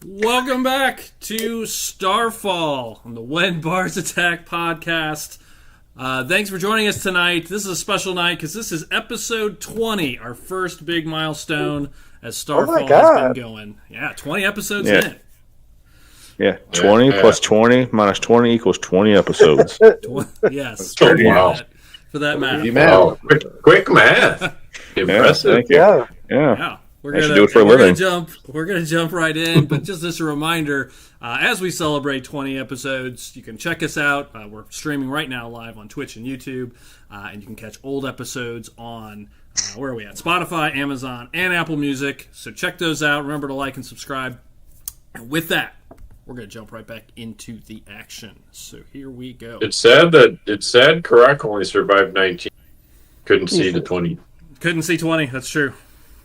Welcome back to StarFall on the When Bards Attack podcast. Thanks for joining us tonight. This is a special night because this is episode 20, our first big milestone as StarFall has been going. Yeah, 20 episodes in. Yeah, 20 plus 20 minus 20 equals 20 episodes. Yes. Wow. For that math. Wow. Quick math. Impressive. Yeah. Yeah. We're gonna jump right in, but just as a reminder, as we celebrate 20 episodes, you can check us out. We're streaming right now live on Twitch and YouTube, and you can catch old episodes on where are we at? Spotify, Amazon, and Apple Music. So check those out. Remember to like and subscribe. And with that, we're gonna jump right back into the action. So here we go. It's sad Karak only survived 19. Couldn't see the 20. Couldn't see 20. That's true.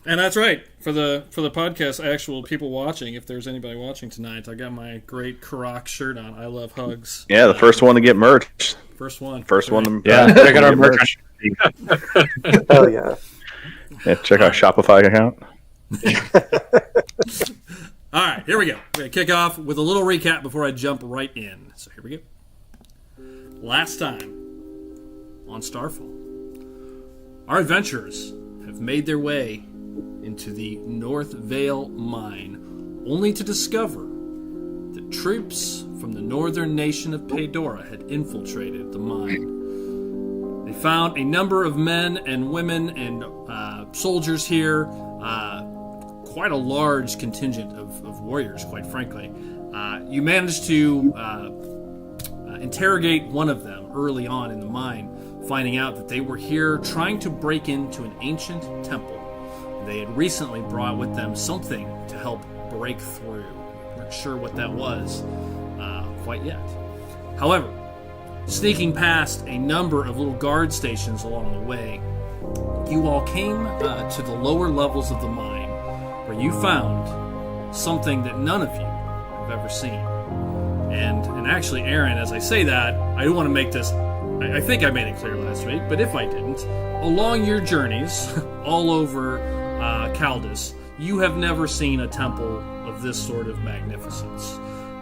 And that's right. For the podcast, actual people watching, if there's anybody watching tonight, I got my great Karak shirt on. I love hugs. Yeah, the first one to get merged. First one. Check out our merch. Oh, yeah. Yeah, check our Shopify account. All right, here we go. We're going to kick off with a little recap before I jump right in. So here we go. Last time on StarFall, our adventurers have made their way into the North Vale mine, only to discover that troops from the northern nation of Paedora had infiltrated the mine. They found a number of men and women and soldiers here, quite a large contingent of warriors, quite frankly. You managed to interrogate one of them early on in the mine, finding out that they were here trying to break into an ancient temple. They had recently brought with them something to help break through. Weren't sure what that was quite yet. However, sneaking past a number of little guard stations along the way, you all came to the lower levels of the mine, where you found something that none of you have ever seen. And actually, Aaron, as I say that, I don't want to make this... I think I made it clear last week, but if I didn't, along your journeys all over Caldus, you have never seen a temple of this sort of magnificence.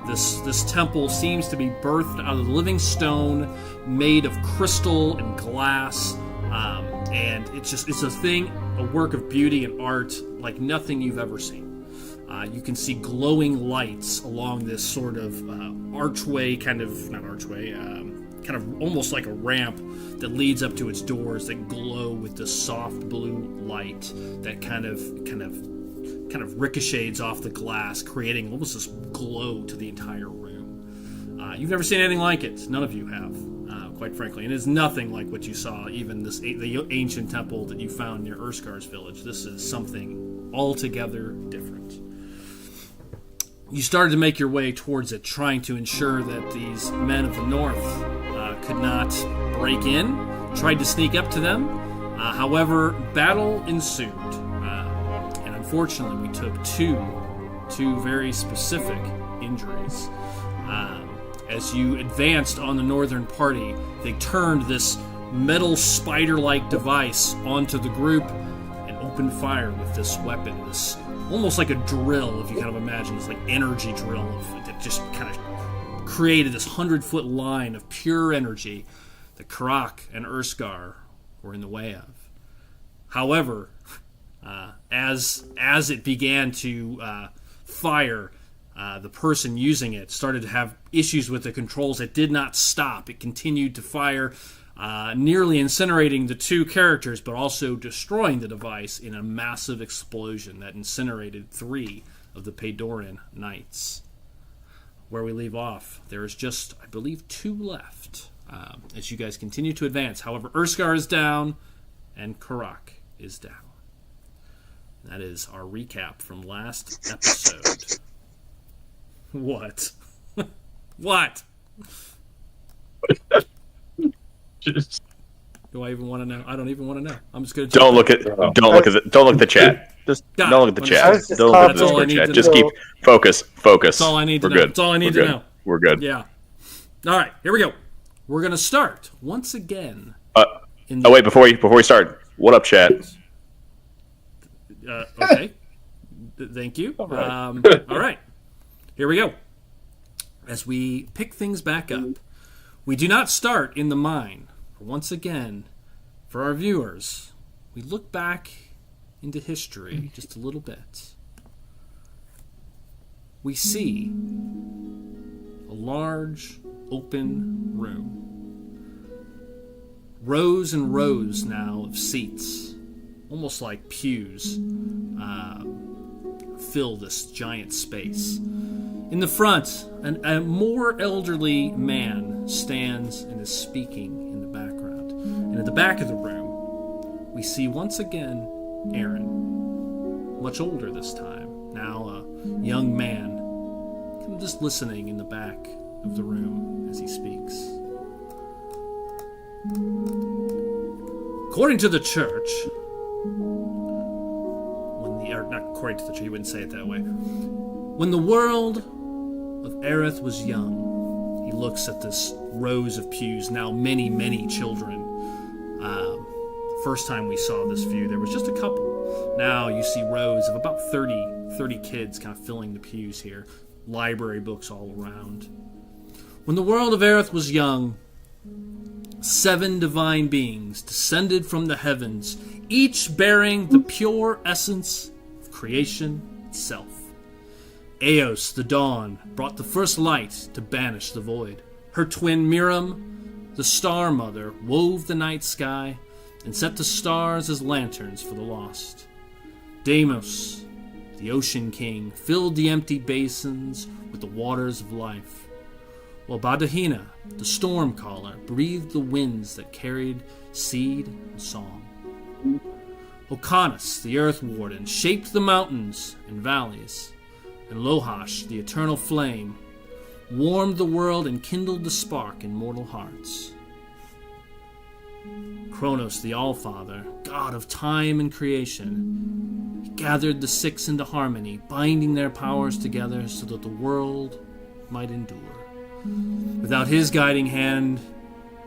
This temple seems to be birthed out of the living stone, made of crystal and glass, and it's a work of beauty and art like nothing you've ever seen. You can see glowing lights along this sort of archway, kind of almost like a ramp that leads up to its doors that glow with the soft blue light that kind of ricochets off the glass, creating almost this glow to the entire room. You've never seen anything like it. None of you have, quite frankly. And it's nothing like what you saw, even the ancient temple that you found near Urskar's village. This is something altogether different. You started to make your way towards it, trying to ensure that these men of the north could not break in, tried to sneak up to them. However, battle ensued, and unfortunately we took two very specific injuries. as you advanced on the northern party, they turned this metal spider-like device onto the group and opened fire with this weapon. This almost like a drill, if you kind of imagine this like energy drill that just kind of created this 100-foot line of pure energy that Karak and Urskar were in the way of. However, as it began to fire, the person using it started to have issues with the controls. It did not stop. It continued to fire, nearly incinerating the two characters, but also destroying the device in a massive explosion that incinerated 3 of the Padoran knights. Where we leave off, there is just, I believe, 2 left as you guys continue to advance. However, Urskar is down and Karak is down. That is our recap from last episode. What? What? Do I even want to know? I don't even want to know. I'm just going to don't look at the chat. Just don't look at the chat. Don't look at the Discord chat. Just keep focus. That's all I need to know. Good. That's all I need to know. We're good. Yeah. All right, here we go. We're going to start once again. Wait, before we start, what up, chat? Okay. Thank you. All right. Here we go. As we pick things back up, we do not start in the mine. Once again, for our viewers, we look back into history just a little bit. We see a large, open room. Rows and rows now of seats, almost like pews, fill this giant space. In the front, a more elderly man stands and is speaking in the background. And at the back of the room, we see once again Aaron, much older this time, now a young man, kind of just listening in the back of the room as he speaks. According to the church, not according to the church, you wouldn't say it that way. When the world of Aerith was young, he looks at this rows of pews, now many, many children. First time we saw this view, there was just a couple. Now you see rows of about 30 kids kind of filling the pews here. Library books all around. When the world of Aerith was young, 7 divine beings descended from the heavens, each bearing the pure essence of creation itself. Eos, the dawn, brought the first light to banish the void. Her twin Miram, the star mother, wove the night sky and set the stars as lanterns for the lost. Deimos, the ocean king, filled the empty basins with the waters of life, while Badahina, the storm caller, breathed the winds that carried seed and song. Okanus, the earth warden, shaped the mountains and valleys, and Lohash, the eternal flame, warmed the world and kindled the spark in mortal hearts. Kronos, the Allfather, god of time and creation, gathered the 6 into harmony, binding their powers together so that the world might endure. Without his guiding hand,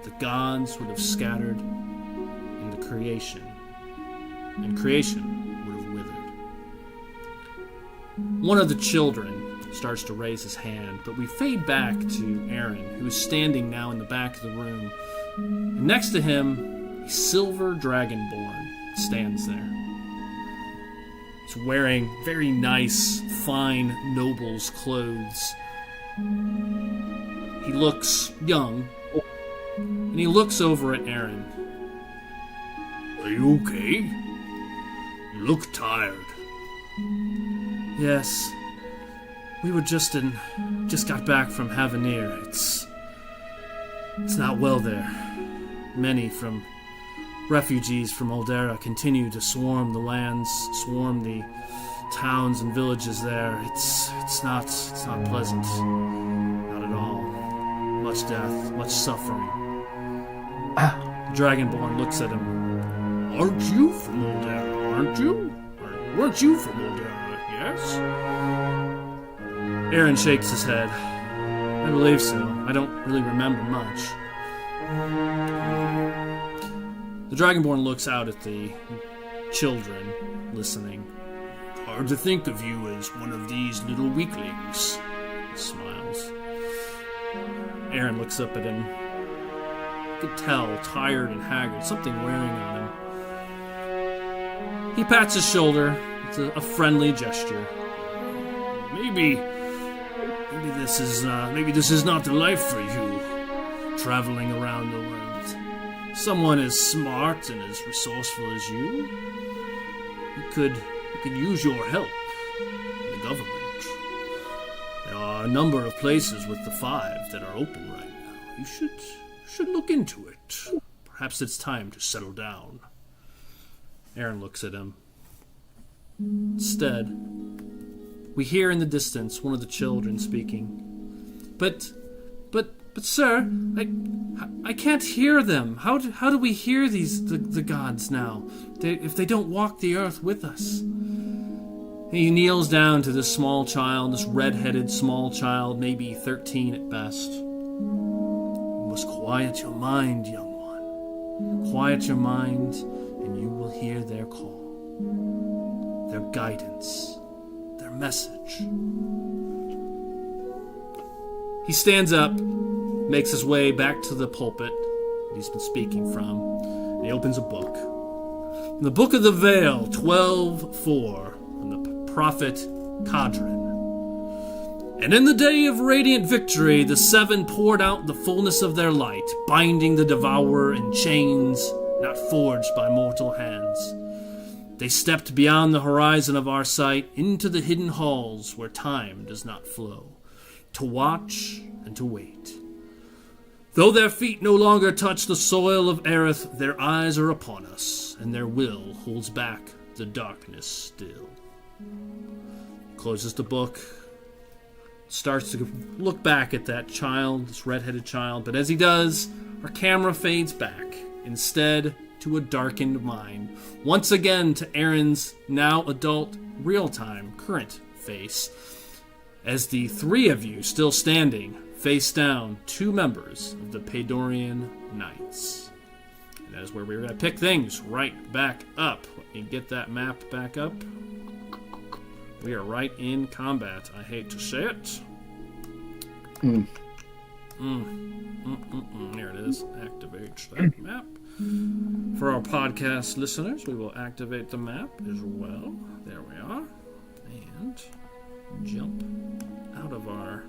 the gods would have scattered into creation, and creation would have withered. One of the children starts to raise his hand, but we fade back to Aaron, who is standing now in the back of the room. And next to him, a silver dragonborn stands there. He's wearing very nice, fine noble's clothes. He looks young, and he looks over at Aaron. Are you okay? You look tired. Yes. We were just got back from Havanir. It's not well there. Many from refugees from Aldera continue to swarm the lands, swarm the towns and villages there. It's not pleasant. Not at all. Much death, much suffering. The Dragonborn looks at him. Aren't you from Aldera, aren't you? Weren't you from Aldera, yes? Aaron shakes his head. I believe so. I don't really remember much. The Dragonborn looks out at the children, listening. Hard to think of you as one of these little weaklings. He smiles. Aaron looks up at him. You could tell, tired and haggard, something wearing on him. He pats his shoulder. It's a friendly gesture. Maybe this is not the life for you, traveling around the world. Someone as smart and as resourceful as you could use your help in the government. There are a number of places with the 5 that are open right now. You should look into it. Perhaps it's time to settle down. Aaron looks at him. Instead, we hear in the distance one of the children speaking. But sir, I can't hear them. How do we hear the gods now? If they don't walk the earth with us. He kneels down to this small child, this red-headed small child, maybe 13 at best. You must quiet your mind, young one. Quiet your mind, and you will hear their call, their guidance, their message. He stands up, makes his way back to the pulpit that he's been speaking from, and he opens a book. In the Book of the Veil, 12:4, from the prophet Kadrin. And in the day of radiant victory, the 7 poured out the fullness of their light, binding the devourer in chains not forged by mortal hands. They stepped beyond the horizon of our sight into the hidden halls where time does not flow, to watch and to wait. Though their feet no longer touch the soil of Aerith, their eyes are upon us, and their will holds back the darkness still. Closes the book, starts to look back at that child, this red-headed child, but as he does, our camera fades back, instead to a darkened mine, once again to Aaron's now adult, real-time, current face, as the 3 of you still standing, face down, 2 members of the Paydorian Knights. And that is where we're going to pick things right back up. Let me get that map back up. We are right in combat. I hate to say it. There it is. Activate that map. For our podcast listeners, we will activate the map as well. There we are. And jump out of our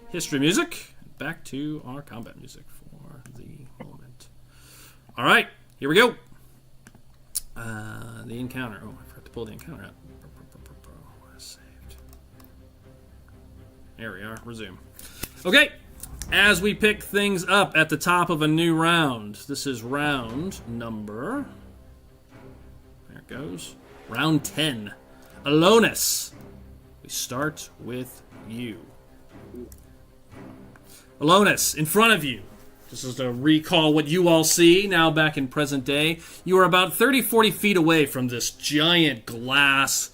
history music back to our combat music for the moment. All right, here we go. The encounter. Oh, I forgot to pull the encounter out. Saved. There we are. Resume. Okay. As we pick things up at the top of a new round, this is round number. There it goes. Round 10. Alonus. We start with you. Alonus, in front of you. This is to recall what you all see now back in present day. You are about 30, 40 feet away from this giant glass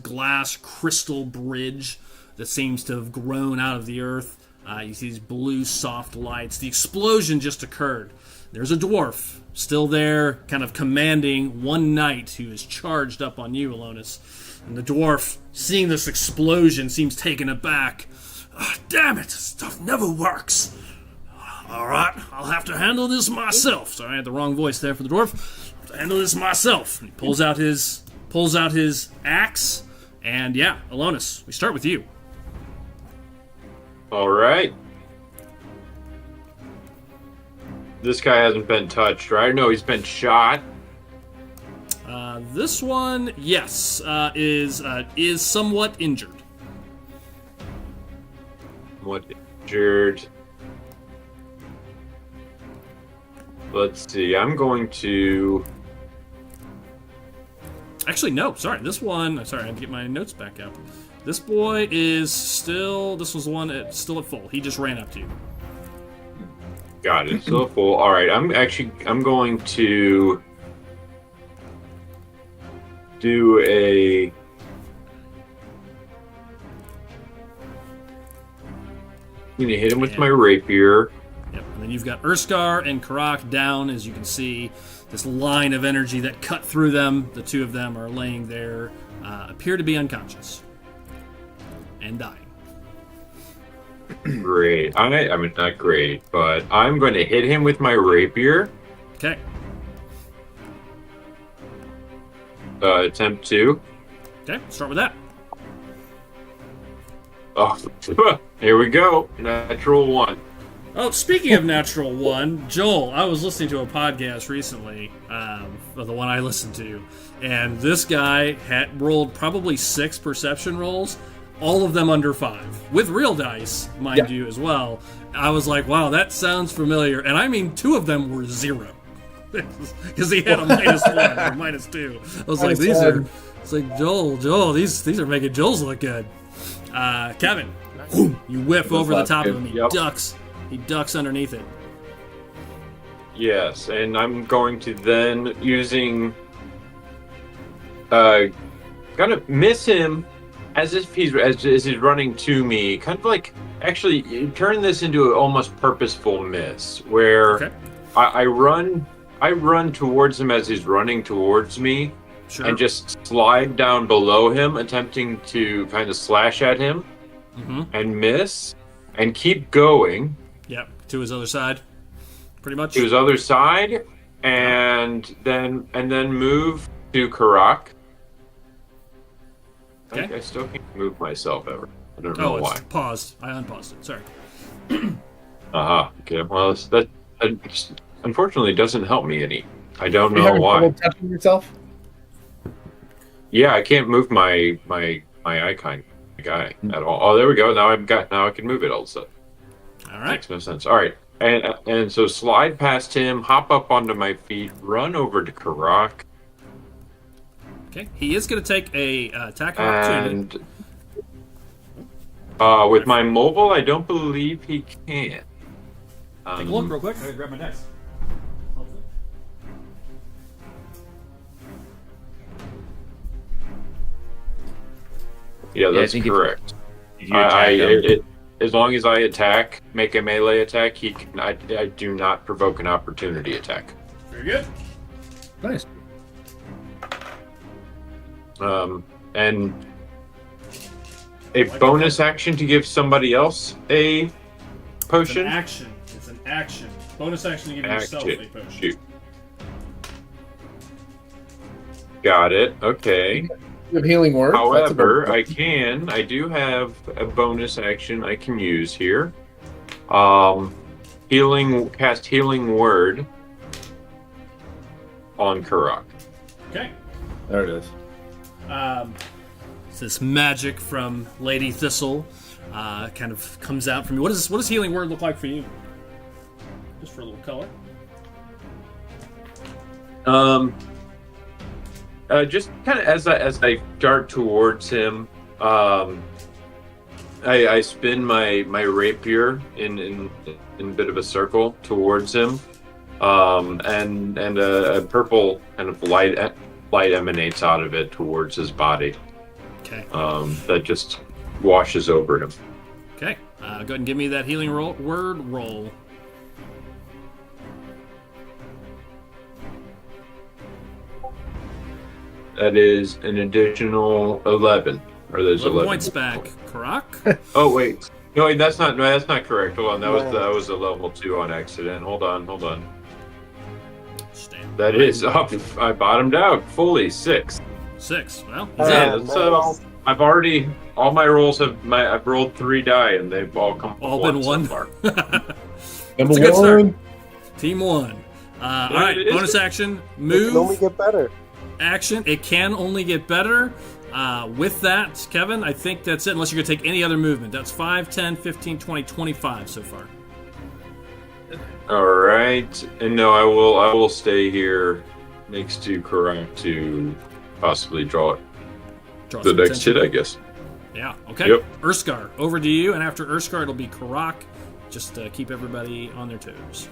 glass crystal bridge that seems to have grown out of the earth. You see these blue soft lights. The explosion just occurred. There's a dwarf still there, kind of commanding one knight who is charged up on you, Alonus. And the dwarf, seeing this explosion, seems taken aback. Oh, damn it, this stuff never works. All right, I'll have to handle this myself. Sorry, I had the wrong voice there for the dwarf. I'll have to handle this myself. And he pulls out his axe, and yeah, Alonus, we start with you. All right. This guy hasn't been touched, right? No, he's been shot. This one, yes, is somewhat injured. What injured? Let's see. I'm going to. Actually, no. Sorry, this one. Sorry, I had to get my notes back up. This boy is still. This was the one still at full. He just ran up to you. Got it. Still at full. All right. I'm going to do a. going to hit him with my rapier. Yep. And then you've got Urskar and Karak down, as you can see. This line of energy that cut through them. The two of them are laying there, appear to be unconscious and dying. Great. I mean, not great, but I'm going to hit him with my rapier. Okay. Attempt 2. Okay, start with that. Oh, here we go. Natural 1. Oh, speaking of natural 1, Joel, I was listening to a podcast recently, the one I listened to, and this guy had rolled probably 6 perception rolls, all of them under 5, with real dice, mind you, as well. I was like, wow, that sounds familiar, and I mean 2 of them were 0. Because he had a -1 or -2. I was like, these are... It's like, Joel, these are making Joel's look good. Kevin, you whip over the top of him. He ducks underneath it. Yes, and I'm going to then, using... gonna miss him as if he's running to me. Kind of like, actually, turn this into an almost purposeful miss, where I run towards him as he's running towards me, and just slide down below him, attempting to kind of slash at him, and miss, and keep going. Yep, to his other side, pretty much. To his other side, and then move to Karak. Okay. I still can't move myself ever. I don't know why. It's paused. I unpaused it. Sorry. Okay. Well, that unfortunately doesn't help me any. I don't know why. Trouble touching yourself? Yeah, I can't move my icon guy at all. Oh, there we go. Now I can move it all of a sudden. All right. Makes no sense. All right. And so slide past him, hop up onto my feet, run over to Karak. Okay. He is going to take a attack opportunity. And with my mobile, I don't believe he can. Take a look real quick. I gotta grab my dice. Yeah, that's correct. As long as I make a melee attack, he can. I do not provoke an opportunity attack. Very good. Nice. And a bonus action to give somebody else a potion. It's an action. Bonus action to give yourself a potion. Shoot. Got it. Okay. You have healing word. However, I do have a bonus action I can use here. Cast healing word on Karak. Okay. There it is. It's this magic from Lady Thistle kind of comes out from you. What does healing word look like for you? Just for a little color. Just kind of as I dart towards him, I spin my rapier in a bit of a circle towards him, and a purple kind of light emanates out of it towards his body. Okay. That just washes over him. Okay. Go ahead and give me that healing word roll. That is an additional 11. Or there's 11 points back. Karak? Oh wait. No, wait, that's not correct. Hold on. That was a level 2 on accident. Hold on. That is up. I bottomed out fully 6. 6. Well, I've already all my rolls I've rolled 3 die and they've all come all been 1 so far. That's a good start. Team 1. All right, bonus action, move. It can only get better. Action, it can only get better. With that, Kevin, I think that's it, unless you're going to take any other movement. That's 5, 10, 15, 20, 25 so far. All right. And no, I will stay here next to Karak to possibly draw the next hit, I guess. Yeah, okay. Yep. Urskar, over to you, and after Urskar, it'll be Karak. Just keep everybody on their toes.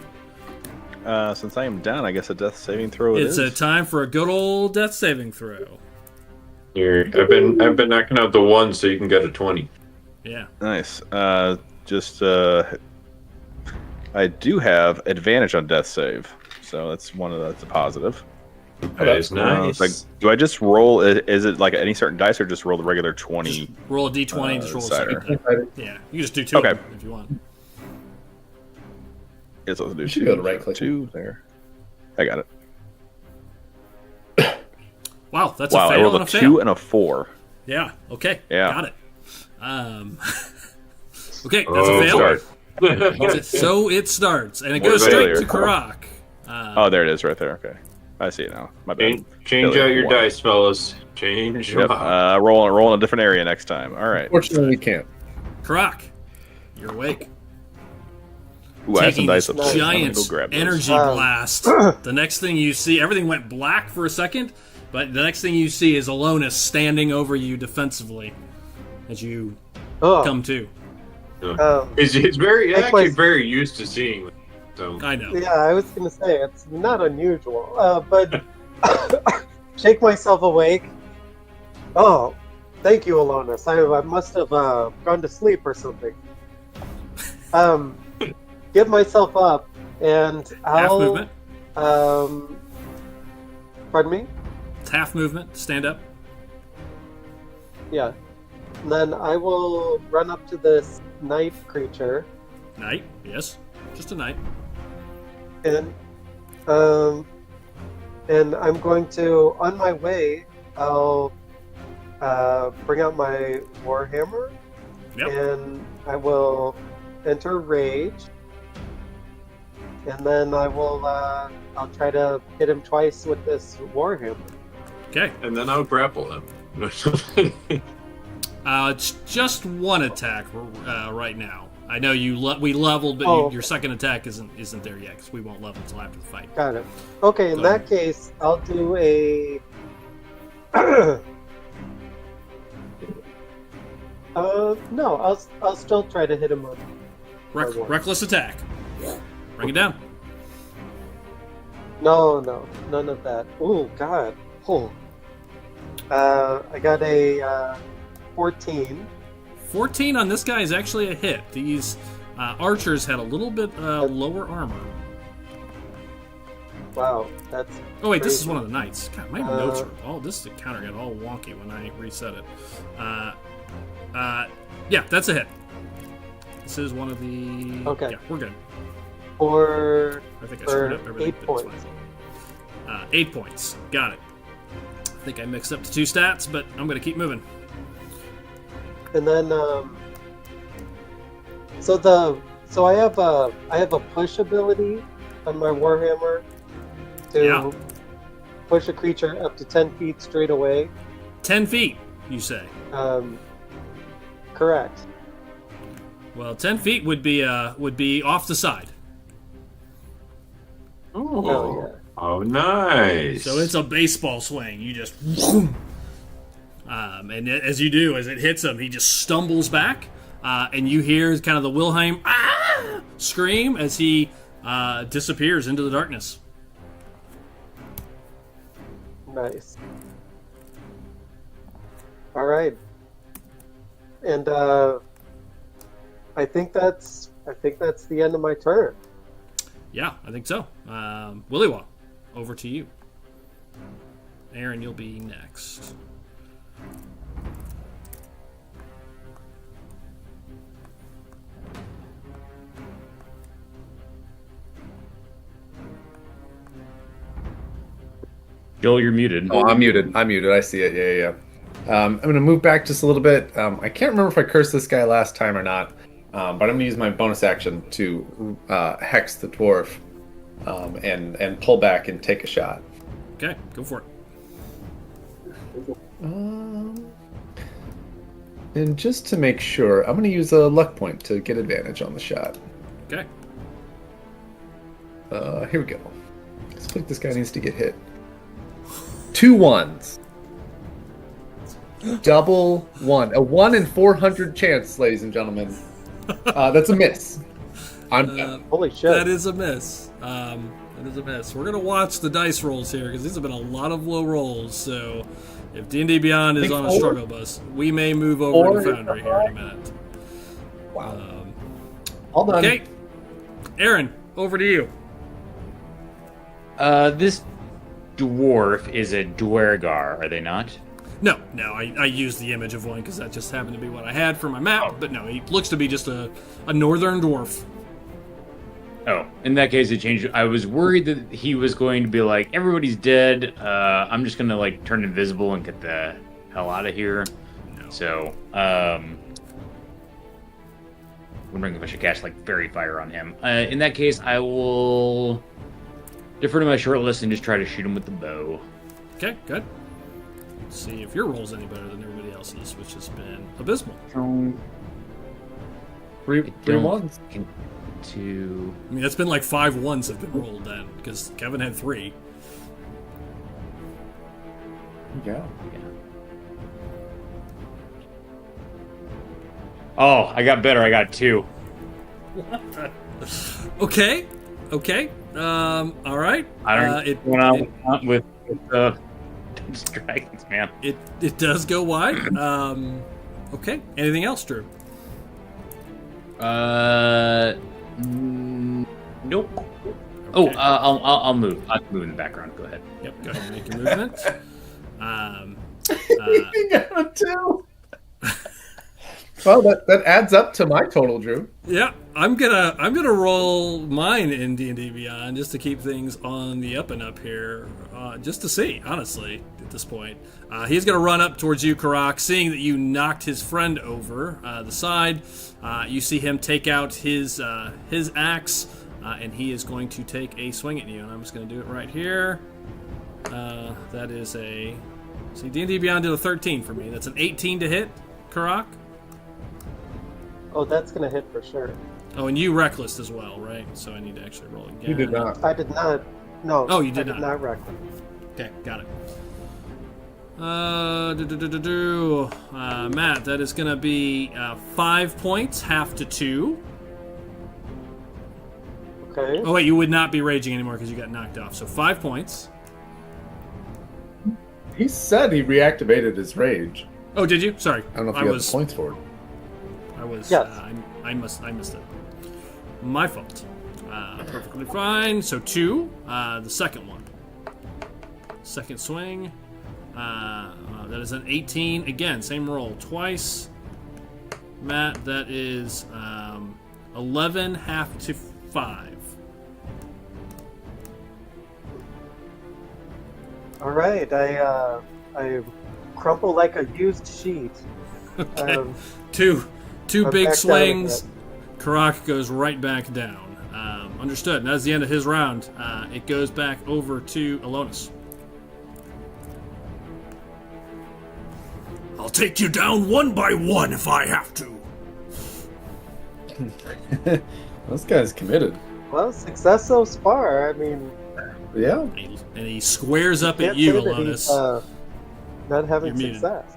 Since I am down, I guess a death saving throw It's a time for a good old death saving throw. Here, I've been knocking out the 1 so you can get a 20. Yeah. Nice. just I do have advantage on death save, so that's that's a positive. That is nice. Like, do I just roll? Is it like any certain dice, or just roll the regular 20? Just roll a d20 and just roll a second. Yeah, you just do two Okay. of them if you want. Yes, I'll do You should two. be able to right-click. 2 there. I got it. Wow, that's Wow, a I fail rolled and a a fail. 2 and a 4. Yeah, okay. Yeah. Got it. Okay, that's a fail. Start. So it starts, and it More goes straight failure. to Karak. Oh, there it is, right there. Okay, I see it now. My bad. Change Failure out your 1. dice, fellas. Change them Yep. out. Roll in a different area next time. All right. Fortunately, we can't. Karak, you're awake. Ooh, I have some Taking dice this up there. I'm gonna giant go grab those. energy blast. The next thing you see, everything went black for a second, but the next thing you see is Alona standing over you defensively as you come to. It's very actually very used to seeing. So I know. Yeah, I was gonna say it's not unusual, but shake myself awake. Oh, thank you, Alonis. I must have gone to sleep or something. Get myself up, and Half I'll. movement. Pardon me? It's half movement. Stand up. Yeah. And then I will run up to this night creature, Knight. Yes. Just a knight. and I'm going to, on my way, I'll bring out my warhammer, Yep. and I will enter rage, and then I'll try to hit him twice with this warhammer. Okay. and then I'll grapple him. It's just one attack right now. I know we leveled, but Oh. your second attack isn't there yet because we won't level until after the fight. Got it. Okay, in So- that case, I'll do a. No, I'll still try to hit him up. Reckless attack. Bring it down. No, none of that. Oh God. Oh. I got a 14. 14 on this guy is actually a hit. These archers had a little bit lower armor. Wow, that's. Oh wait, this is crazy. one of the knights. God, my notes are all. This encounter got all wonky when I reset it. Yeah, that's a hit. This is one of the. Okay. Yeah, we're good. For I think I For screwed up everything. 8 but it's points. fine. 8 points. Got it. I think I mixed up the two stats, but I'm going to keep moving. and then so I have a push ability on my warhammer to Yeah. push a creature up to 10 feet straight away. 10 feet, you say. Correct. Well, 10 feet would be off the side. Oh, Oh, nice. So it's a baseball swing. You just, and as you do, as it hits him, he just stumbles back, and you hear kind of the Wilhelm scream as he disappears into the darkness. Nice. All right. And I think that's the end of my turn. Yeah, I think so. Willywa, over to you. Aaron, you'll be next. Joel, you're muted. Oh, I'm muted. I see it. Yeah. I'm going to move back just a little bit. I can't remember if I cursed this guy last time or not, but I'm going to use my bonus action to hex the dwarf and pull back and take a shot. Okay, go for it. And just to make sure, I'm going to use a luck point to get advantage on the shot. Okay. Here we go. Looks like this guy needs to get hit. 2 1s. Double 1. A 1 in 400 chance, ladies and gentlemen. That's a miss. I'm done. Holy shit. That is a miss. That is a miss. We're gonna watch the dice rolls here because these have been a lot of low rolls. So if D&D Beyond is on a struggle bus, we may move over to Foundry here in a minute. Wow. All done. Okay. Aaron, over to you. This dwarf is a Dwergar, are they not? No, I used the image of one because that just happened to be what I had for my map. But no, he looks to be just a northern dwarf. Oh, in that case, it changed. I was worried that he was going to be like, everybody's dead. I'm just going to like turn invisible and get the hell out of here. No. So, I'm wondering if I should cast like Fairy Fire on him. In that case, I will defer to my short list and just try to shoot him with the bow. Okay, good. Let's see if your roll's any better than everybody else's, which has been abysmal. Three ones. I mean, that's been like 5 ones have been rolled then, because Kevin had 3. Yeah. Oh, I got better. I got 2. Okay. All right. I don't know what's going on with dragons, man. It does go wide. Okay. Anything else, Drew? Nope. Okay. Oh, I'll move. I'll move in the background. Go ahead. Yep. Go ahead and make your movement. You got a 2. Well, that adds up to my total, Drew. Yeah, I'm gonna roll mine in D&D Beyond just to keep things on the up and up here, just to see, honestly, at this point. He's gonna run up towards you, Karak, seeing that you knocked his friend over the side. You see him take out his axe, and he is going to take a swing at you. And I'm just gonna do it right here. That is a D&D Beyond did a 13 for me. That's an 18 to hit, Karak. Oh, that's gonna hit for sure. Oh, and you reckless as well, right? So I need to actually roll again. You did not. I did not. No. Oh, you did I did not reckless. Okay, got it. Matt, that is going to be 5 points, half to 2. Okay. Oh, wait, you would not be raging anymore because you got knocked off. So 5 points. He said he reactivated his rage. Oh, did you? Sorry. I don't know if you got the points for it. I was. Yes. I missed it. My fault. Perfectly fine. So 2. The second one. Second swing. That is an 18. Again, same roll twice. Matt, that is 11, half to 5. All right. I crumple like a used sheet. Okay. Two I'm big back swings. down Karak goes right back down. Understood. And that's the end of his round. It goes back over to Alonis. I'll take you down one by one if I have to. This guy's committed. Well, success so far. I mean, Yeah. And he squares up at can't you, say that he's, Alonis. not having You're muted. success.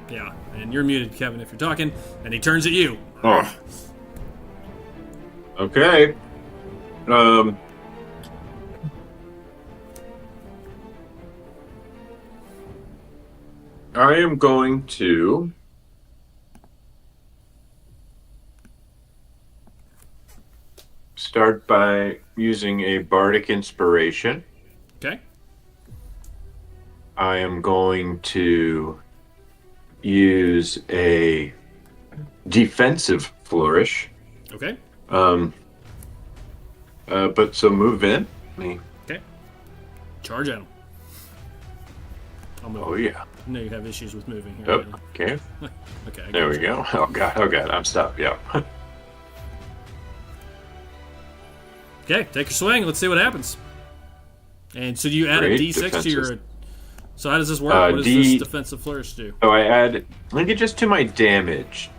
Yeah, and you're muted, Kevin, if you're talking. And he turns at you. Oh. Okay. I am going to start by using a bardic inspiration. Okay. I am going to use a defensive flourish. Okay. But so move in. Okay. Charge at him. I'll move. Oh yeah. I know you have issues with moving here. Oh, lately. okay. Okay. I There got we you. go. Oh god. I'm stopped. Yeah. Okay, take your swing. Let's see what happens. And so do you add Great a D6 to defenses. your... So how does this work? What does this defensive flourish do? Oh, I add. Link it just to my damage.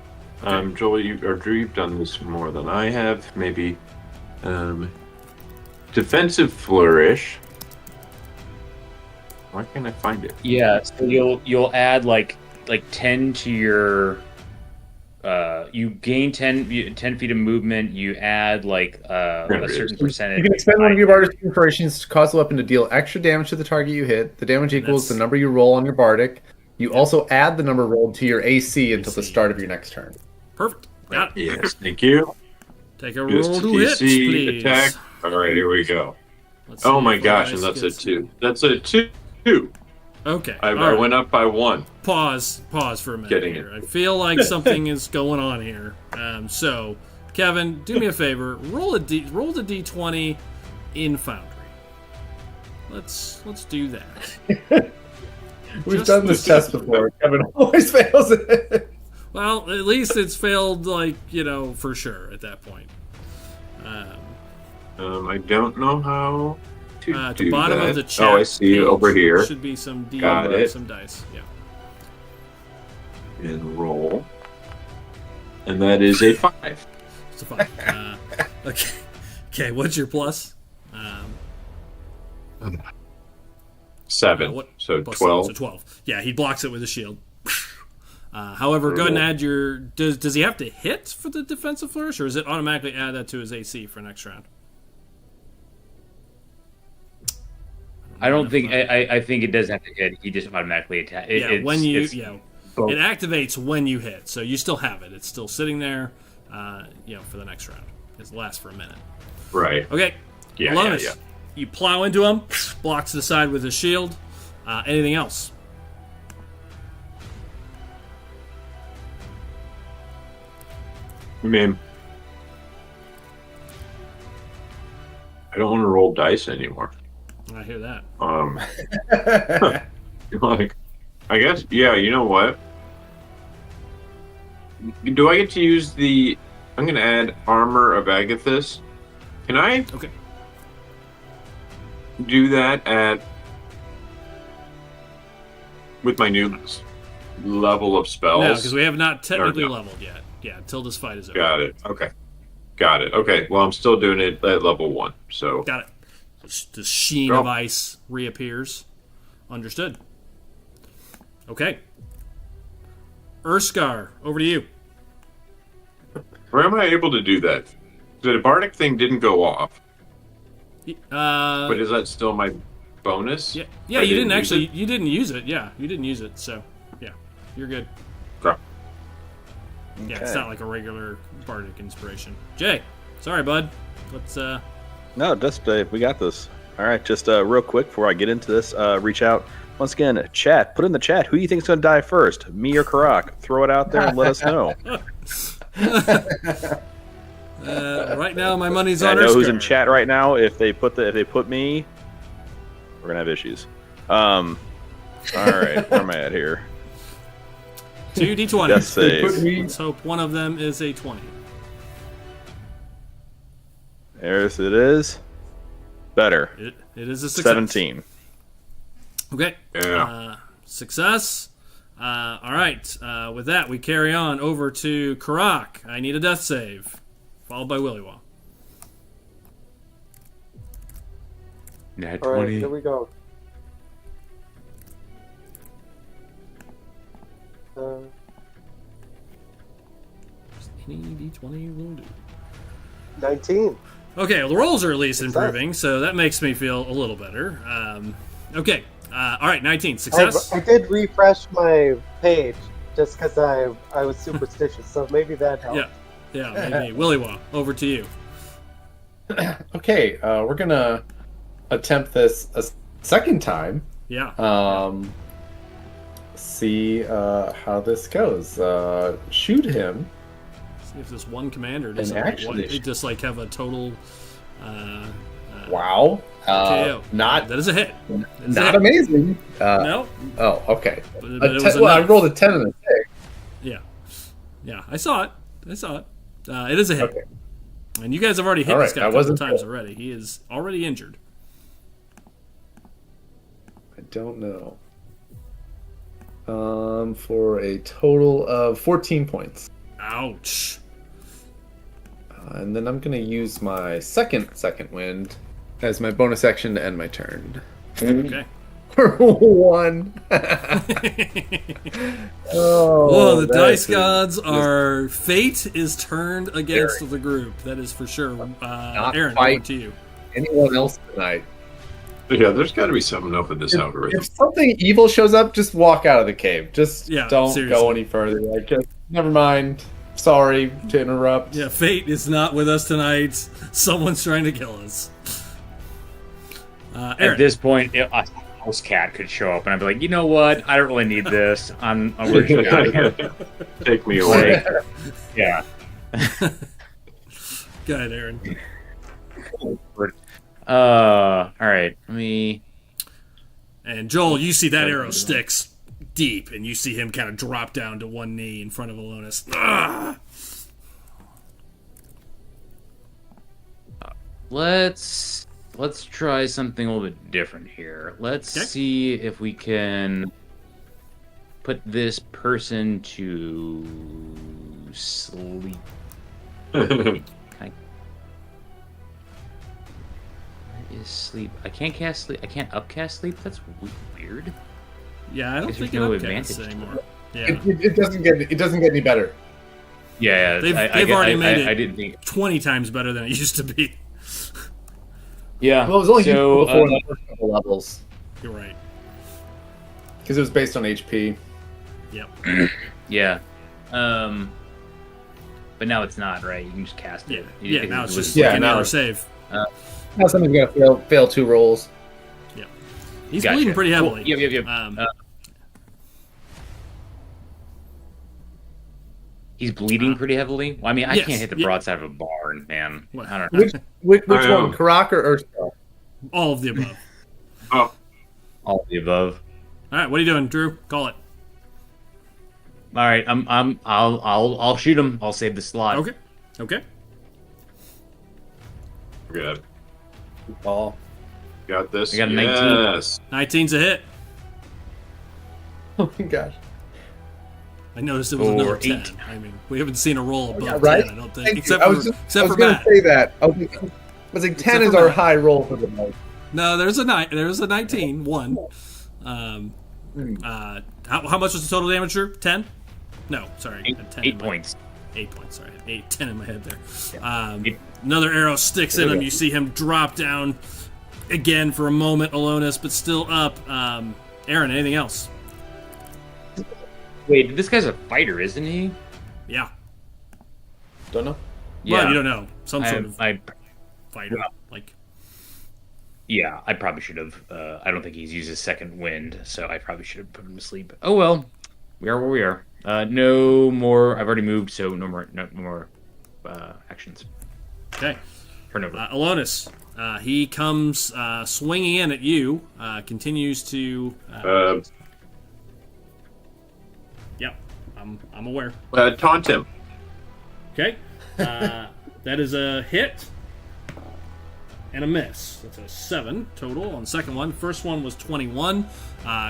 Joel, Drew, you've done this more than I have. Maybe. Defensive flourish. Why can't I find it? Yeah, so you'll add like 10 to your you gain 10 feet of movement, you add like a certain percentage. You can expend one of your bardic inspirations to cause the weapon to deal extra damage to the target you hit. The damage equals the number you roll on your bardic. You also add the number rolled to your AC until the start of your next turn. Perfect. Got it. Yes, thank you. Take a roll to hit, TC please. attack. All right, here we go. Let's see Oh my if gosh, Elias and that's a gets- 2. That's a 2. Okay. I all right. went up by 1. Pause for a minute Getting here. it. I feel like something is going on here. So, Kevin, do me a favor. Roll the D20 in Foundry. Let's do that. We've done this test before. Kevin always fails it. Well, at least it's failed, for sure at that point. I don't know how to At do the bottom that. of the chat Oh, I see page over here. should be some Got it. some dice. Yeah. And roll. And that is a 5. It's a 5. Okay. Okay. What's your plus? 7. What- So plus 12. 7, so 12. Yeah, he blocks it with a shield. However, go ahead and add your. Does he have to hit for the defensive flourish, or is it automatically add that to his AC for next round? I don't think. I think it does have to hit. He just automatically attack. It activates when you hit, so you still have it. It's still sitting there, for the next round. It lasts for a minute. Right. Okay. Yeah, Alonis, yeah. you plow into him, blocks the side with his shield. Anything else? I mean, I don't want to roll dice anymore. I hear that. Like, I guess, yeah, you know what? Do I get to use the... I'm going to add Armor of Agathis. Can I Okay. do that with my new level of spells? No, because we have not technically Or no. leveled yet. Yeah, until this fight is over. Got it. Okay. Got it. Okay. Well, I'm still doing it at level 1. So Got it. The sheen Go. of ice reappears. Understood. Okay. Urskar, over to you. where am I able to do that? The Bardic thing didn't go off, but is that still my bonus? Yeah, I you didn't use actually. it? You didn't use it. Yeah, you didn't use it. So, yeah, you're good. Okay. Yeah, it's not like a regular bardic inspiration. Jay, sorry, bud. Let's. No, just we got this. All right, just real quick before I get into this, reach out once again. Chat, put in the chat. Who do you think's going to die first, me or Karak? Throw it out there and let us know. Right now, my money's I on know who's Urskar. in chat right now. If they put me, we're gonna have issues. All right, where am I at here? 2 d20. Death save. Let's hope one of them is a 20. There's it is. Better. It is a success. 17. Okay. Yeah. Success. All right. With that, we carry on over to Karak. I need a death save, followed by Willywa. Nat All right, 20. here we go. Any d20 will do. 19. Okay, well, the rolls are at least Success. improving, so that makes me feel a little better. Okay. All right, 19. Success. I did refresh my page just because I was superstitious, so maybe that helped. Yeah, maybe. Willywa, over to you. Okay, we're gonna attempt this a second time. Yeah. See how this goes. Shoot him. See if this one commander doesn't just like have a total Wow. KO. Not That is a hit. That's a not hit. amazing. No. Oh, okay. But it was Well, I enough. rolled a 10 and a 6. Yeah, I saw it. It is a hit. Okay. And you guys have already hit All this right, guy I a couple wasn't times sure. already. He is already injured. I don't know. For a total of 14 points. Ouch. And then I'm going to use my second wind as my bonus action to end my turn. Okay. One. Oh, the that dice is gods just are fate is turned against the group. That is for sure. Aaron, fight. over to you. anyone else tonight. Yeah, there's got to be something up with this algorithm. If something evil shows up, just walk out of the cave. Just Yeah, don't seriously. go any further. Like, just never mind. Sorry to interrupt. Yeah, fate is not with us tonight. Someone's trying to kill us. Aaron. At this point, a house cat could show up, and I'd be like, you know what? I don't really need this. We're just out of here. Take me away. Yeah. Go ahead, Aaron. All right. Let me. And Joel, you see that arrow sticks deep, and you see him kind of drop down to one knee in front of Alonis. Let's try something a little bit different here. Let's see if we can put this person to sleep. Is sleep? I can't cast sleep. I can't upcast sleep. That's weird. Yeah, I don't think no it advantage upcasts anymore. to Yeah, It doesn't get any better. Yeah, they've already made it I didn't think. 20 times better than it used to be. Yeah. Well, it was only so, before the first couple levels You're right. because it was based on HP. Yep. yeah. But now it's not, right? You can just cast it. Yeah, now it's just Yeah, like an now error it's- save. Now somebody's gonna fail 2 rolls. He's Gotcha. bleeding pretty heavily. Cool. Yep. He's bleeding pretty heavily. Well, I mean, I yes, can't hit the yeah. broadside of a barn, man. What? I don't know. Which I know. one, Karak or Ursa? All of the above. Oh, All of the above. All right, what are you doing, Drew? Call it. All right, I'll shoot him. I'll save the slot. Okay. good. Ball. Got this. I got a 19. Yes. 19's a hit. Oh my gosh. I noticed it was Or another 8. 10. I mean, we haven't seen a roll above Yeah, right? 10, I don't think. Thank you. Except I for, was except for gonna Matt. say that. I was like 10 for is our Matt. high roll for the night. No, there's a 19, 1. How much was the total damage, Drew? 10? No, sorry. 10 8 points. 8 points, sorry. 10 in my head there. Eight. Another arrow sticks in him. You see him drop down again for a moment, Alonis, but still up. Aaron, anything else? Wait, this guy's a fighter, isn't he? Yeah. Don't know. Well, you don't know. Some sort of I fighter. Like, yeah, I probably should have. I don't think he's used his second wind, so I probably should have put him to sleep. Oh well, we are where we are. No more. I've already moved, so no more actions. okay. Turnover. Alonis, he comes swinging in at you, continues to... Yep, I'm aware. Taunt him. Okay. That is a hit and a miss. That's a 7 total on the second one. First one was 21.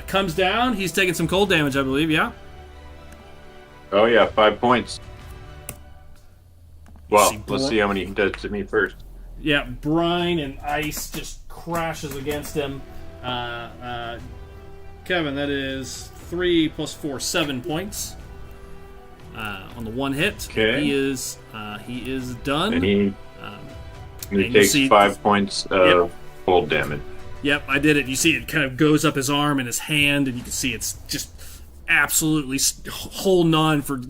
Comes down. He's taking some cold damage, I believe, yeah? Oh yeah, 5 points. Well, See, let's see how many he does to me first. Yeah, brine and ice just crashes against him. Kevin, that is 3 plus 4, 7 points on the one hit. Okay. He is done. And he and you takes see- 5 points of cold damage. Yep, I did it. You see it kind of goes up his arm and his hand, and you can see it's just absolutely holding on for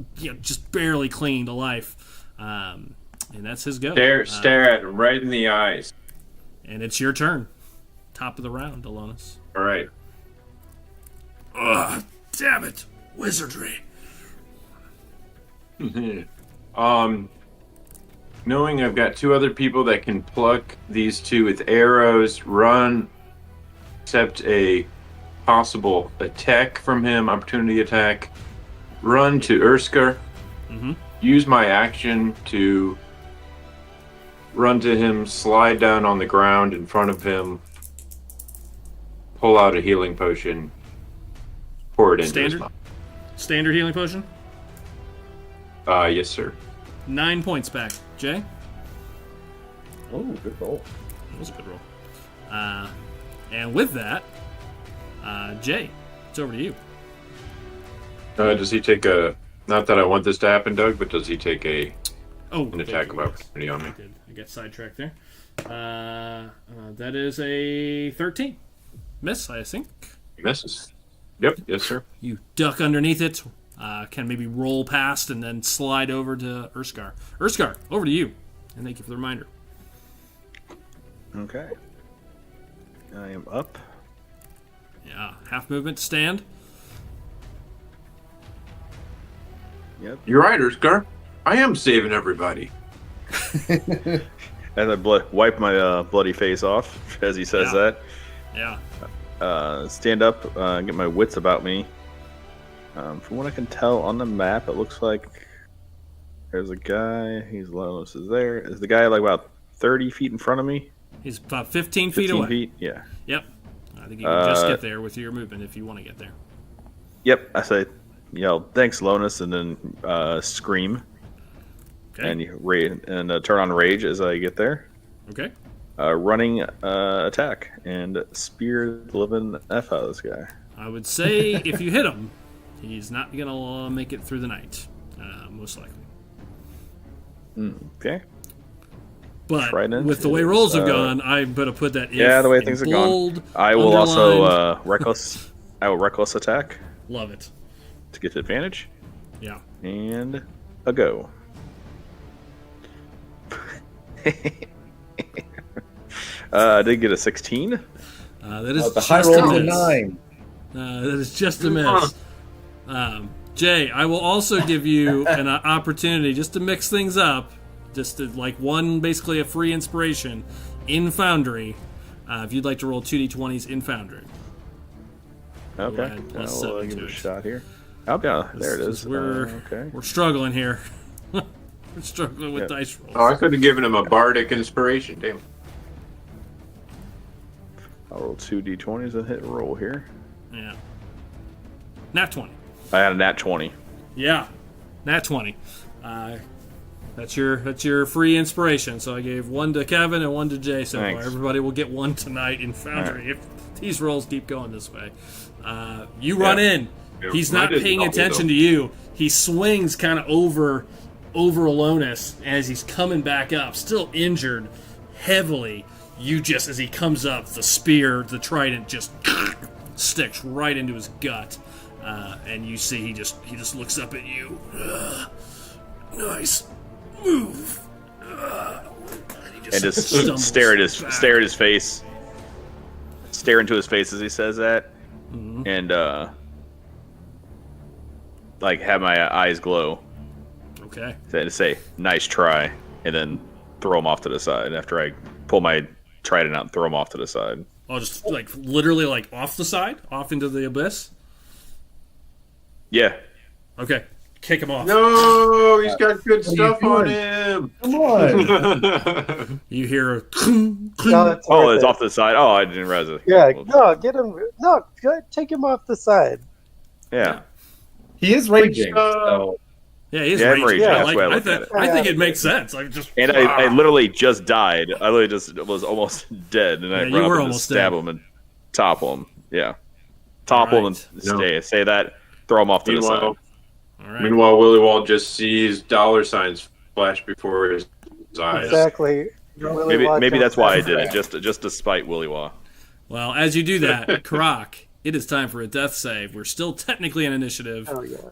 just barely clinging to life. And that's his go. Stare at him right in the eyes. And it's your turn. Top of the round, Alonis. All right. Ugh, damn it. Wizardry. Knowing I've got 2 other people that can pluck these 2 with arrows, run, accept a possible attack from him, opportunity attack, run to Urskar, use my action to run to him, slide down on the ground in front of him, pull out a healing potion, pour it into his mouth. Standard healing potion. Yes, sir. 9 points back. Jay? Oh, good roll. That was a good roll. And with that, Jay, it's over to you. Does he take a... Not that I want this to happen, Doug, but does he take an attack of yes. opportunity on me? I got sidetracked there. That is a 13. Miss, I think. He misses. Yep, yes, sir. You duck underneath it. can maybe roll past and then slide over to Urskar. Urskar, over to you. And thank you for the reminder. Okay. I am up. Yeah, half movement to stand. Yep. You're right, Urskar. I am saving everybody. As I wipe my bloody face off as he says that. Yeah. Stand up, get my wits about me. From what I can tell on the map, it looks like there's a guy. He's Lotus is there. Is the guy like about 30 feet in front of me? He's about 15 feet 15 away. feet? Yeah. Yep. I think you can just get there with your movement if you want to get there. Yep. I say, yell, thanks, Lonus, and then scream. Okay. And turn on rage as I get there. Okay. Running attack and spear the living F out of this guy. I would say if you hit him, he's not going to make it through the night, most likely. Okay. But Trident with the way rolls have gone, I'm going to put that the way things have gone. I will also reckless. I will reckless attack. Love it. To get advantage. Yeah. And a go. I did get a 16. That is the high roll is a 9. That is just a miss. Jay, I will also give you an opportunity just to mix things up, just to, like basically a free inspiration in Foundry. If you'd like to roll 2d20s in Foundry. Okay, I'll give it a shot here. Oh, yeah, there it is. We're struggling here. We're struggling with dice rolls. Oh, I could have given him a bardic inspiration. Damn. I'll roll 2d20s and hit roll here. Yeah. Nat 20. I had a nat 20. Yeah. Nat 20. That's your free inspiration. So I gave one to Kevin and one to Jay so far. Everybody will get one tonight in Foundry if these rolls keep going this way. You run in. He's not paying attention to you. He swings kind of over Alonis as he's coming back up, still injured heavily. You just, as he comes up, the spear, the trident just sticks right into his gut. And you see he just looks up at you. Nice move. And just stare at his face. Stare into his face as he says that. Mm-hmm. And like have my eyes glow. Okay. To say nice try, and then throw him off to the side after I pull my trident out and throw him off to the side. Oh, just like literally like off the side, off into the abyss. Yeah. Okay. Kick him off. No, he's got good stuff on him. Come on. You hear a it's off the side. Oh, I didn't realize it. Yeah, no, get him. No, take him off the side. Yeah. He is raging. So. Yeah, he's raging. Yeah, I think it makes sense. I literally just died. I literally just was almost dead, and I run up and just stab him and topple him. Yeah, topple him and say that. Throw him off to the side. All right. Meanwhile, Willy Wall just sees dollar signs flash before his eyes. Exactly. Maybe that's why I did it, just to spite Willy Wall. Well, as you do that, Karak, it is time for a death save. We're still technically in initiative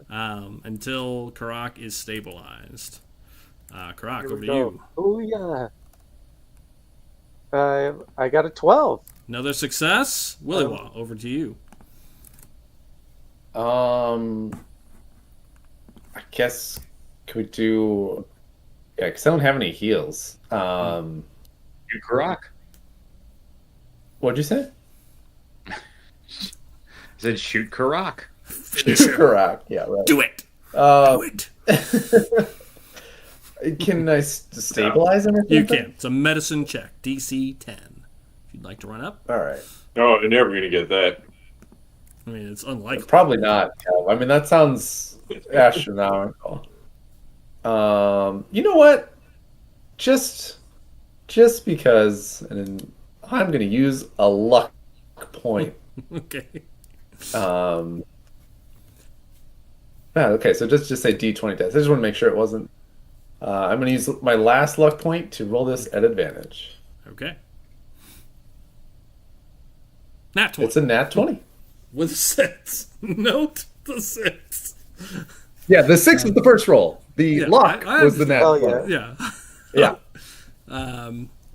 until Karak is stabilized. Karak, over to you. Oh, yeah. I got a 12. Another success. Willywa, over to you. I guess, could we do... Yeah, because I don't have any heals. You Karak. What'd you say? I said shoot Karak. Finish him. Karak, yeah, right. Do it. Do it. Can I stabilize him or something? You can. It's a medicine check. DC 10. If you'd like to run up. All right. No, you're never going to get that. I mean, it's unlikely. Probably not. I mean, that sounds astronomical. You know what? Just because, and I'm going to use a luck point. Okay. Okay, so just say D20 deaths. I just want to make sure it wasn't. I'm going to use my last luck point to roll this at advantage. Okay. Nat 20. It's a nat 20. With 6. Note the 6. Yeah, the 6 was the first roll. The lock I was the nat understand. 20. Yeah. Yeah.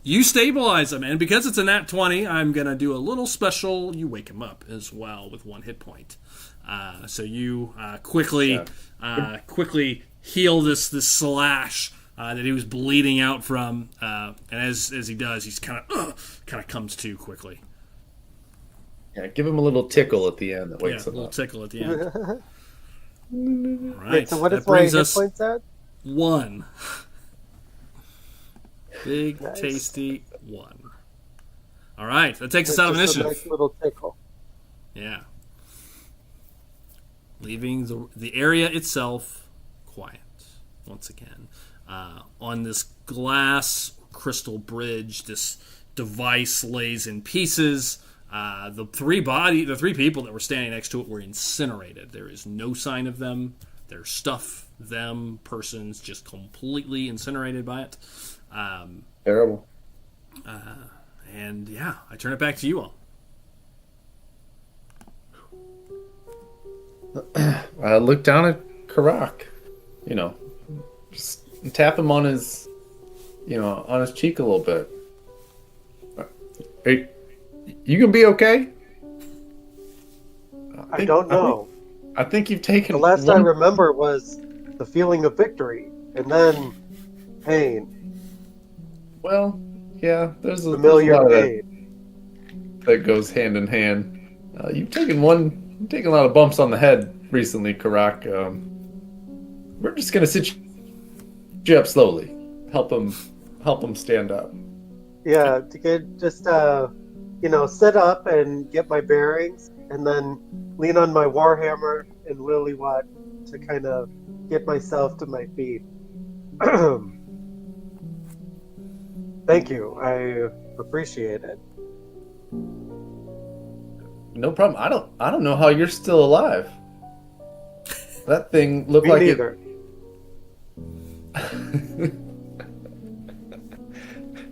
You stabilize him, and because it's a nat 20, I'm going to do a little special. You wake him up as well with 1 hit point. So you quickly heal this slash that he was bleeding out from, and as he does, he's kind of comes to quickly. Yeah, give him a little tickle at the end that wakes A him little up. tickle at the end. Right. Wait, so what that is my brings hit us points at? 1. Big, Nice. tasty 1. All right, that takes us out of Just a initiative. nice little tickle. Yeah. Leaving the area itself quiet once again. On this glass crystal bridge, this device lays in pieces. The three people that were standing next to it were incinerated. There is no sign of them. Their stuff, persons, just completely incinerated by it. Terrible. And yeah, I turn it back to you all. I look down at Karak. Just tap him on his, on his cheek a little bit. Hey, you gonna be okay? I don't know. I think you've taken. The last I remember was the feeling of victory, and then pain. Well, yeah, there's a Familiar lot of pain. that goes hand in hand. You've taken a lot of bumps on the head recently, Karak. We're just gonna sit you up slowly, help him stand up. Yeah, to get just sit up and get my bearings, and then lean on my warhammer and lily watt to kind of get myself to my feet. Thank you. I appreciate it. No problem. I don't know how you're still alive. That thing looked Me like neither. it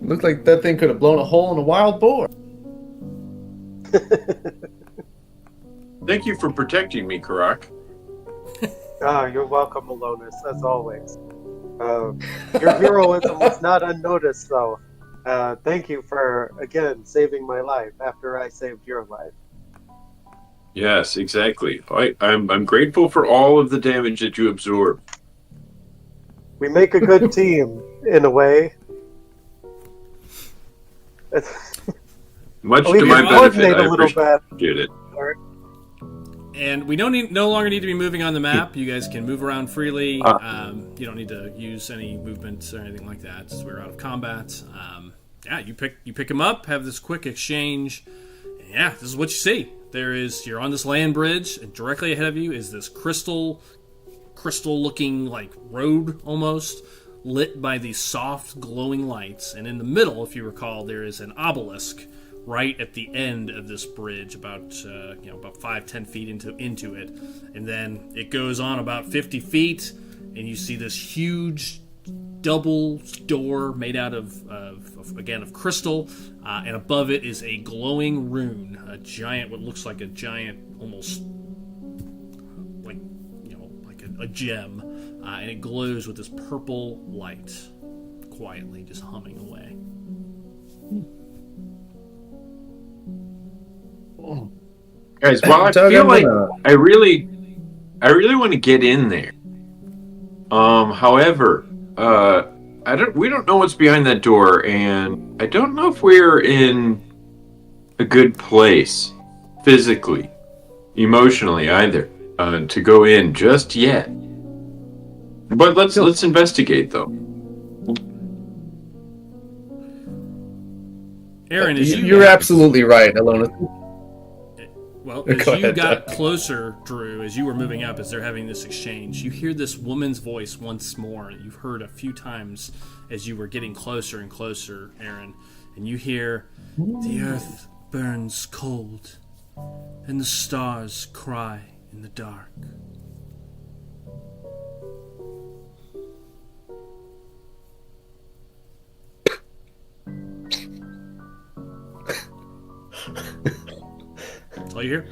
looked like that thing could have blown a hole in a wild boar. Thank you for protecting me, Karak. You're welcome, Alonis, as always. Your heroism was not unnoticed, though. Thank you for, again, saving my life after I saved your life. Yes, exactly. I'm grateful for all of the damage that you absorbed. We make a good team, in a way. Much We to my can benefit, coordinate I a little bit. appreciate it. And we no longer need to be moving on the map. You guys can move around freely. You don't need to use any movements or anything like that. So we're out of combat. You pick him up, have this quick exchange. And yeah, this is what you see. You're on this land bridge, and directly ahead of you is this crystal-looking like road almost, lit by these soft glowing lights. And in the middle, if you recall, there is an obelisk right at the end of this bridge, about 5-10 feet into it, and then it goes on about 50 feet, and you see this huge double door made out of crystal, and above it is a glowing rune, what looks like a giant, almost like a gem, and it glows with this purple light, quietly just humming away. Guys, while I feel like I really want to get in there. However, we don't know what's behind that door, and I don't know if we're in a good place physically, emotionally either, to go in just yet. But let's investigate though. Aaron, you're absolutely right, Alona. Well, as you got closer, Drew, as you were moving up, as they're having this exchange, you hear this woman's voice once more that you've heard a few times as you were getting closer and closer, Aaron. And you hear, "The earth burns cold, and the stars cry in the dark." All you hear?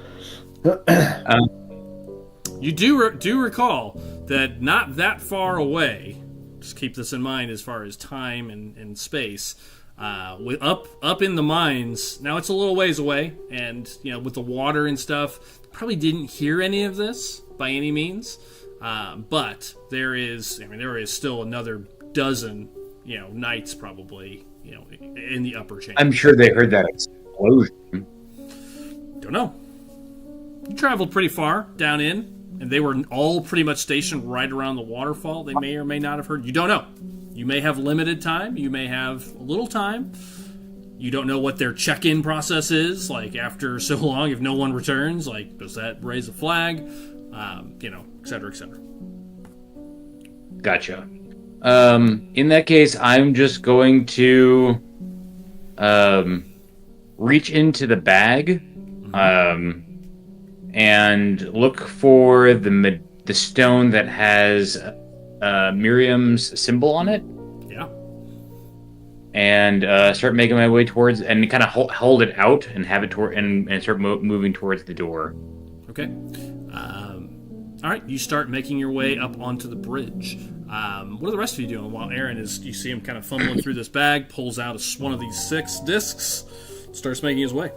You do recall that not that far away, just keep this in mind as far as time and space, up in the mines, now it's a little ways away, and with the water and stuff, probably didn't hear any of this by any means, but there is still another dozen, knights probably, in the upper chamber. I'm sure they heard that explosion. Don't know. You traveled pretty far down in, and they were all pretty much stationed right around the waterfall. They may or may not have heard. You don't know. You may have limited time. You may have a little time. You don't know what their check-in process is, like after so long, if no one returns, like does that raise a flag? Et cetera, et cetera. Gotcha. In that case, I'm just going to reach into the bag and look for the stone that has Miram's symbol on it. Yeah. And start making my way towards, and kind of hold it out and have it and start moving towards the door. Okay. All right, you start making your way up onto the bridge. What are the rest of you doing? While Aaron you see him kind of fumbling through this bag, pulls out one of these 6 discs, starts making his way.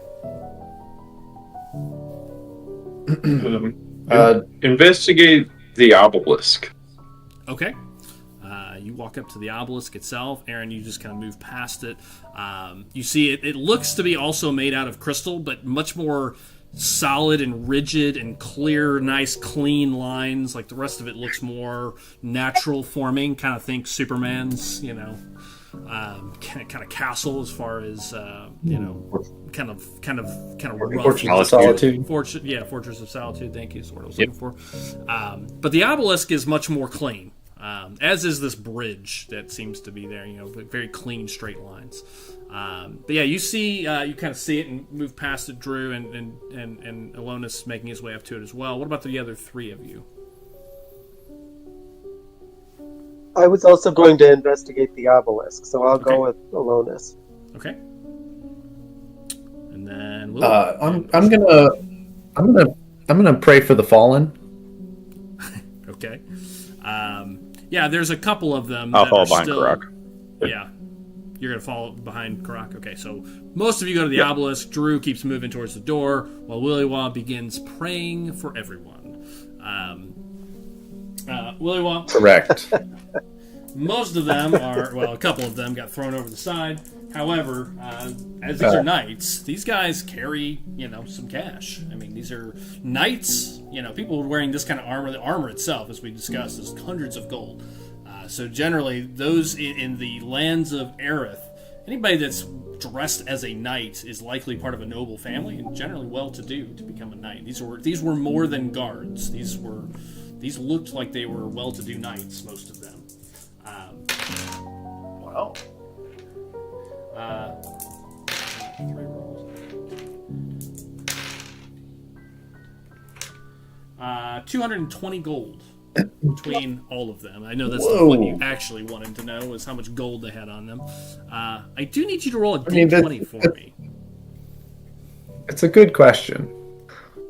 Investigate the obelisk. Okay. You walk up to the obelisk itself. Aaron, you just kind of move past it. You see it looks to be also made out of crystal, but much more solid and rigid and clear, nice, clean lines. Like the rest of it looks more natural forming. Kind of think Superman's, kind of castle as far as kind of rough. Fortress of Solitude. Fortress of Solitude. Thank you. Is what I was looking for. But the obelisk is much more clean. As is this bridge that seems to be there, very clean, straight lines. But yeah, you kind of see it and move past it, Drew, and Alonis making his way up to it as well. What about the other 3 of you? I was also going to investigate the obelisk, so I'll go with Alonis. Okay. And then I'm gonna pray for the fallen. Okay. Yeah, there's a couple of them. I'll follow behind Karak. Karak. Yeah. You're going to follow behind Karak. Okay, so most of you go to the obelisk. Drew keeps moving towards the door, while Willywa begins praying for everyone. Willywa. Correct. Most of them a couple of them got thrown over the side. However, as these are knights, these guys carry, some cash. I mean, these are knights, people wearing this kind of armor. The armor itself, as we discussed, is hundreds of gold. So generally, those in the lands of Aerith, anybody that's dressed as a knight is likely part of a noble family and generally well-to-do to become a knight. These were more than guards. These looked like they were well-to-do knights, most of them. Wow. 3 rolls. 220 gold between all of them. I know that's not what you actually wanted to know, is how much gold they had on them. I do need you to roll a d20 for me. It's a good question.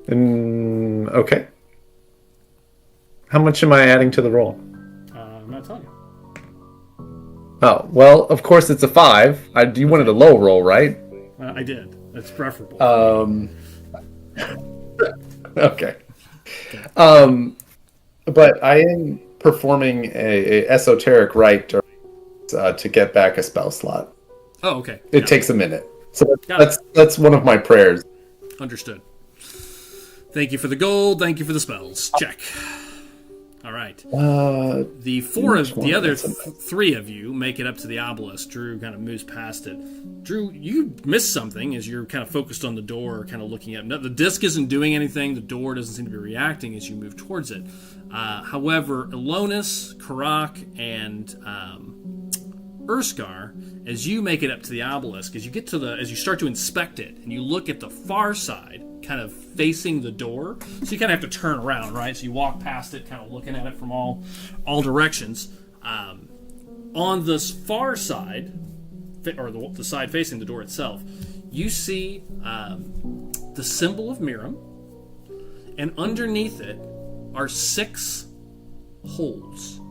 Okay. How much am I adding to the roll? I'm not telling you. Oh, well, of course it's a 5. You wanted a low roll, right? I did. That's preferable. Okay. But I am performing a esoteric rite to get back a spell slot. Oh, okay. It takes a minute. So that's one of my prayers. Understood. Thank you for the gold. Thank you for the spells. Check. All right. The other 3 of you make it up to the obelisk. Drew kind of moves past it. Drew, you missed something as you're kind of focused on the door, kind of looking at it. The disc isn't doing anything. The door doesn't seem to be reacting as you move towards it. However, Alonis, Karak, and Urskar, as you make it up to the obelisk, as you start to inspect it, and you look at the far side, kind of facing the door, so you kind of have to turn around, right? So you walk past it, kind of looking at it from all directions. On this far side, or the side facing the door itself, you see the symbol of Miram, and underneath it are 6 holes.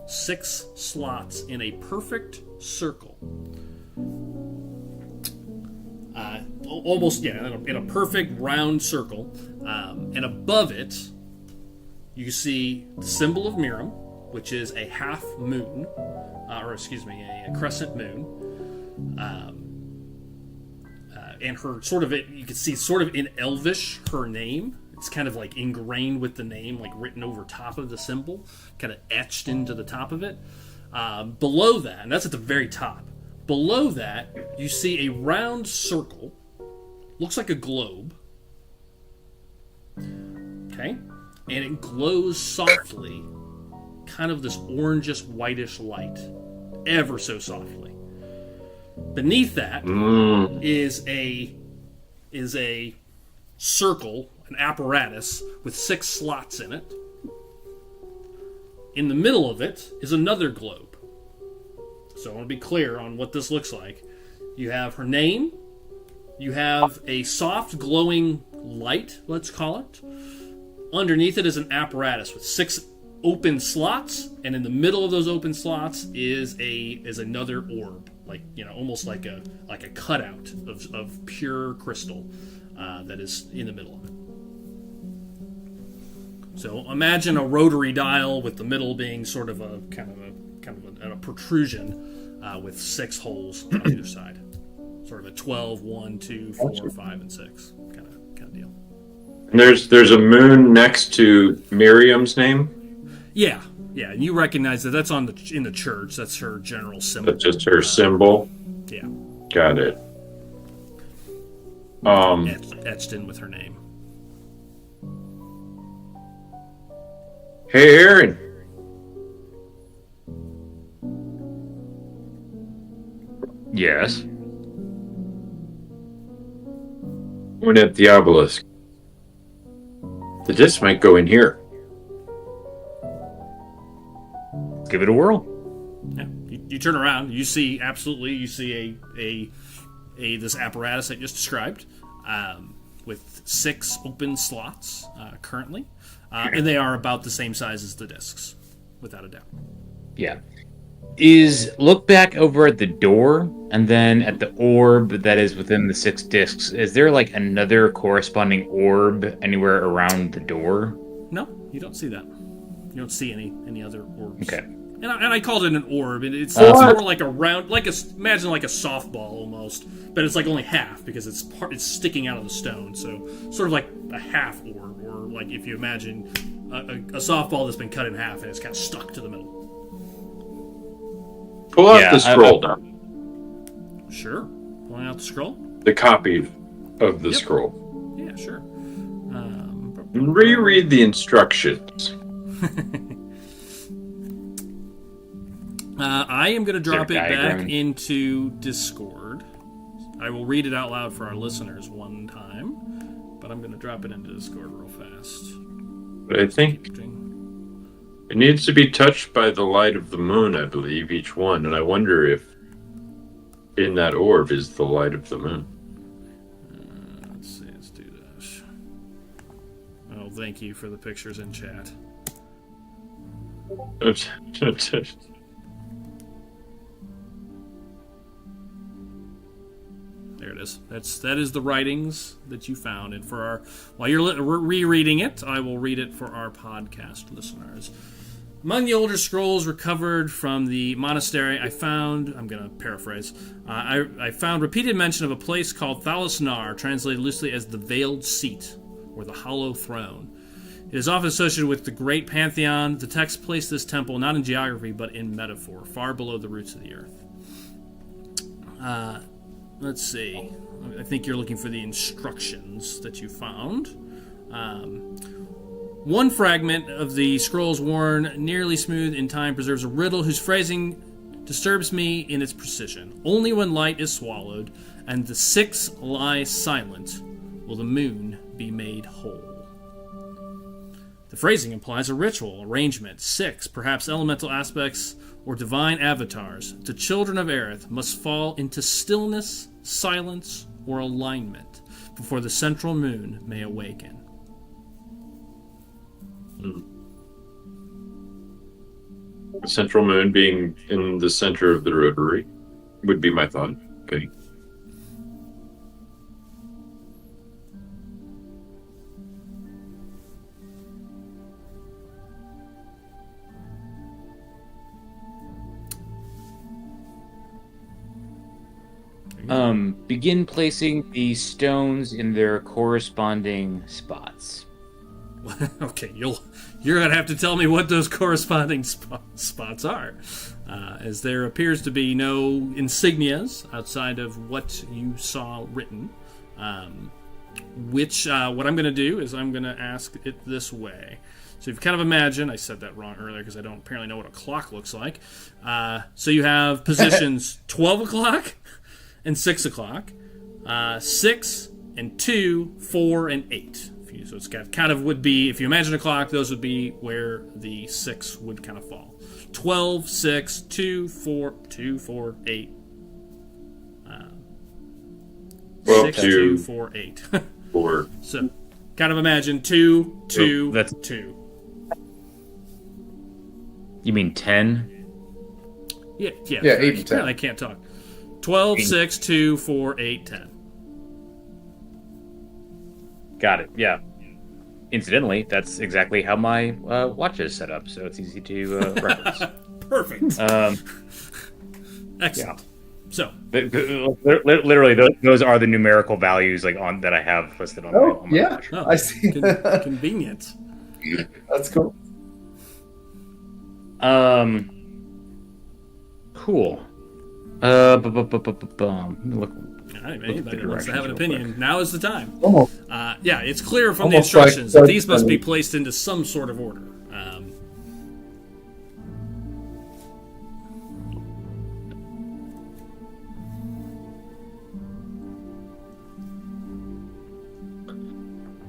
6 slots in a perfect circle. Almost, in a perfect round circle. And above it, you see the symbol of Miram, which is a half moon, a crescent moon. And her you can see sort of in Elvish, her name. It's kind of like ingrained with the name, like written over top of the symbol, kind of etched into the top of it. Below that, and that's at the very top, below that, you see a round circle, looks like a globe, okay? And it glows softly, kind of this orangish, whitish light, ever so softly. Beneath that is a circle, an apparatus with 6 slots in it. In the middle of it is another globe. So I want to be clear on what this looks like. You have her name. You have a soft glowing light, let's call it. Underneath it is an apparatus with 6 open slots, and in the middle of those open slots is another orb, almost like a cutout of pure crystal that is in the middle of it. So imagine a rotary dial with the middle being sort of a protrusion with 6 holes on either side, sort of a 12, 1, 2, 4, 5, and 6 kind of deal. And there's a moon next to Miriam's name. Yeah, and you recognize that's in the church. That's her general symbol. That's just her symbol. Yeah, got it. Etched in with her name. Hey, Aaron. Yes. One at the obelisk. The disc might go in here. Give it a whirl. Yeah, you turn around. You see this apparatus I just described, with 6 open slots currently, and they are about the same size as the discs, without a doubt. Yeah. Look back over at the door, and then at the orb that is within the 6 discs. Is there like another corresponding orb anywhere around the door? No, you don't see that. You don't see any other orbs. Okay. And I called it an orb. It's more like a round, imagine like a softball almost, but it's like only half because it's sticking out of the stone. So sort of like a half orb, or like if you imagine a softball that's been cut in half and it's kind of stuck to the middle. Pull out the scroll down. Sure. Pulling out the scroll? The copy of the scroll. Yeah, sure. Reread the instructions. I am going to drop it back into Discord. I will read it out loud for our listeners one time, but I'm going to drop it into Discord real fast. But I think it needs to be touched by the light of the moon, I believe, each one. And I wonder if in that orb is the light of the moon. Let's see, let's do this. Oh, thank you for the pictures in chat. There it is. That is the writings that you found, and while you're rereading it, I will read it for our podcast listeners. Among the older scrolls recovered from the monastery, I found, I'm going to paraphrase, I found repeated mention of a place called Thalisnar, translated loosely as the Veiled Seat, or the Hollow Throne. It is often associated with the Great Pantheon. The text placed this temple not in geography, but in metaphor, far below the roots of the earth. Let's see. I think you're looking for the instructions that you found. One fragment of the scroll's worn, nearly smooth in time, preserves a riddle whose phrasing disturbs me in its precision. Only when light is swallowed and the 6 lie silent will the moon be made whole. The phrasing implies a ritual, arrangement, 6, perhaps elemental aspects or divine avatars. The children of Aerith must fall into stillness, silence, or alignment before the central moon may awaken. The central moon being in the center of the rotary would be my thought. Okay. Begin placing the stones in their corresponding spots. Okay, you're gonna have to tell me what those corresponding spots are, as there appears to be no insignias outside of what you saw written. What I'm gonna do is I'm gonna ask it this way. So if you kind of imagine, I said that wrong earlier because I don't apparently know what a clock looks like. So you have positions 12 o'clock and 6 o'clock, 6 and 2, 4 and 8. So it's got kind of would be, if you imagine a clock, those would be where the 6 would kind of fall. 12, 6, 2, 4, 2, 4, 8. 6, 2, 4, 8. 4. So kind of imagine 2, 2, that's 2. You mean 10? Yeah, 8 and 10. I can't talk. 12, 6, 2, 4, 8, 10. Got it. Yeah. Incidentally, that's exactly how my watch is set up, so it's easy to reference. Perfect. Excellent. Yeah. So, literally, those are the numerical values like that I have listed on my watch. oh, I see. Convenient. That's cool. Cool. Look. All right, anybody that wants to have an opinion, now is the time. Almost. Yeah, it's clear from the Almost like instructions that these must be placed into some sort of order.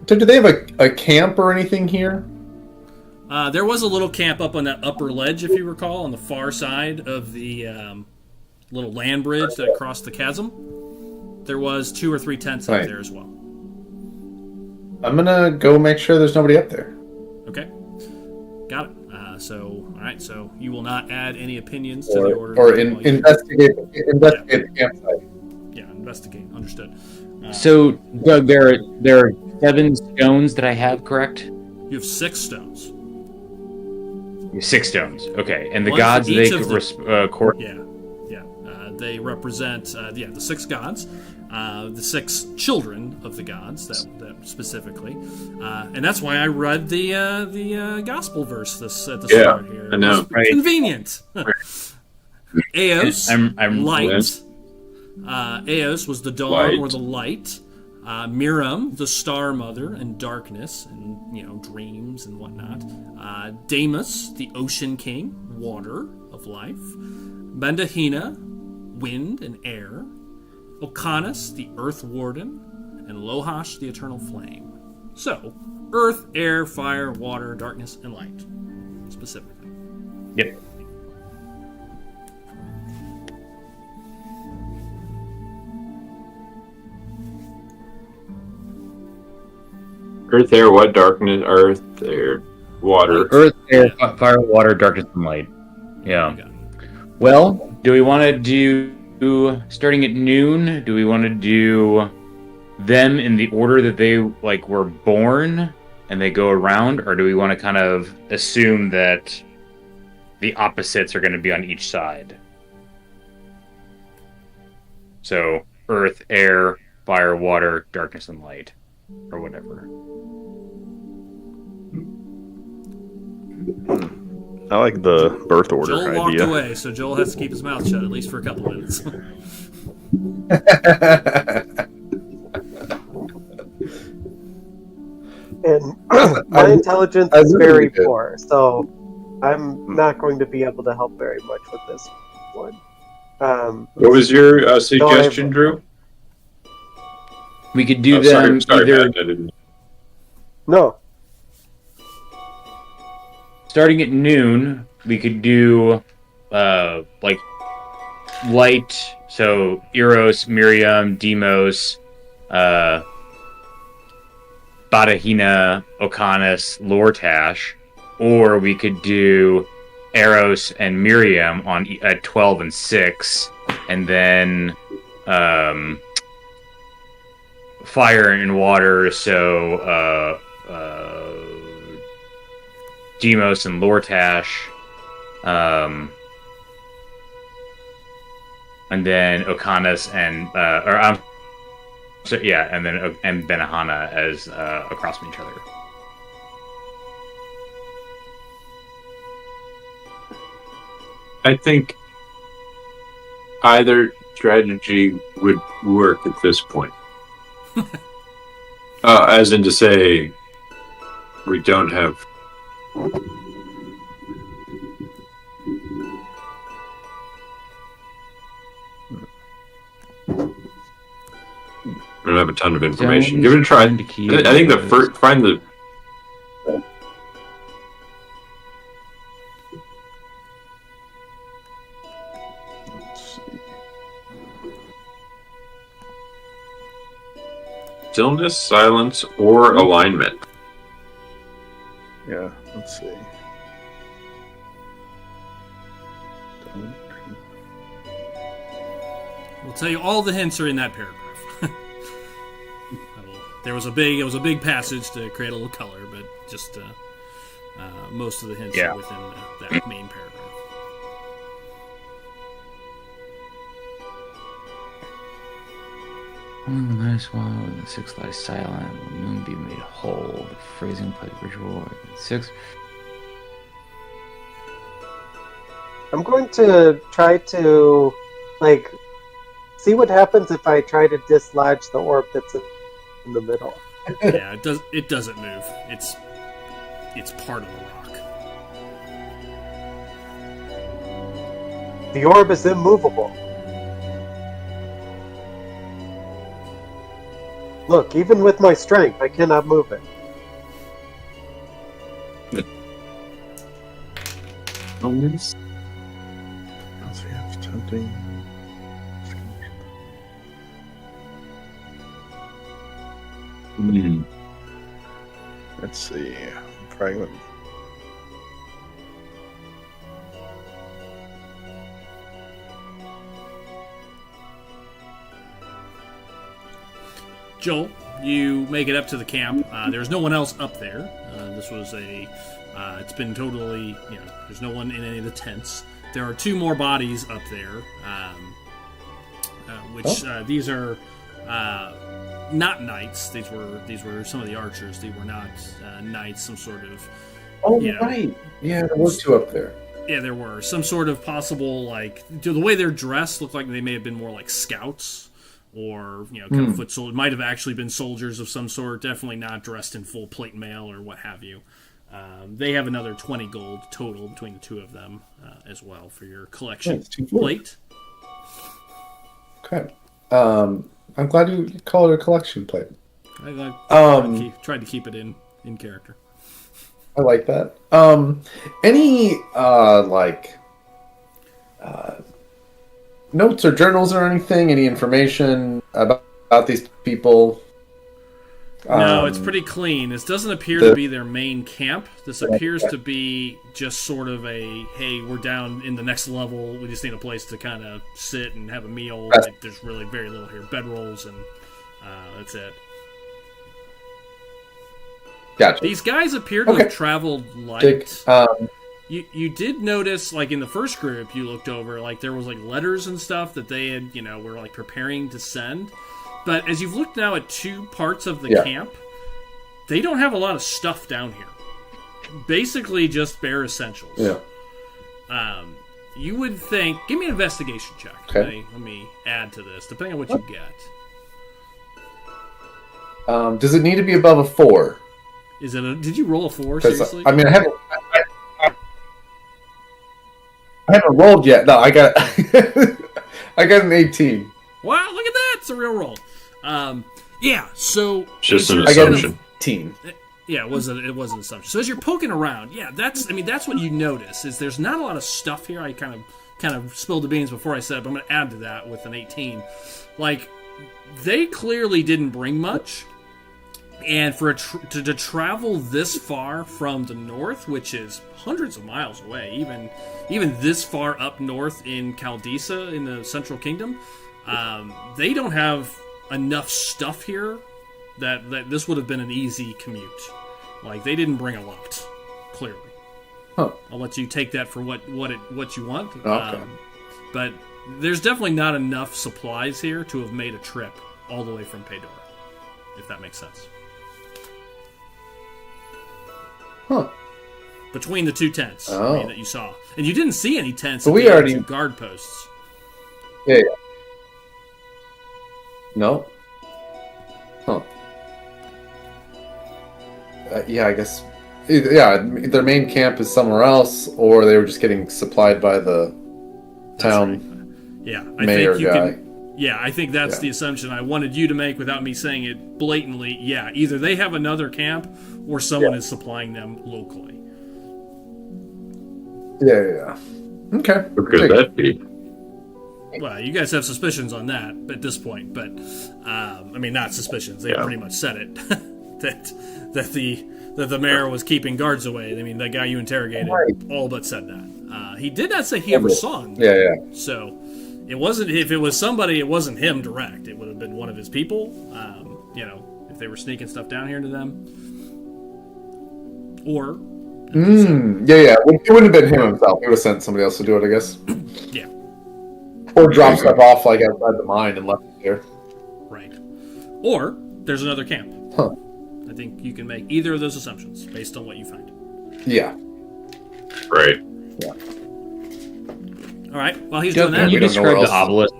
So do they have a camp or anything here? There was a little camp up on that upper ledge, if you recall, on the far side of the little land bridge that crossed the chasm. There was 2 or 3 tents up there as well. I'm gonna go make sure there's nobody up there. Okay, got it. All right. So you will not add any opinions to the order, Or investigate the campsite. Yeah, investigate. Understood. So, Doug, there are 7 stones that I have, correct? You have 6 stones. 6 stones. Okay, and the One gods for they each of they represent the 6 gods, the 6 children of the gods that specifically, and that's why I read the gospel verse at the start here. I know, right? Convenient. Eos, I'm light. Eos was the dawn Light. or the light. Miram, the star mother, and darkness, and dreams and whatnot. Deimos, the ocean king, water of life. Bendahina, wind and air. Ocanus, the earth warden, and Lohash, the eternal flame. So, earth, air, fire, water, darkness, and light, specifically. Yep. Earth, air, what? Darkness, earth, air, water. Earth, air, fire, water, darkness, and light. Yeah. Well, do we want to do starting at noon? Do we want to do them in the order that they were born and they go around, or do we want to kind of assume that the opposites are going to be on each side? So, earth, air, fire, water, darkness, and light, or whatever. I like the birth order Joel idea. walked away, so Joel has to keep his mouth shut at least for a couple minutes. And my intelligence is very poor, so I'm not going to be able to help very much with this one. What was your suggestion, Drew? We could do them sorry, either... Matt, I didn't... No. Starting at noon, we could do light, so Eros, Miriam, Deimos, Badahina, Ocanus, Lortash, or we could do Eros and Miriam at 12 and 6, and then fire and water. So Demos and Lortash, and then Okanas and and Benahana as across from each other. I think either strategy would work at this point. As in to say, we don't have. We don't have a ton of information. Give it a try. I think the first find the. Stillness, silence, or alignment. Yeah, let's see. We'll tell you all the hints are in that paragraph. It was a big passage to create a little color, but just most of the hints are within that main paragraph. Nice one. 6 lies silent. Will moon be made whole? The phrasing plays ritual. 6. I'm going to try to, see what happens if I try to dislodge the orb that's in the middle. Yeah, it doesn't move. It's part of the rock. The orb is immovable. Look, even with my strength, I cannot move it. Else we have tempting. Let's see. Fragment. Joel, you make it up to the camp. There's no one else up there. This was it's been totally, there's no one in any of the tents. There are 2 more bodies up there, these are not knights. These were some of the archers. They were not knights. Some sort of. Oh, right. Yeah, there were 2 up there. Yeah, there were some sort of possible the way they're dressed looked like they may have been more like scouts. Or, kind of foot soldiers. Might have actually been soldiers of some sort. Definitely not dressed in full plate mail or what have you. They have another 20 gold total between the 2 of them as well for your collection plate. Okay. I'm glad you call it a collection plate. I tried to keep it in character. I like that. Any notes or journals or anything? Any information about these people? No, it's pretty clean. This doesn't appear to be their main camp. This appears to be just sort of hey, we're down in the next level. We just need a place to kind of sit and have a meal. There's really very little here. Bedrolls and that's it. Gotcha. These guys appear to have traveled light. You did notice, in the first group you looked over, there was letters and stuff that they had, were preparing to send. But as you've looked now at 2 parts of the camp, they don't have a lot of stuff down here. Basically, just bare essentials. Yeah. You would think. Give me an investigation check. Okay. Let me add to this, depending on what you get. Does it need to be above a 4? Is it? Did you roll a 4? Seriously? I haven't rolled yet. No, I got an 18. Wow, look at that! It's a real roll. So just an assumption. 18. Yeah, it was an assumption. So as you're poking around, that's what you notice is there's not a lot of stuff here. I kind of spilled the beans before I said it, but I'm going to add to that with an 18. They clearly didn't bring much. And for to travel this far from the north, which is hundreds of miles away, even this far up north in Caldisa in the Central Kingdom, they don't have enough stuff here that this would have been an easy commute. Like, they didn't bring a lot, clearly. Huh. I'll let you take that for what you want. Okay. But there's definitely not enough supplies here to have made a trip all the way from Pedora, if that makes sense. Huh. Between the two tents Oh. that you saw. And you didn't see any tents So at we the already- two guard posts. Yeah. No. Huh. Yeah, I guess. Yeah, their main camp is somewhere else, or they were just getting supplied by the town Yeah, I mayor think you guy. can. Yeah, I think that's Yeah. the assumption I wanted you to make without me saying it blatantly. Yeah, either they have another camp or someone is supplying them locally. Yeah. Okay. What could that be? Well, you guys have suspicions on that at this point, but I mean, not suspicions. They pretty much said it that the mayor was keeping guards away. I mean, the guy you interrogated all but said that. He did not say he ever saw him. Yeah. So it wasn't. If it was somebody, it wasn't him direct. It would have been one of his people. If they were sneaking stuff down here to them, or Yeah. It wouldn't have been him himself. He would have sent somebody else to do it, I guess. yeah, Or drop stuff off like outside the mine and left it there. right. Or there's another camp. Huh. I think you can make either of those assumptions based on what you find. Yeah. Right. Yeah. All right. While he's Doug, doing can that, you we don't know where describe the else-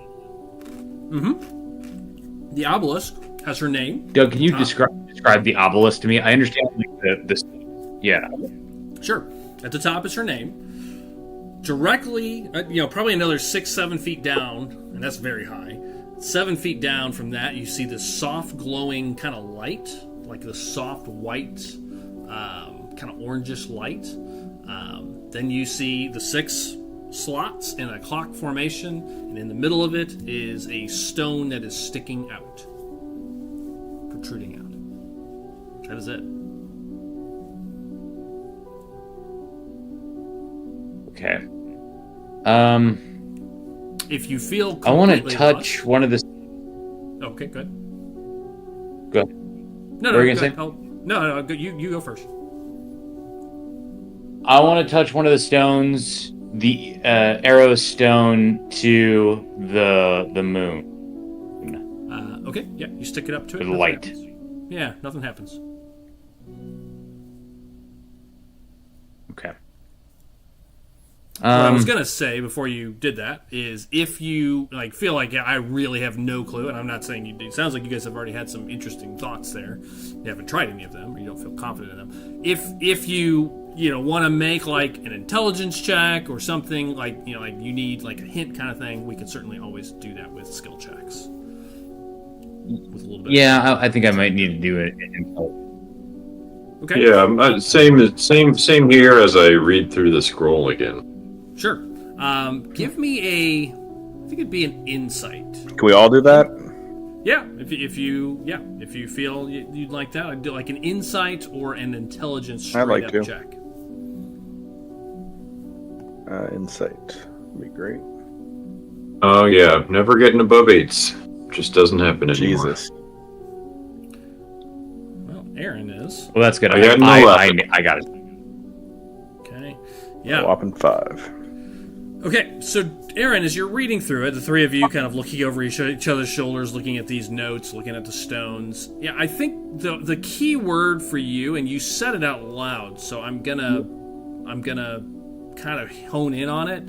obelisk? the obelisk has her name. Doug, can you describe the obelisk to me? I understand the yeah. Sure. At the top is her name. Directly, probably another 6-7 feet down, and that's very high. 7 feet down from that, you see this soft, glowing kind of light, like the soft white, kind of orangish light. Then you see the 6 slots in a clock formation, and in the middle of it is a stone that is sticking out, protruding out. That is it. Okay. If you feel I want to completely touch one of the. lost- Okay, good. Go ahead. No, What were you go gonna ahead. No. You go first. I want to touch one of the stones, the arrow stone to the moon. Okay, yeah, you stick it up to it. The nothing light. happens. Yeah, nothing happens. Okay. What I was gonna say before you did that is, if you feel like I really have no clue, and I'm not saying you do. It sounds like you guys have already had some interesting thoughts there. You haven't tried any of them, or you don't feel confident in them. If you want to make an intelligence check or something you need a hint kind of thing, we can certainly always do that with skill checks. With a little bit. Yeah, I think I might need to do it. Okay. Yeah, same here as I read through the scroll again. Sure. Give me I think it'd be an insight. Can we all do that? Yeah, if you feel you'd like that, I'd do an insight or an intelligence straight I'd like up to. check. Insight would be great. Oh yeah, never getting above 8s. Just doesn't happen anymore. Jesus. Well, Aaron is. Well, that's good. I got no I got it. Okay. Yeah. Whopping 5. Okay, so Aaron, as you're reading through it, the three of you kind of looking over each other's shoulders, looking at these notes, looking at the stones. Yeah, I think the key word for you, and you said it out loud, so I'm gonna kind of hone in on it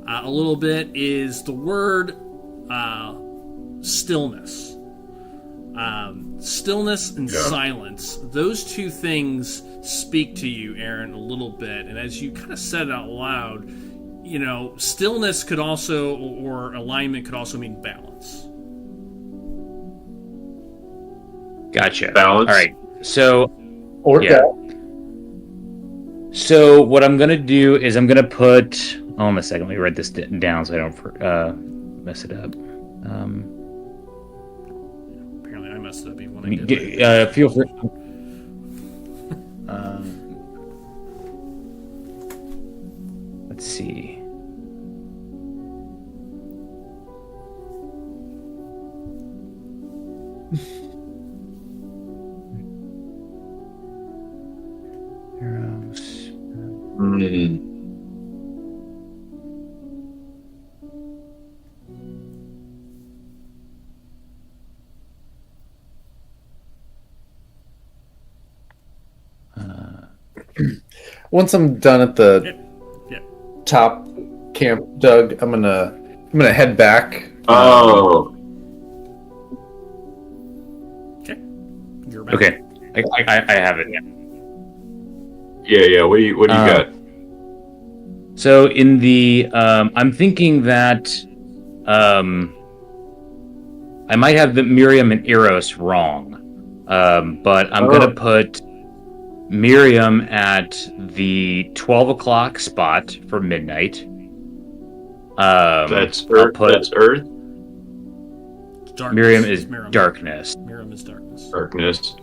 a little bit, is the word stillness. Stillness and silence. Those two things speak to you, Aaron, a little bit. And as you kind of said it out loud, stillness could also, or alignment could also mean balance. Gotcha. Balance. All right. So, Or yeah. So what I'm gonna do is I'm gonna put. Hold on a second. Let me write this down so I don't mess it up. Apparently, I messed so that'd be when I get Feel free. Let's see. Arrows. Once I'm done at the top camp, Doug, I'm gonna head back. Oh. Okay. You're back. Okay. I have it. Yeah. What do you got? So in the I'm thinking that I might have the Miram and Eros wrong. But I'm gonna put Miram at the 12 o'clock spot for midnight. That's Earth. That's Earth. Darkness. Miriam is Miram. darkness. Miram is darkness. Darkness.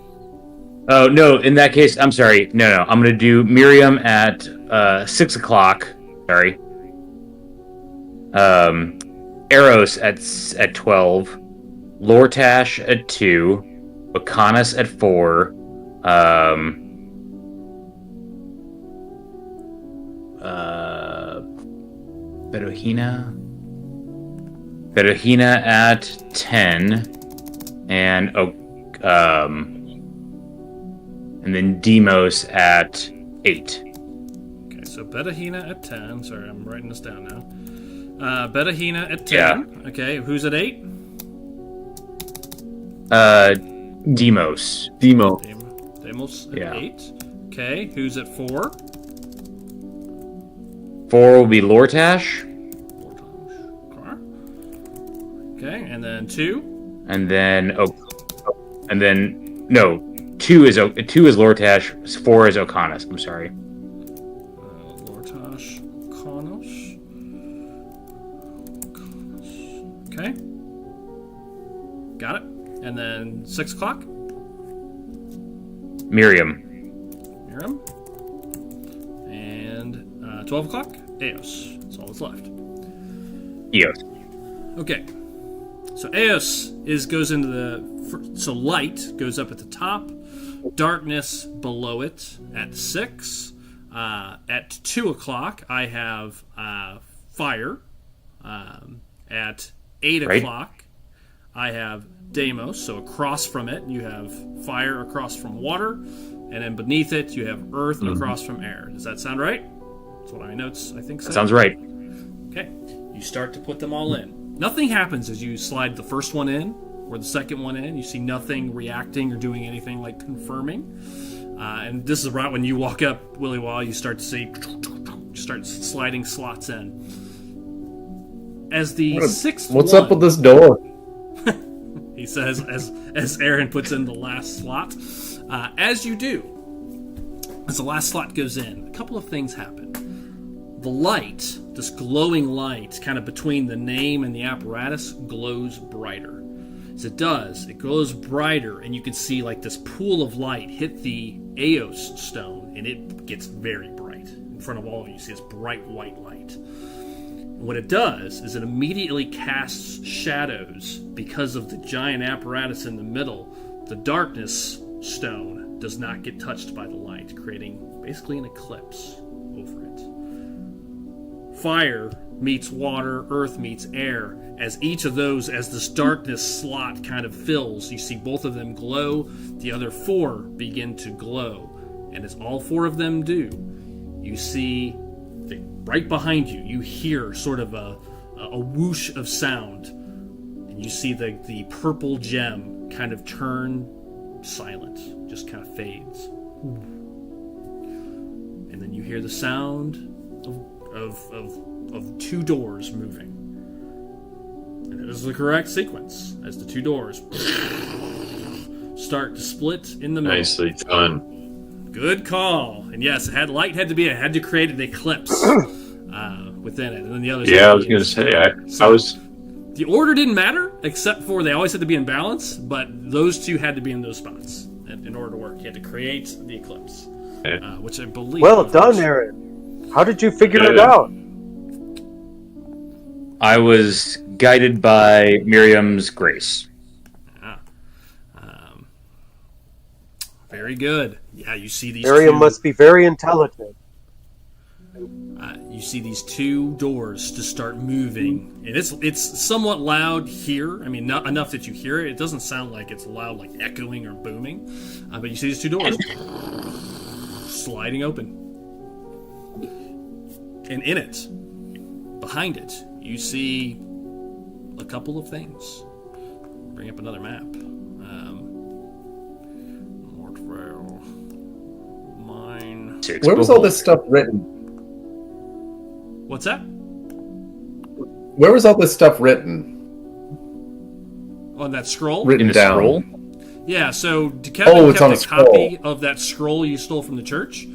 Oh no! In that case, I'm sorry. No. I'm gonna do Miriam at 6 o'clock. Sorry. Eros at 12. Lortash at 2. Bacanis at 4. Bedohina at 10, and then Demos at 8. Okay, so Bedohina at 10. Sorry, I'm writing this down now. Bedohina at 10. Yeah. Okay, who's at 8? Demos. Demos at 8. Okay, who's at 4? 4 will be Lortash. Okay, and then 2. And then no, 2 is Lortash. 4 is Ocanis. I'm sorry. Lortash, Ocanis. Okay, got it. And then 6 o'clock. Miram. And 12 o'clock. Eos. That's all that's left. Eos. Okay. So Eos goes into so light goes up at the top, darkness below it at 6. At 2 o'clock, I have fire. At 8 o'clock, I have Deimos. So across from it, you have fire across from water, and then beneath it, you have earth across from air. Does that sound right? That's what my notes, I think, say. That sounds right. Okay. You start to put them all in. Nothing happens as you slide the first one in or the second one in. You see nothing reacting or doing anything like confirming. And this is right when you walk up, Willy Wall, you start to see, start sliding slots in. As the sixth What's one, up with this door? he says as Aaron puts in the last slot. As you do, as the last slot goes in, a couple of things happen. The light, this glowing light, kind of between the name and the apparatus, glows brighter. As it does, it glows brighter, and you can see like this pool of light hit the Eos stone, and it gets very bright. In front of all of you, see this bright white light. And what it does is it immediately casts shadows because of the giant apparatus in the middle. The darkness stone does not get touched by the light, creating basically an eclipse over it. Fire meets water, earth meets air. As each of those, as this darkness slot kind of fills, you see both of them glow, the other 4 begin to glow. And as all 4 of them do, you see, right behind you, you hear sort of a whoosh of sound. And you see the purple gem kind of turn silent, just kind of fades. And then you hear the sound of 2 doors moving. And it is the correct sequence as the 2 doors start to split in the middle. Nicely done. Good call. And yes, it had to create an eclipse within it. And then the others. Yeah, I was going to say, I was. The order didn't matter. except for they always had to be in balance, but those two had to be in those spots in order to work. You had to create the eclipse, which I believe... Well done, Aaron. How did you figure it out? I was guided by Miriam's grace. Very good. Yeah, you see these Miriam must be very intelligent. You see these two doors just start moving, and it's somewhat loud here. I mean, not enough that you hear it. It doesn't sound like it's loud, like echoing or booming. But you see these two doors sliding open, and in it, behind it, you see a couple of things. Bring up another map. Mine. Where was all this stuff written? What's that? Where was all this stuff written? On that scroll? Written In the down. scroll? Yeah, so Kevin it's on kept a a copy scroll. of that scroll you stole from the church.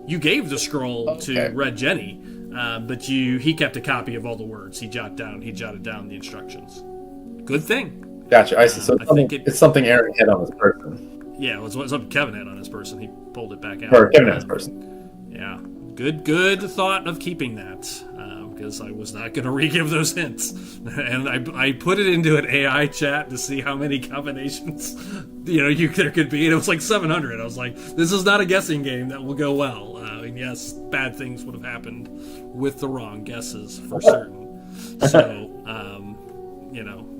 You gave the scroll to Red Jenny, but he kept a copy of all the words. He jotted down the instructions. Good thing. Gotcha. I see. So I think it's something Aaron had on his person. Yeah, it was something Kevin had on his person. He pulled it back out. Or Kevin had his person. Yeah, good thought of keeping that, because I was not going to re-give those hints, and I put it into an AI chat to see how many combinations there could be, and it was like 700. I was like, this is not a guessing game that will go well. And yes, bad things would have happened with the wrong guesses for certain. So,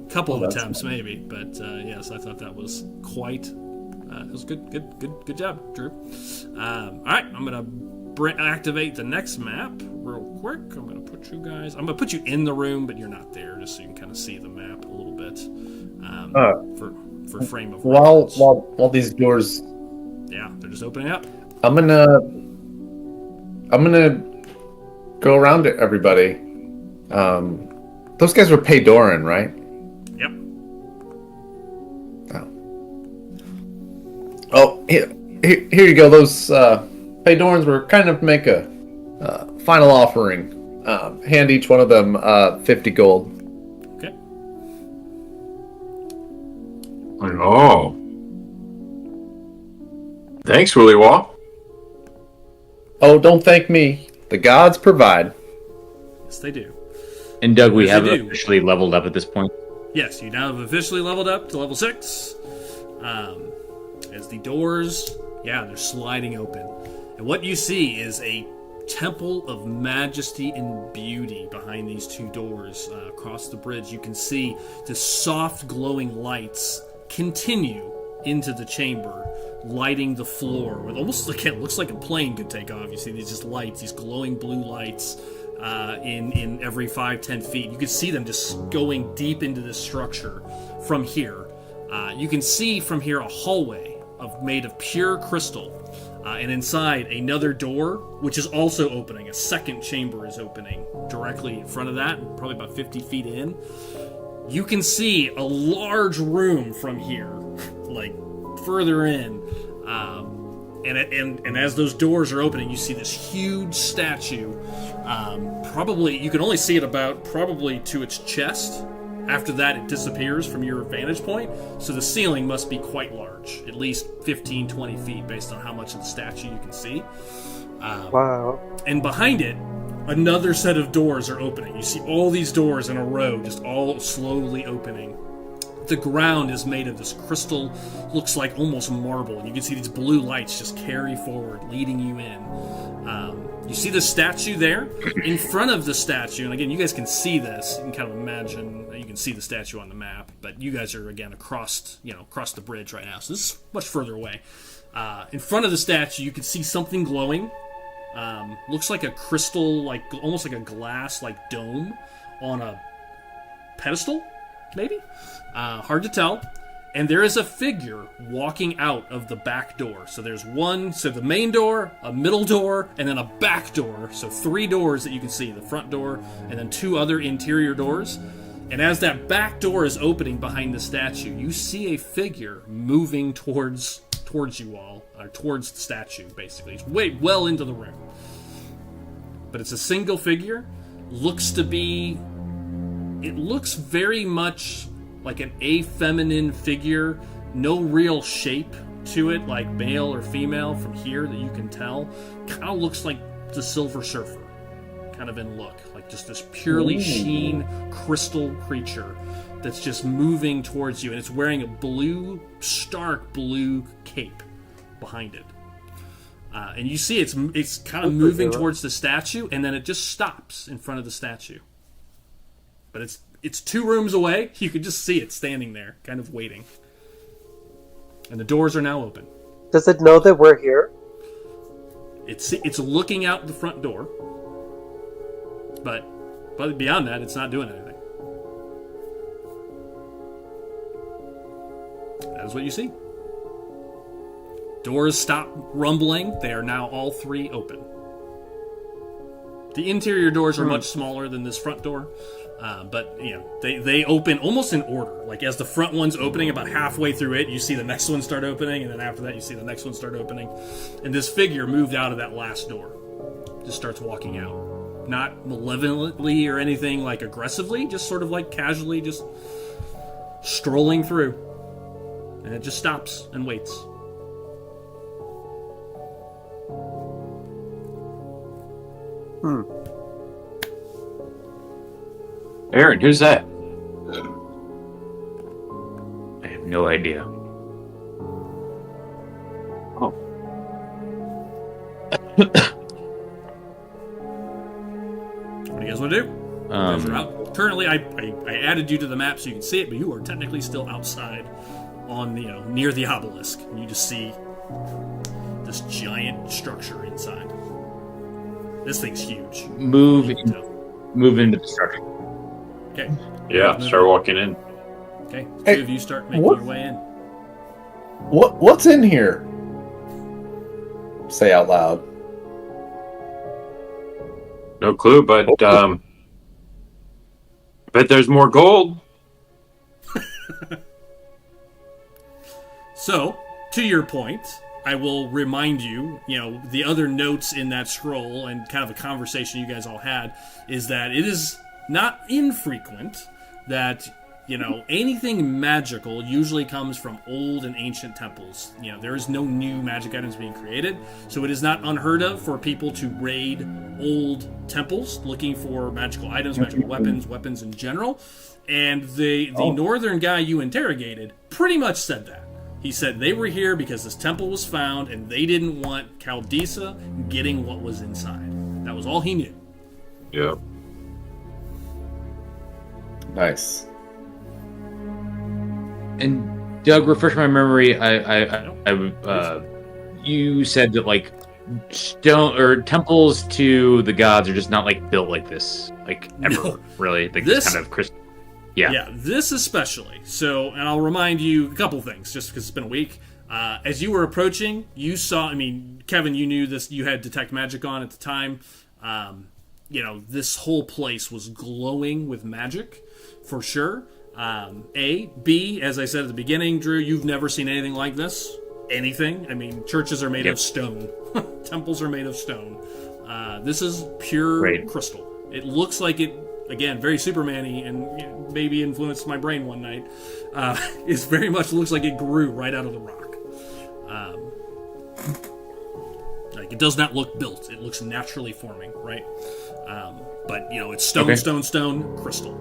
a couple of attempts maybe, but yes, I thought that was quite. It was good job, Drew. All right, I'm gonna activate the next map real quick. I'm gonna put you in the room, but you're not there, just so you can kind of see the map a little bit for frame of reference. While these doors, yeah, they're just opening up. I'm gonna go around to everybody. Those guys were Paydoran, right? Yep. Oh, here you go. Those Paydorans were kind of make a final offering. Hand each one of them 50 gold. Okay. Oh. Thanks, Willie Wall. Oh, don't thank me. The gods provide. Yes, they do. And Doug, we Yes, have they do. officially leveled up at this point. Yes, you now have officially leveled up to level 6. As the doors, they're sliding open. And what you see is a temple of majesty and beauty behind these two doors. Across the bridge, you can see the soft glowing lights continue into the chamber, lighting the floor with almost, again, looks like a plane could take off. You see these just lights, these glowing blue lights in every 5-10 feet. You can see them just going deep into this structure from here. You can see from here a hallway made of pure crystal, and inside another door, which is also opening. A second chamber is opening directly in front of that, probably about 50 feet in. You can see a large room from here, like further in, and as those doors are opening, you see this huge statue. Probably you can only see it about probably to its chest. After that, it disappears from your vantage point, so the ceiling must be quite large, at least 15, 20 feet, based on how much of the statue you can see. Wow. And behind it, another set of doors are opening. You see all these doors in a row, just all slowly opening. The ground is made of this crystal, looks like almost marble, and you can see these blue lights just carry forward, leading you in. You see the statue there? In front of the statue, and again, you guys can see this. You can kind of imagine, you can see the statue on the map, but you guys are, again, across the bridge right now, so this is much further away. In front of the statue, you can see something glowing. Looks like a crystal, almost like a glass, dome on a pedestal, maybe? Hard to tell. And there is a figure walking out of the back door. So there's the main door, a middle door, and then a back door. So 3 doors that you can see, the front door, and then 2 other interior doors. And as that back door is opening behind the statue, you see a figure moving towards you all, or towards the statue, basically. It's way well into the room. But it's a single figure. It looks very much like an afeminine figure, no real shape to it, like male or female from here that you can tell. Kind of looks like the Silver Surfer, kind of in look, like just this purely sheen crystal creature that's just moving towards you, and it's wearing a blue, stark blue cape behind it. And you see it's kind of moving towards the statue, and then it just stops in front of the statue. But it's 2 rooms away. You can just see it standing there, kind of waiting. And the doors are now open. Does it know that we're here? It's looking out the front door. But beyond that, it's not doing anything. That is what you see. Doors stop rumbling. They are now all 3 open. The interior doors are much smaller than this front door, but they open almost in order. Like as the front one's opening, about halfway through it, you see the next one start opening, and then after that, you see the next one start opening. And this figure moved out of that last door, just starts walking out, not malevolently or anything like aggressively, just sort of like casually, just strolling through, and it just stops and waits. Aaron, who's that? I have no idea. Oh. What do you guys want to do? You guys are out. Currently, I added you to the map so you can see it, but you are technically still outside on near the obelisk. And you just see this giant structure inside. This thing's huge. Move into the structure. Okay. Yeah, start walking in. Okay. Hey, 2 of you start making what? your way in. What's in here? Say out loud. No clue, but bet there's more gold. So, to your point, I will remind you, the other notes in that scroll and kind of a conversation you guys all had is that it is not infrequent that, anything magical usually comes from old and ancient temples. There is no new magic items being created, so it is not unheard of for people to raid old temples looking for magical items, magical weapons in general. And the northern guy you interrogated pretty much said that. He said they were here because this temple was found and they didn't want Caldisa getting what was inside. That was all he knew. Yeah. Nice. And Doug, refresh my memory. You said that like stone or temples to the gods are just not like built like this, like ever. No. Really. Like This- this kind of crystal. Yeah. Yeah, this especially. So, and I'll remind you a couple things, just because it's been a week. As you were approaching, you saw, Kevin, you knew this, you had Detect Magic on at the time. This whole place was glowing with magic, for sure. A. B, as I said at the beginning, Drew, you've never seen anything like this. Anything. Churches are made of stone. Temples are made of stone. This is pure crystal. It looks like it, again, very Superman-y, and maybe influenced my brain one night. It very much looks like it grew right out of the rock. It does not look built. It looks naturally forming, right? But, it's stone, crystal.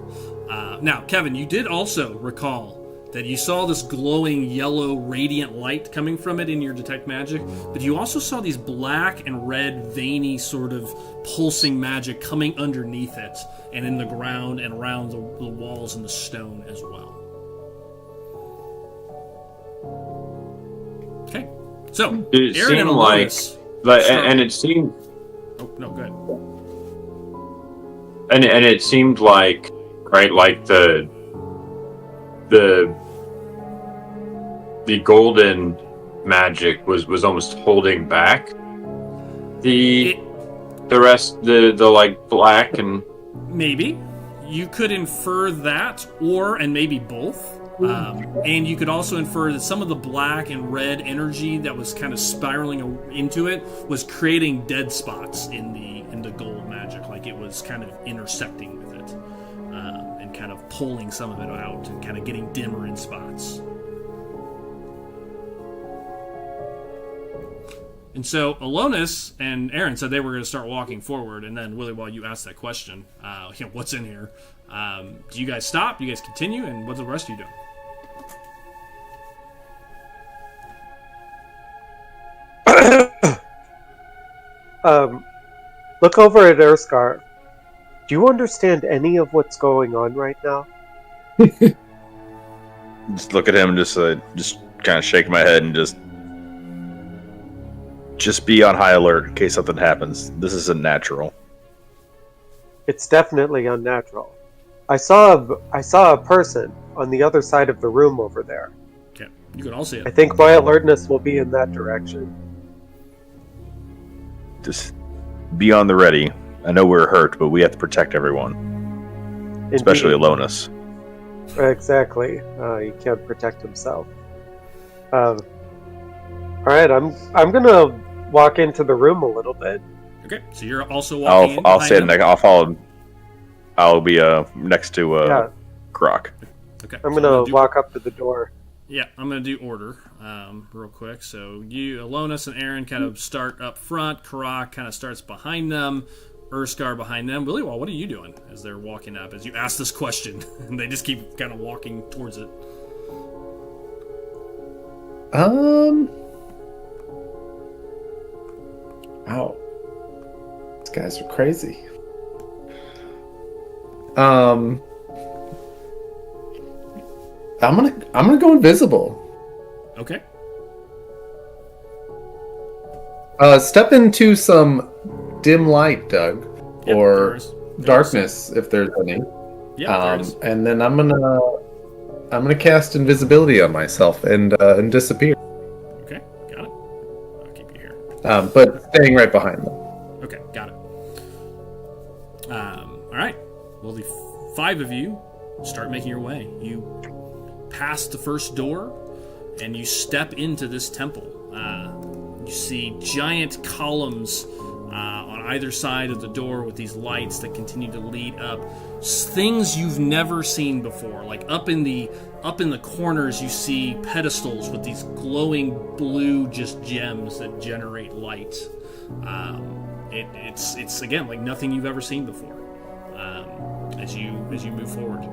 Now, Kevin, you did also recall that you saw this glowing yellow radiant light coming from it in your Detect Magic, but you also saw these black and red veiny sort of pulsing magic coming underneath it and in the ground and around the walls and the stone as well. Okay, so It Aaron and seemed like, Alonis and it seemed, oh no, go and it seemed like, right, like the golden magic was almost holding back the rest, the like black and maybe you could infer that, and maybe both. And you could also infer that some of the black and red energy that was kind of spiraling into it was creating dead spots in the gold magic, like it was kind of intersecting with it, and kind of pulling some of it out and kind of getting dimmer in spots. And so Alonis and Aaron said they were going to start walking forward, and then Willie, while you asked that question, what's in here? Do you guys stop? Do you guys continue? And what's the rest of you doing? Look over at Erskar. Do you understand any of what's going on right now? Just look at him and just kind of shake my head and just be on high alert in case something happens. This isn't natural. It's definitely unnatural. I saw a person on the other side of the room over there. Yeah, you can all see it. I think my alertness will be in that direction. Just be on the ready. I know we're hurt, but we have to protect everyone. Indeed. Especially Alonis. Exactly. He can't protect himself. All right, I'm gonna walk into the room a little bit. Okay, so you're also walking. I'll stand next. I'll follow. I'll be next to Croc. Okay, I'm gonna walk up to the door. Yeah, I'm gonna do order real quick. So you, Alonis, and Aaron kind of start up front. Croc kind of starts behind them. Erskar behind them. Willie, what are you doing as they're walking up? As you ask this question, and they just keep kind of walking towards it. Wow. These guys are crazy. I'm gonna go invisible. Okay. Step into some dim light, Doug, Yep, or there's darkness if there's any. Yeah. And then I'm gonna cast invisibility on myself and disappear. Okay, got it. I'll keep you here. But staying right behind them. Okay, got it. All right. Well, the 5 of you start making your way. You pass the first door, and you step into this temple. You see giant columns on either side of the door with these lights that continue to lead up. Things you've never seen before. Like up in the corners, you see pedestals with these glowing blue just gems that generate light. It's again like nothing you've ever seen before. As you move forward,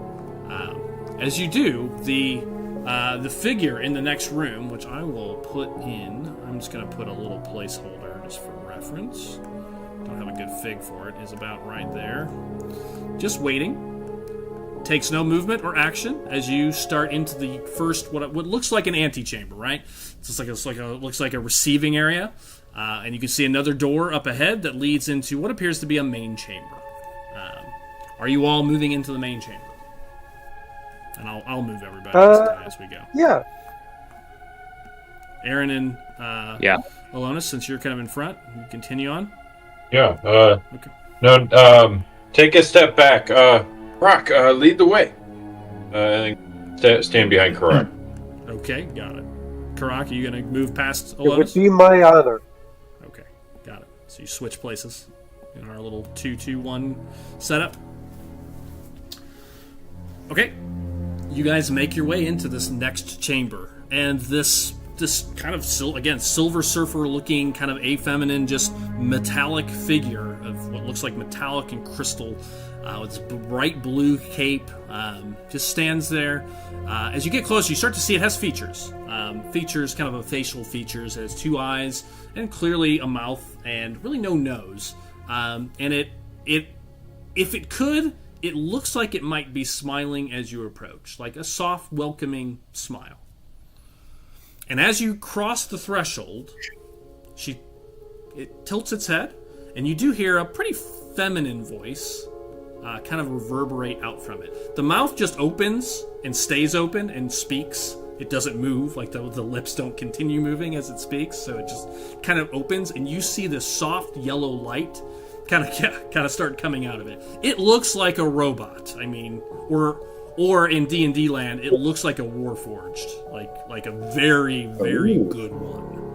as you do, the figure in the next room, which I will put in. I'm just going to put a little placeholder just for reference. Don't have a good fig for it. Is about right there. Just waiting. Takes no movement or action as you start into the first what looks like an antechamber, right? Looks like a receiving area, and you can see another door up ahead that leads into what appears to be a main chamber. Are you all moving into the main chamber? And I'll move everybody as we go. Yeah. Aaron and Alonis, since you're kind of in front, you continue on. Yeah. Okay. No. Take a step back. Rock, lead the way. And stand behind Karak. Okay, got it. Karak, are you going to move past It would Alonis? be my honor. Okay, got it. So you switch places in our little 2-2-1 setup. Okay, you guys make your way into this next chamber, and this kind of Silver Surfer looking kind of afeminine, just metallic figure of what looks like metallic and crystal with this bright blue cape just stands there. As you get closer, you start to see it has features. Features, kind of a facial features. It has 2 eyes and clearly a mouth and really no nose. And if it could, it looks like it might be smiling as you approach, like a soft, welcoming smile. And as you cross the threshold, it tilts its head, and you do hear a pretty feminine voice kind of reverberate out from it. The mouth just opens and stays open and speaks. It doesn't move, like the lips don't continue moving as it speaks, so it just kind of opens, and you see this soft yellow light kind of start coming out of it. It looks like a robot. I mean, or in D&D land, it looks like a Warforged, like a very, very good one,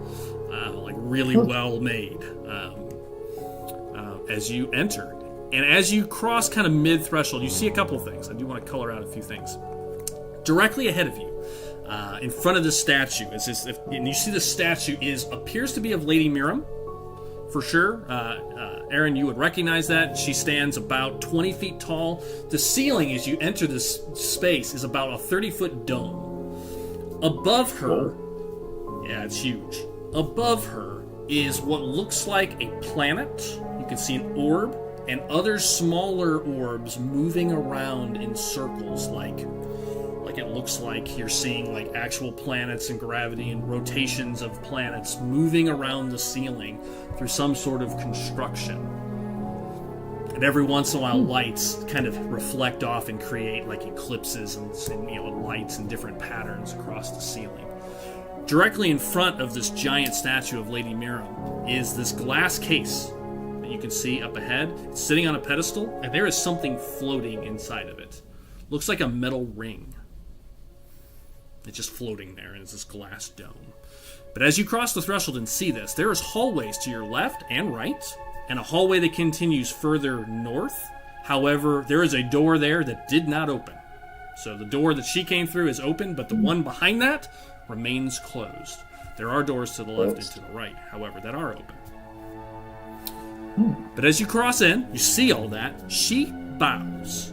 like really well made. As you enter, And as you cross kind of mid-threshold, you see a couple things. I do want to color out a few things. Directly ahead of you, in front of the statue, and you see the statue appears to be of Lady Miram, for sure. Aaron, you would recognize that. She stands about 20 feet tall. The ceiling, as you enter this space, is about a 30-foot dome. Above her, yeah, it's huge. Above her is what looks like a planet. You can see an orb and other smaller orbs moving around in circles, like it looks like you're seeing like actual planets and gravity and rotations of planets moving around the ceiling through some sort of construction. And every once in a while, lights kind of reflect off and create like eclipses and lights in different patterns across the ceiling. Directly in front of this giant statue of Lady Miram is this glass case that you can see up ahead. It's sitting on a pedestal, and there is something floating inside of it. Looks like a metal ring. It's just floating there, and it's this glass dome. But as you cross the threshold and see this, there is hallways to your left and right, and a hallway that continues further north. However, there is a door there that did not open. So the door that she came through is open, but the one behind that remains closed. There are doors to the left and to the right, however, that are open. But as you cross in, you see all that. She bows.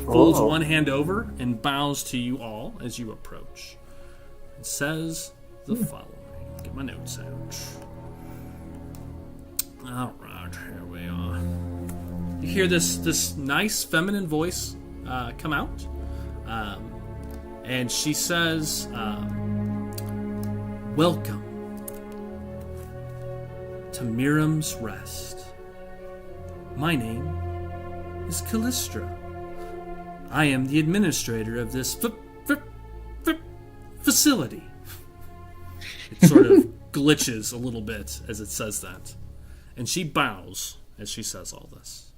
Folds one hand over and bows to you all as you approach. It says the following. Get my notes out. All right, here we are. You hear this nice feminine voice come out, and she says, "Welcome to Miram's Rest. My name is Callistra. I am the administrator of this facility." It sort of glitches a little bit as it says that. And she bows as she says all this.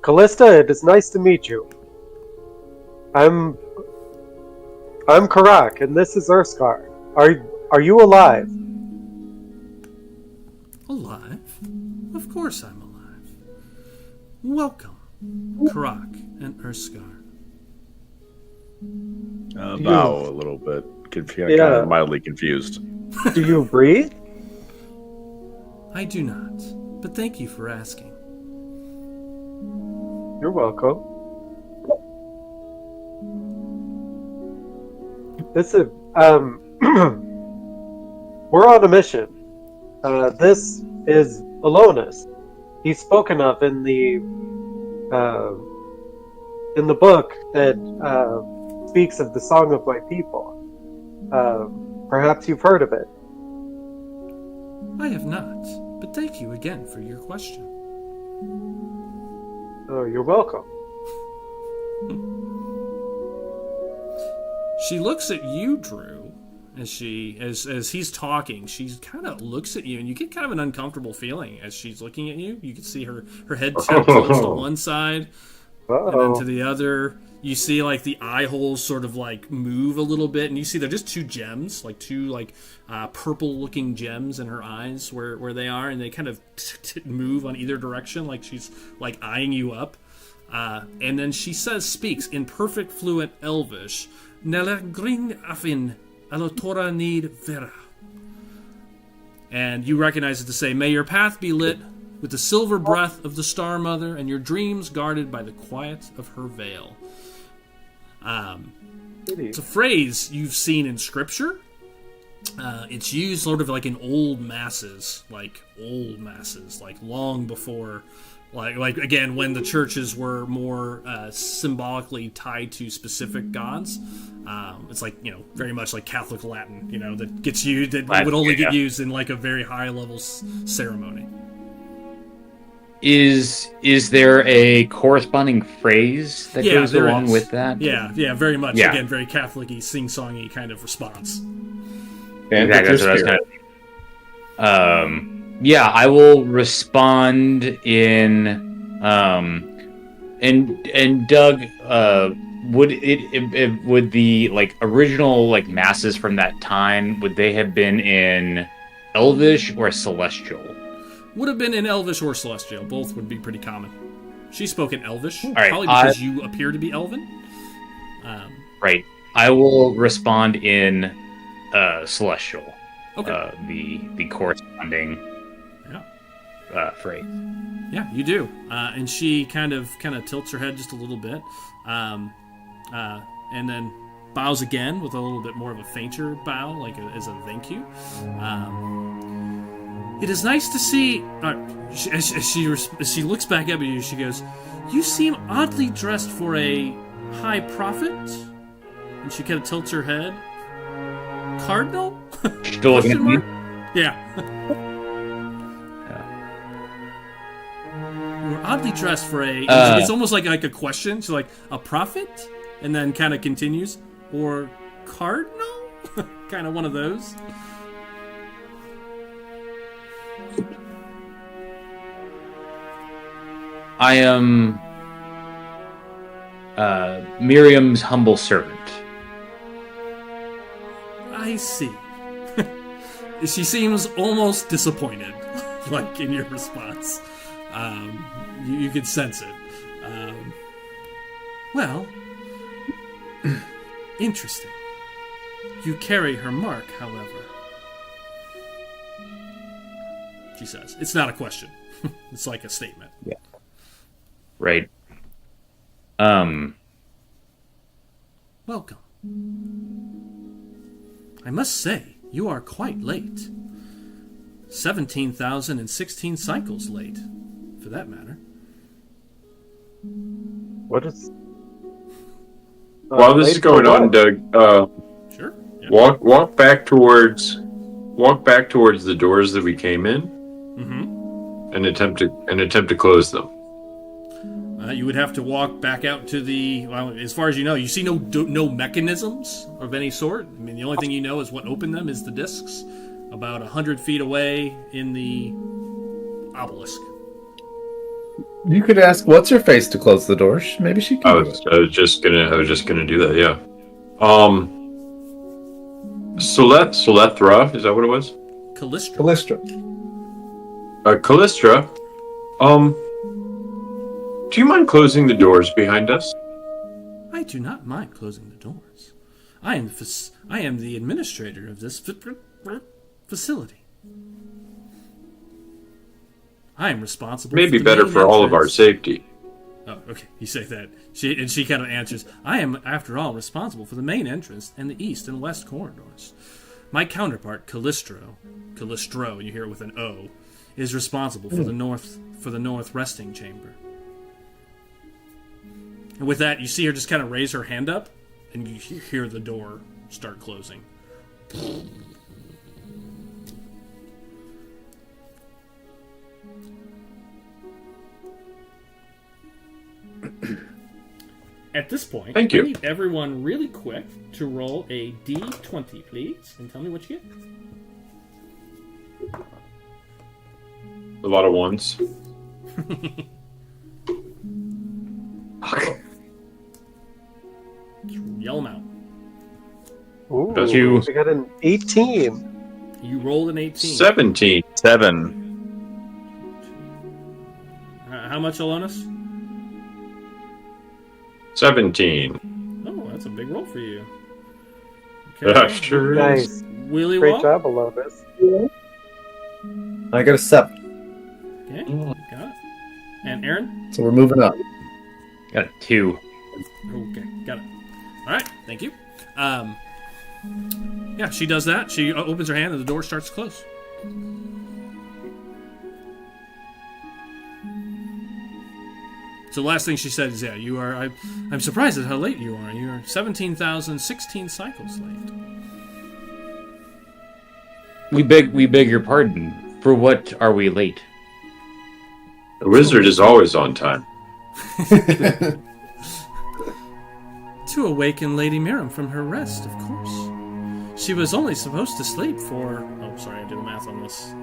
Callista, it is nice to meet you. I'm Karak, and this is Urskar. Are you alive? Alive? Of course I'm alive. Welcome, Karak and Urskar. Bow a little bit. Kind of mildly confused. Do you breathe? I do not, but thank you for asking. You're welcome. This is we're on a mission. This is Alonis. He's spoken of in the book that speaks of the Song of My People. Perhaps you've heard of it. I have not, but thank you again for your question. Oh, you're welcome. She looks at you, Drew, as he's talking. She kind of looks at you, and you get kind of an uncomfortable feeling as she's looking at you. You can see her head tilts to one side, and then to the other. You see like the eye holes sort of like move a little bit, and you see they're just two gems, like two purple-looking gems in her eyes where they are, and they kind of move on either direction, like she's like eyeing you up. And then she speaks in perfect fluent Elvish. Nella gring afin alotora need vera. And you recognize it to say, "May your path be lit with the silver breath of the Star Mother, and your dreams guarded by the quiet of her veil." It's a phrase you've seen in scripture. It's used sort of like in old masses, like long before, like again when the churches were more symbolically tied to specific gods. It's like very much like Catholic Latin, that gets used that would only get used in like a very high level ceremony. Is there a corresponding phrase that goes along with that? Yeah, very much. Yeah. Again, very Catholic-y, sing-songy kind of response. And exactly, that's what I was kind of... I will respond in... and Doug, would the like original like masses from that time, would they have been in Elvish or Celestial? Would have been in Elvish or Celestial. Both would be pretty common. She spoke in Elvish, right, probably because you appear to be Elven. Right. I will respond in Celestial. Okay. The corresponding phrase. Yeah, you do. And she kind of tilts her head just a little bit, and then bows again with a little bit more of a fainter bow, like as a thank you. It is nice to see. As she looks back at you, she goes, "You seem oddly dressed for a high prophet." And she kind of tilts her head. Cardinal? Still looking at me? Yeah. You were oddly dressed for a. It's almost like a question. She's like, a prophet? And then kind of continues. Or cardinal? Kind of one of those. I am Miriam's humble servant. I see. She seems almost disappointed, like in your response. You could sense it. Well, interesting. You carry her mark, however. She says. It's not a question. It's like a statement. Yeah. Right. Welcome. I must say, you are quite late. 17,016 cycles late, for that matter. What is... While this is going on, Doug, Sure. Yeah. walk back towards the doors that we came in, and attempt to close them. You would have to walk back out to the. Well, as far as you know, you see no mechanisms of any sort. I mean, the only thing you know is what opened them is the discs, about 100 feet away in the obelisk. You could ask what's her face to close the door. Maybe she can. I was just gonna do that. Yeah. Solethra, is that what it was? Callistra. Callistra. Do you mind closing the doors behind us? I do not mind closing the doors. I am the administrator of this facility. I am responsible. Maybe for the better main for all of our entrance. safety. Oh, okay. You say that. She kind of answers, I am, after all, responsible for the main entrance and the east and west corridors. My counterpart, Callistro, you hear it with an O, is responsible for the north resting chamber. And with that, you see her just kind of raise her hand up, and you hear the door start closing. At this point, Thank you. I need everyone really quick to roll a D20, please, and tell me what you get. A lot of ones. Yell them out. Ooh, That's you. I got an 18. You rolled an 18. 17. 7. How much, Alonis? 17. Oh, that's a big roll for you. Sure is. Nice. Willy Great Wonk? job, Alonis. I got a 7. Okay, got it. And Aaron? So we're moving up. Got a 2. Okay, got it. All right, thank you. Yeah, she does that. She opens her hand and the door starts to close. So the last thing she said is, yeah, you are... I'm surprised at how late you are. You are 17,016 cycles late. We beg your pardon. For what are we late? The wizard is always on time. To awaken Lady Miram from her rest, of course. She was only supposed to sleep for... Oh, sorry, I did the math on this.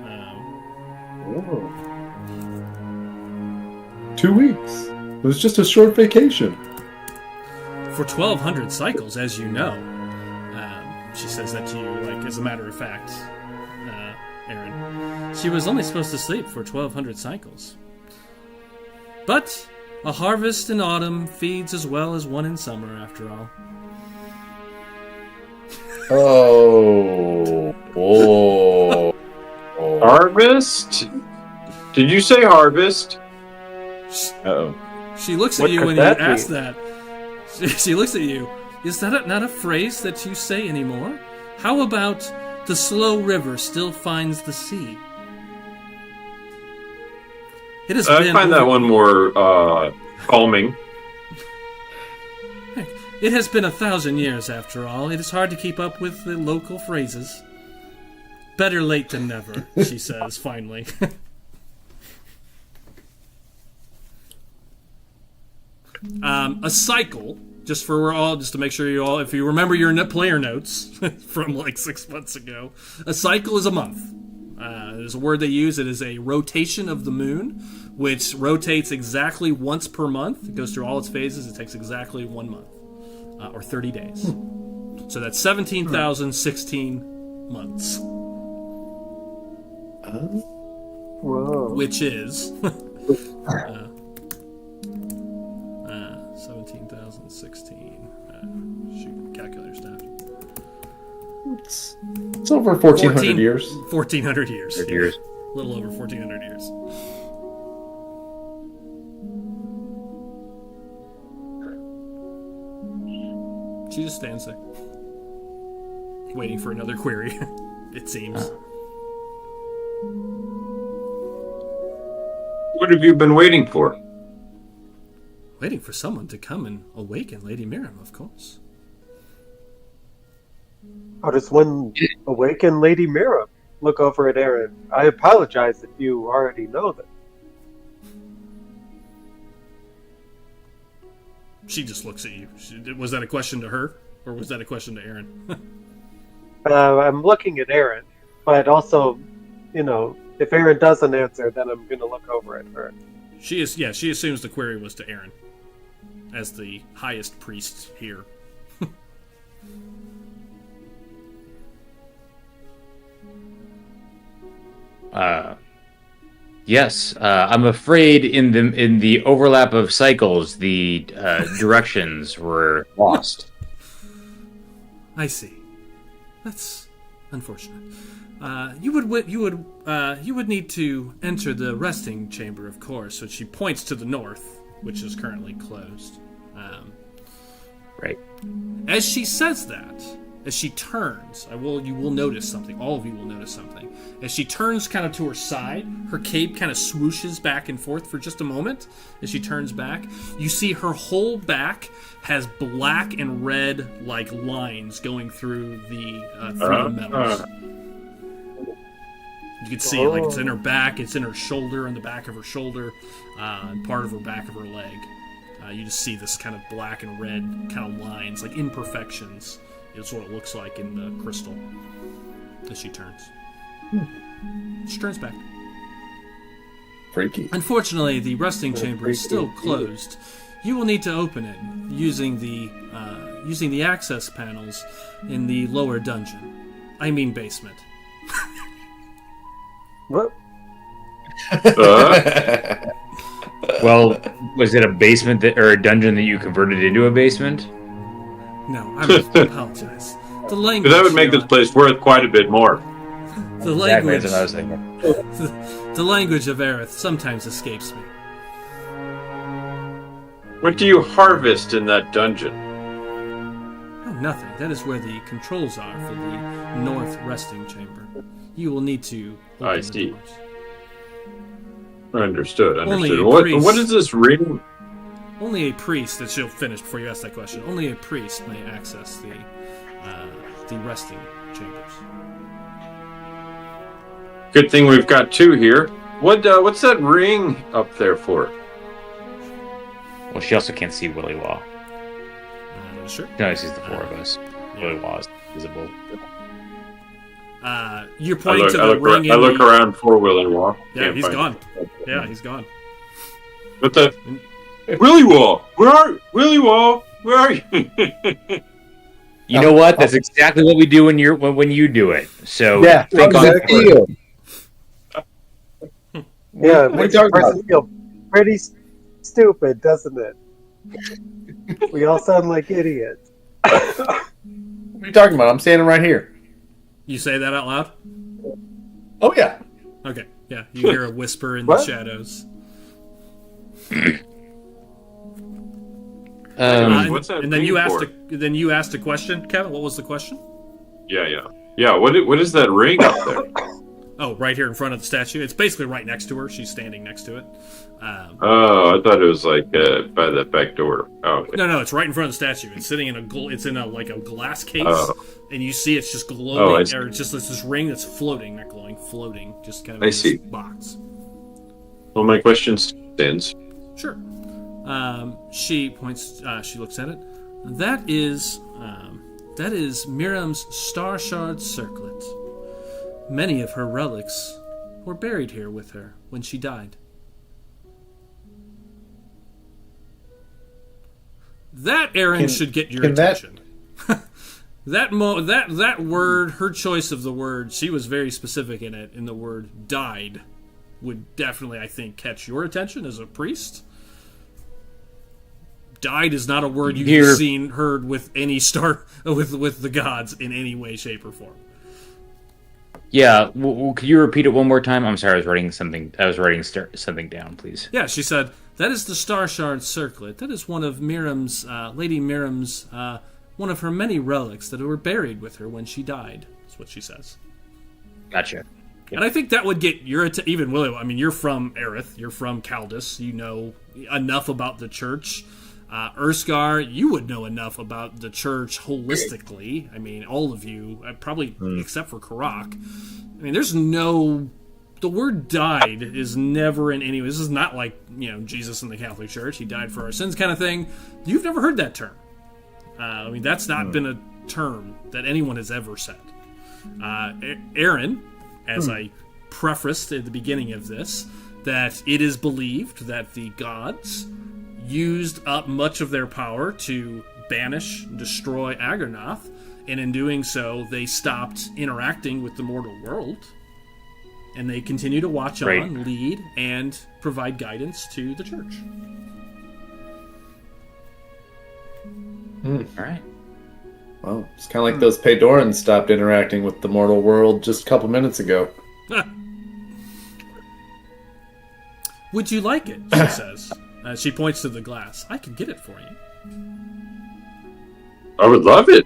2 weeks. It was just a short vacation. For 1,200 cycles, as you know. She says that to you, like, as a matter of fact, Aaron. She was only supposed to sleep for 1,200 cycles. But a harvest in autumn feeds as well as one in summer, after all. Oh. Harvest? Did you say harvest? Uh-oh. She looks at What you could when you that be? ask that. She looks at you. Is that not a phrase that you say anymore? How about the slow river still finds the sea? It has I been find that one more calming. It has been 1,000 years, after all. It is hard to keep up with the local phrases. Better late than never, she says, finally. A cycle, just to make sure you all, if you remember your player notes from like 6 months ago, a cycle is a month. There's a word they use. It is a rotation of the moon, which rotates exactly once per month. It goes through all its phases. It takes exactly 1 month, or 30 days. So that's 17,016 months. Whoa. Which is 17,016. Shoot, calculator staff. It's over 1,400 years. 1,400 years. Years. A little over 1,400 years. She just stands there, waiting for another query. It seems. What have you been waiting for? Waiting for someone to come and awaken Lady Miram, of course. How does one awaken Lady Miram? Look over at Aaron. I apologize if you already know that. She just looks at you. Was that a question to her, or was that a question to Aaron? I'm looking at Aaron, but also, if Aaron doesn't answer, then I'm going to look over at her. She assumes the query was to Aaron, as the highest priest here. Yes. I'm afraid in the overlap of cycles, the directions were lost. I see. That's unfortunate. You would need to enter the resting chamber, of course. So she points to the north, which is currently closed. Right. As she says that, as she turns, you will notice something. All of you will notice something. As she turns kind of to her side, her cape kind of swooshes back and forth for just a moment. As she turns back, you see her whole back has black and red like lines going through the metals. You can see like it's in her back, it's in her shoulder, in the back of her shoulder, and part of her back of her leg. You just see this kind of black and red kind of lines, like imperfections. Is what it looks like in the crystal as she turns. She turns back. Freaky. Unfortunately, the resting chamber is still closed. You will need to open it using the access panels in the lower dungeon. I mean basement. What? Well, was it a basement or a dungeon that you converted into a basement? No, I apologize. The language. That would make this place worth quite a bit more. The Exactly, language. that's what I was thinking. The language of Aerith sometimes escapes me. What do you harvest in that dungeon? Oh, nothing. That is where the controls are for the north resting chamber. You will need to open I the see. doors. Understood. Only a What priest. is this ring? Only a priest, that she'll finish before you ask that question, only a priest may access the resting chambers. Good thing we've got two here. What's that ring up there for? Well, she also can't see Willy Law. Sure. She only sees the four of us. Yeah. Willy Law is visible. You're pointing to the ring. I look around for Willy Law. Yeah, Can't he's find gone. it. Yeah, he's gone. What the? Willy Law! Where are Willy Law? Where are you? You know what? That's exactly what we do when you do it. So Yeah, think on it. exactly. Yeah, it What makes are a you talking person feel pretty stupid, doesn't it? We all sound like idiots. What are you talking about? I'm standing right here. You say that out loud? Oh yeah. Okay. Yeah, you hear a whisper in the What? shadows. What's that and then ring you for? asked a question, Kevin. What was the question? Yeah. What is that ring up there? Oh, right here in front of the statue. It's basically right next to her. She's standing next to it. Oh, I thought it was like by the back door. Oh, okay. No, it's right in front of the statue. It's sitting in it's in a like a glass case, and you see it's just I glowing, see. or it's just this ring that's floating, not glowing, floating, just kind of I in this see. box. Well, my question stands. Sure. She points. She looks at it. That is Miram's star shard circlet. Many of her relics were buried here with her when she died. That, Aaron, should get your attention. That word, her choice of the word, she was very specific in it, in the word died, would definitely, I think, catch your attention as a priest. Died is not a word you've heard with any with the gods in any way, shape, or form. Yeah, could you repeat it one more time? I'm sorry, I was writing something something down, please. Yeah, she said, that is the star shard circlet. That is one of Miram's, Lady Miram's, one of her many relics that were buried with her when she died. That's what she says. Gotcha. And I think that would get your even William. I mean, you're from Aerith, you're from Caldus, you know enough about the church. Urskar, you would know enough about the church holistically. I mean, all of you, probably except for Karak. I mean, the word died is never in any way. This is not like, Jesus in the Catholic Church. He died for our sins kind of thing. You've never heard that term. I mean, that's not been a term that anyone has ever said. Aaron, as I prefaced at the beginning of this, that it is believed that the gods used up much of their power to banish and destroy Agarnoth, and in doing so, they stopped interacting with the mortal world, and they continue to watch on, lead, and provide guidance to the church. All right. Well, it's kind of like those Paydorans stopped interacting with the mortal world just a couple minutes ago. Would you like it? She says. She points to the glass. I can get it for you. I would love it.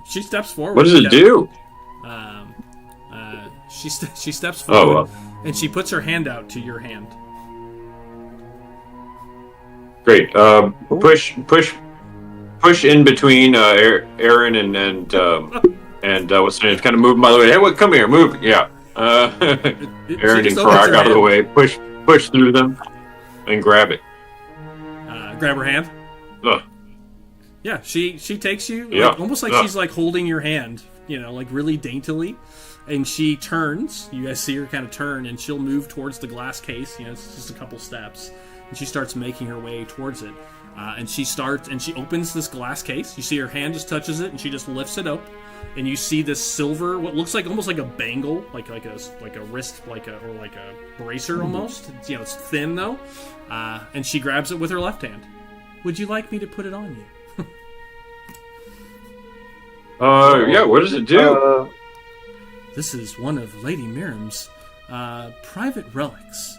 She steps forward. What does it do? She steps forward, and she puts her hand out to your hand. Great. Push in between Aaron and what's her name? Kind of move him out of the way. Hey, come here, move. Yeah. Aaron and Karak out of the way. Push through them, and grab it. Grab her hand. Ugh. Yeah, she takes you, almost like she's like holding your hand, like really daintily, and she turns. You guys see her kind of turn, and she'll move towards the glass case. It's just a couple steps, and she starts making her way towards it. And she opens this glass case. You see her hand just touches it, and she just lifts it up, and you see this silver, what looks like almost like a bangle, like a wrist, or like a bracer almost. It's thin though, and she grabs it with her left hand. Would you like me to put it on you? Yeah. What does it do? This is one of Lady Miram's private relics.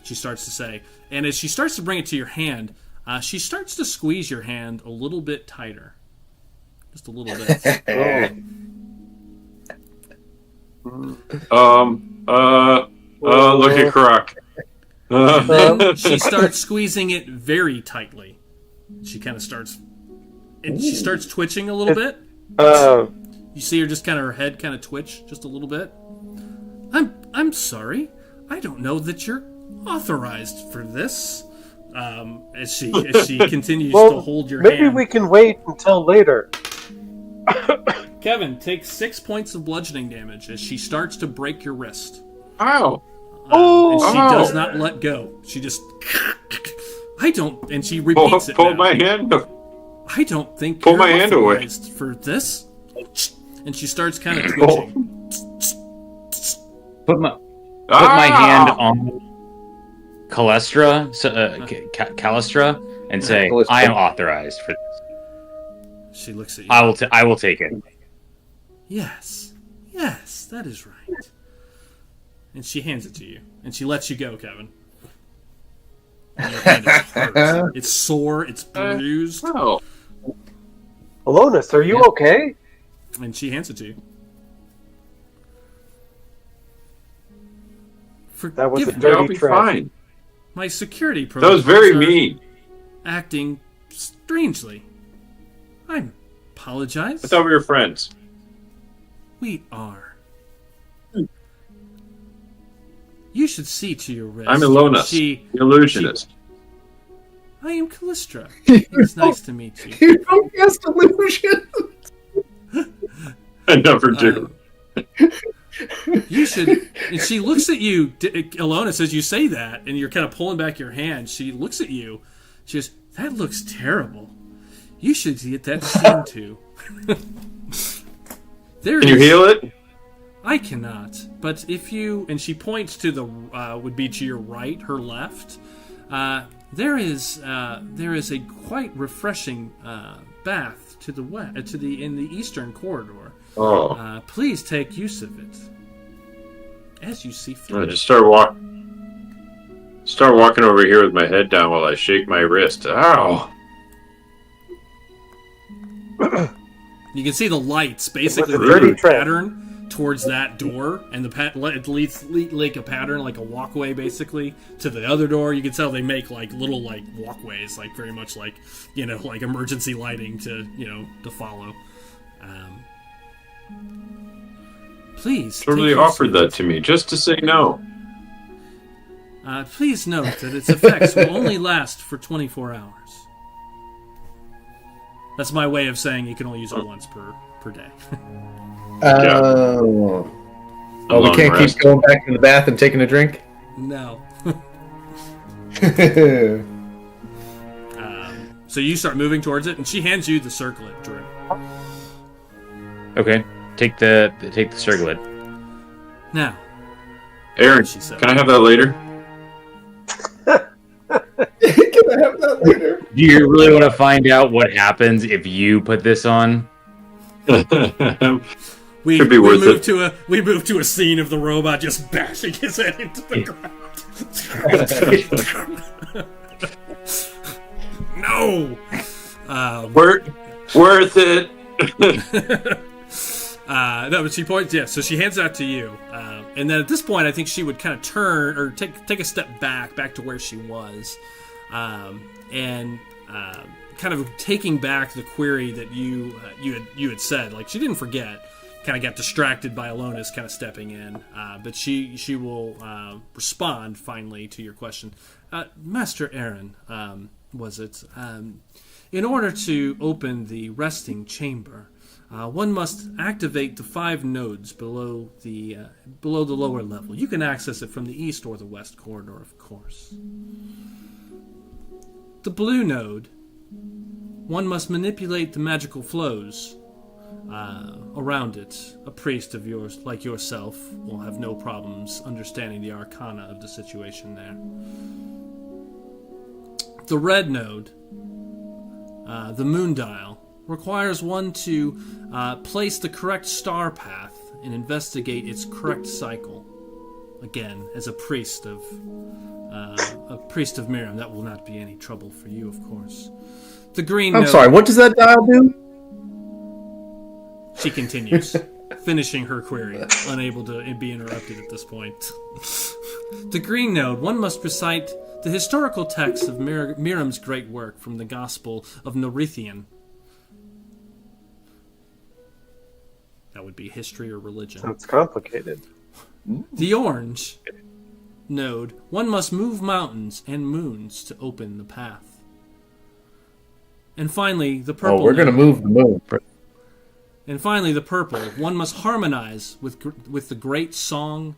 She starts to say, and as she starts to bring it to your hand, she starts to squeeze your hand a little bit tighter, just a little bit. Look at Karak. And then she starts squeezing it very tightly. She kind of starts, and she starts twitching a little bit. You see her just kind of her head kind of twitch just a little bit. I'm sorry. I don't know that you're authorized for this. As she continues to hold your hand. Maybe we can wait until later. Kevin, take 6 points of bludgeoning damage as she starts to break your wrist. Ow! And she does not let go. She just I don't, and she repeats it Pull now. my hand. I don't think Pull you're my hand away. authorized for this. And she starts kind of twitching. Put my hand on Calestra, Calestra, and say, Calestra. "I am authorized for this. She looks at you. I will take it." Yes, that is right. And she hands it to you, and she lets you go, Kevin. And your hand is hurt. It's sore. It's bruised. Oh. Alonis, are you okay? And she hands it to you. That was a Forgive me. I'll dirty be trick. fine. My security That protocols was very are mean. acting strangely. I apologize. I thought we were friends. We are. You should see to your wrist. I'm Ilona, the illusionist. I am Callistra. It's nice to meet you. You don't cast illusion. I never do. You should. And she looks at you, Ilona, as you say that, and you're kind of pulling back your hand. She looks at you. She goes, "That looks terrible. You should get that seen to." Can you heal it? I cannot. But if you, and she points to the would be to your right, her left. There is a quite refreshing bath to the west, in the eastern corridor. Oh. Please take use of it as you see fit. I just start walking over here with my head down while I shake my wrist. Ow. You can see the lights basically It was a lead dirty a trick. pattern towards that door, and it leads like a pattern, like a walkway, basically to the other door. You can tell they make like little like walkways, like very much like like emergency lighting to to follow. Please. Totally take offered your that to me just to say no. Please note that its effects will only last for 24 hours. That's my way of saying you can only use it once per day. Oh. A Oh, we long can't rest. keep going back to the bath and taking a drink? No. So you start moving towards it, and she hands you the circlet, Drew. Okay, take the circlet. Now, Aaron, she said. can I have that later? Can I have that later? Do you really want to find out what happens if you put this on? We Could be worth move to a scene of the robot just bashing his head into the ground. No. Worth it. No, but she points. Yeah, so she hands that to you, and then at this point, I think she would kind of turn or take a step back to where she was, and kind of taking back the query that you had said. Like she didn't forget. Kind of got distracted by Alonis kind of stepping in, but she will respond finally to your question, Master Aaron. Was it in order to open the resting chamber? One must activate the 5 nodes below the lower level. You can access it from the east or the west corridor, of course. The blue node, one must manipulate the magical flows around it. A priest of yours, like yourself, will have no problems understanding the arcana of the situation there. The red node, the moon dial, requires one to place the correct star path and investigate its correct cycle. Again, as a priest of Miram, that will not be any trouble for you, of course. The green I'm node, sorry, what does that dial do? she continues, finishing her query, unable to be interrupted at this point. The green node, one must recite the historical text of Miram's great work from the Gospel of Norithian. That would be history or religion. Sounds complicated. The orange node, one must move mountains and moons to open the path. And finally, the purple. Oh, we're going to move the moon. And finally, the purple, one must harmonize with the great song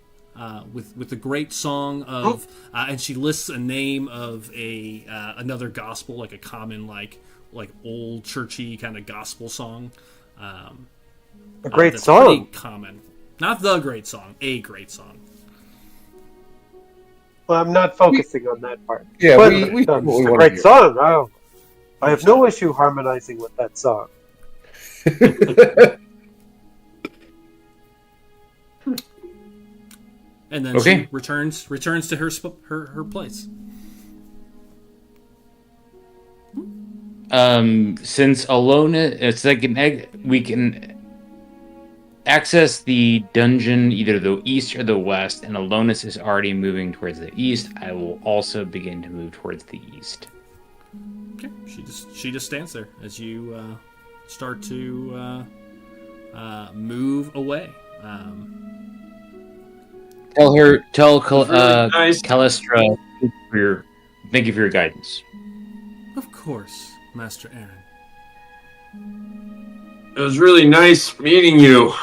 with the great song of, and she lists a name of a another gospel, like a common like old churchy kind of gospel song. A great that's song. pretty common, not the great song, a great song. Well, I'm not focusing on that part. Yeah, But we it's what we a wanna great hear. song. Oh, I have no issue harmonizing with that song. And then Okay. she returns to her place. Since Alona, it's like we can access the dungeon either the east or the west, and Alonis is already moving towards the east. I will also begin to move towards the east. Okay, she just stands there as you start to move away. Tell really nice. Calestra, thank you for your guidance. Of course, Master Aaron. It was really nice meeting you.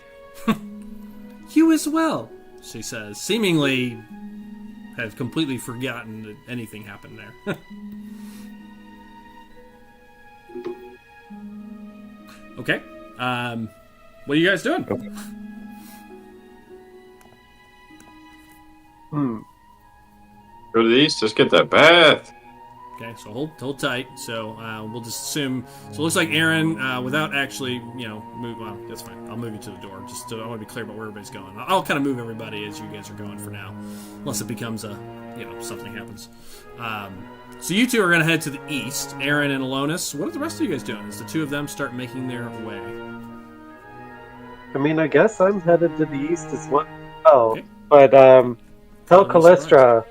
You as well, she says, seemingly have completely forgotten that anything happened there. Okay. What are you guys doing? Okay. Go to the east. Just get that bath. Okay, so hold tight. So we'll just assume. So it looks like Aaron, without actually, move. Well, that's fine. I'll move you to the door. Just I want to be clear about where everybody's going. I'll kind of move everybody as you guys are going for now, unless it becomes something happens. So you two are going to head to the east. Aaron and Alonis. What are the rest of you guys doing? As the two of them start making their way. I mean, I guess I'm headed to the east as well. Okay. But tell I'm Calestra,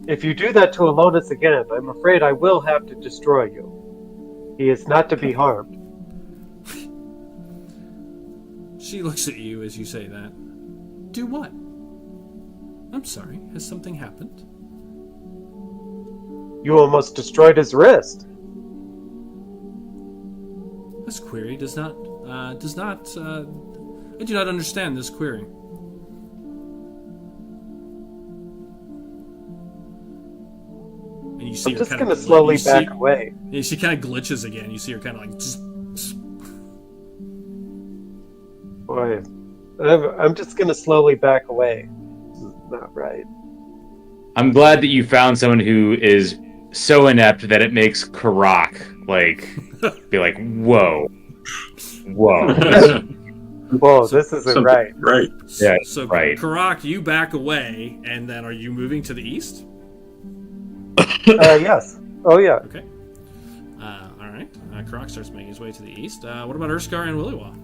if you do that to Alonis again, I'm afraid I will have to destroy you. He is not to be harmed. She looks at you as you say that. Do what? I'm sorry. Has something happened? You almost destroyed his wrist. This query does not. I do not understand this query. And you see I'm her just kind going to of slowly back away. Yeah, she kind of glitches again. You see her kind of like. Boy, I'm just going to slowly back away. This is not right. I'm glad that you found someone who is so inept that it makes Karak be like, whoa. Whoa, this isn't right. Right. Yeah, So, right. Karak, you back away, and then are you moving to the east? Yes. Oh, yeah. Okay. All right. Karak starts making his way to the east. What about Urskar and Willywa?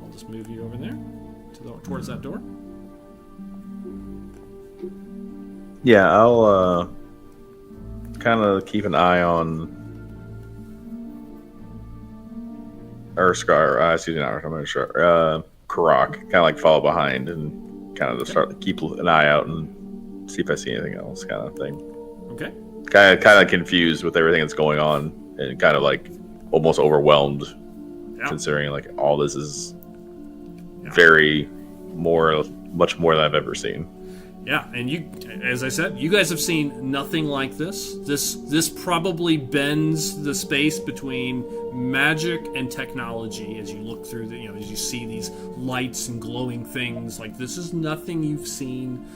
I'll just move you over there towards that door. Yeah, I'll kind of keep an eye on Urskar. Excuse me, I'm not sure. Karak, kind of like follow behind and kind of just start to keep an eye out and see if I see anything else, kind of thing. Okay. Kind of confused with everything that's going on and kind of like almost overwhelmed, considering like all this is much more than I've ever seen. Yeah, and you, as I said, you guys have seen nothing like this. This probably bends the space between magic and technology as you look through as you see these lights and glowing things. Like, this is nothing you've seen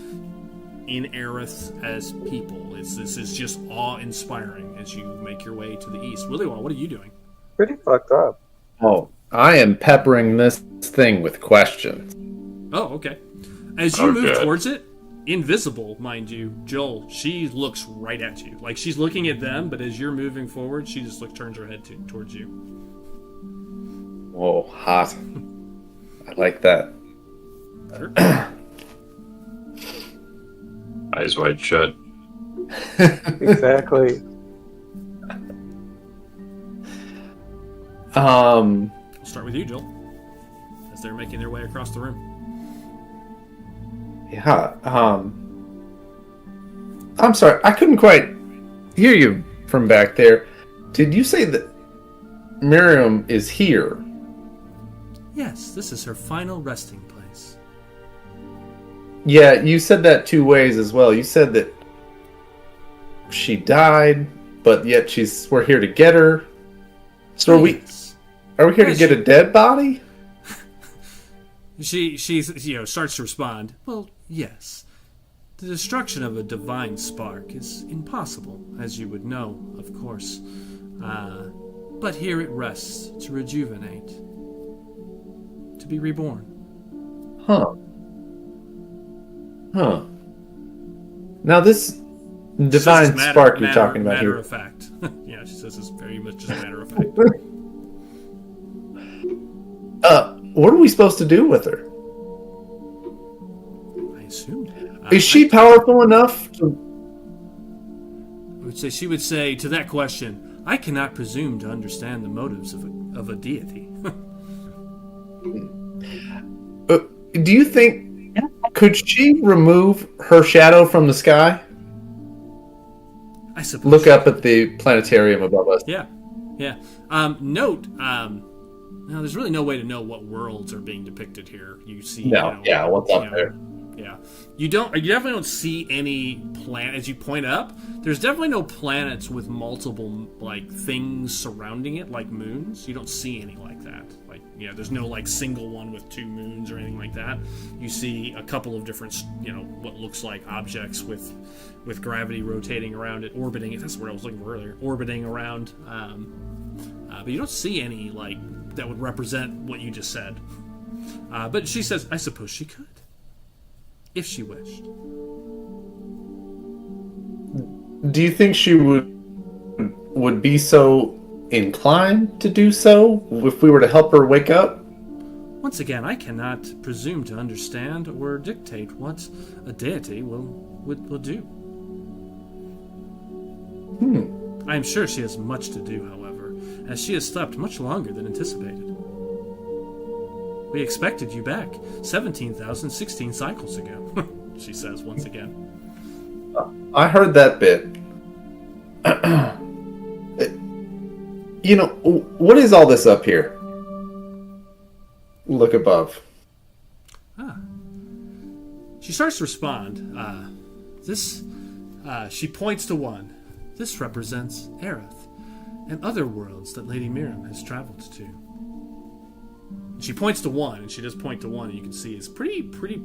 in Aerith as people. This is just awe-inspiring as you make your way to the east. Willywa, what are you doing? Pretty fucked up. Oh, I am peppering this thing with questions. Oh, okay. As you move Okay. towards it, invisible, mind you, Joel, she looks right at you. Like, she's looking at them, but as you're moving forward, she just turns her head towards you. Whoa, hot. I like that. Sure. Eyes wide shut. Exactly. I'll start with you, Joel, as they're making their way across the room. Yeah, I'm sorry, I couldn't quite hear you from back there. Did you say that Miram is here? Yes, this is her final resting place. Yeah, you said that two ways as well. You said that she died, but yet we're here to get her. So Yes. are we here to get a dead body? She starts to respond. Well, yes. The destruction of a divine spark is impossible, as you would know, of course. But here it rests to rejuvenate, to be reborn. Huh. Now this divine spark you're talking about matter here. of fact. Yeah, she says it's very much just matter of fact. What are we supposed to do with her? I assume. Is she powerful enough to... She would say to that question, I cannot presume to understand the motives of a deity. Do you think... Could she remove her shadow from the sky? I suppose. Look up at the planetarium above us. Yeah. Note, now there's really no way to know what worlds are being depicted here. You see, what's up there? Yeah, you definitely don't see any planet. As you point up, there's definitely no planets with multiple things surrounding it, like moons. You don't see any like that. There's no single one with two moons or anything like that. You see a couple of different, what looks like objects with gravity rotating around it, orbiting it. That's what I was looking for earlier. Orbiting around, but you don't see any that would represent what you just said. But she says, I suppose she could. If she wished. Do you think she would be so inclined to do so if we were to help her wake up? Once again, I cannot presume to understand or dictate what a deity will do. I am sure she has much to do, however, as she has slept much longer than anticipated. We expected you back 17,016 cycles ago, she says once again. I heard that bit. What is all this up here? Look above. She starts to respond. She points to one. This represents Aerith and other worlds that Lady Miram has traveled to. She points to one, and she does point to one, and you can see it's pretty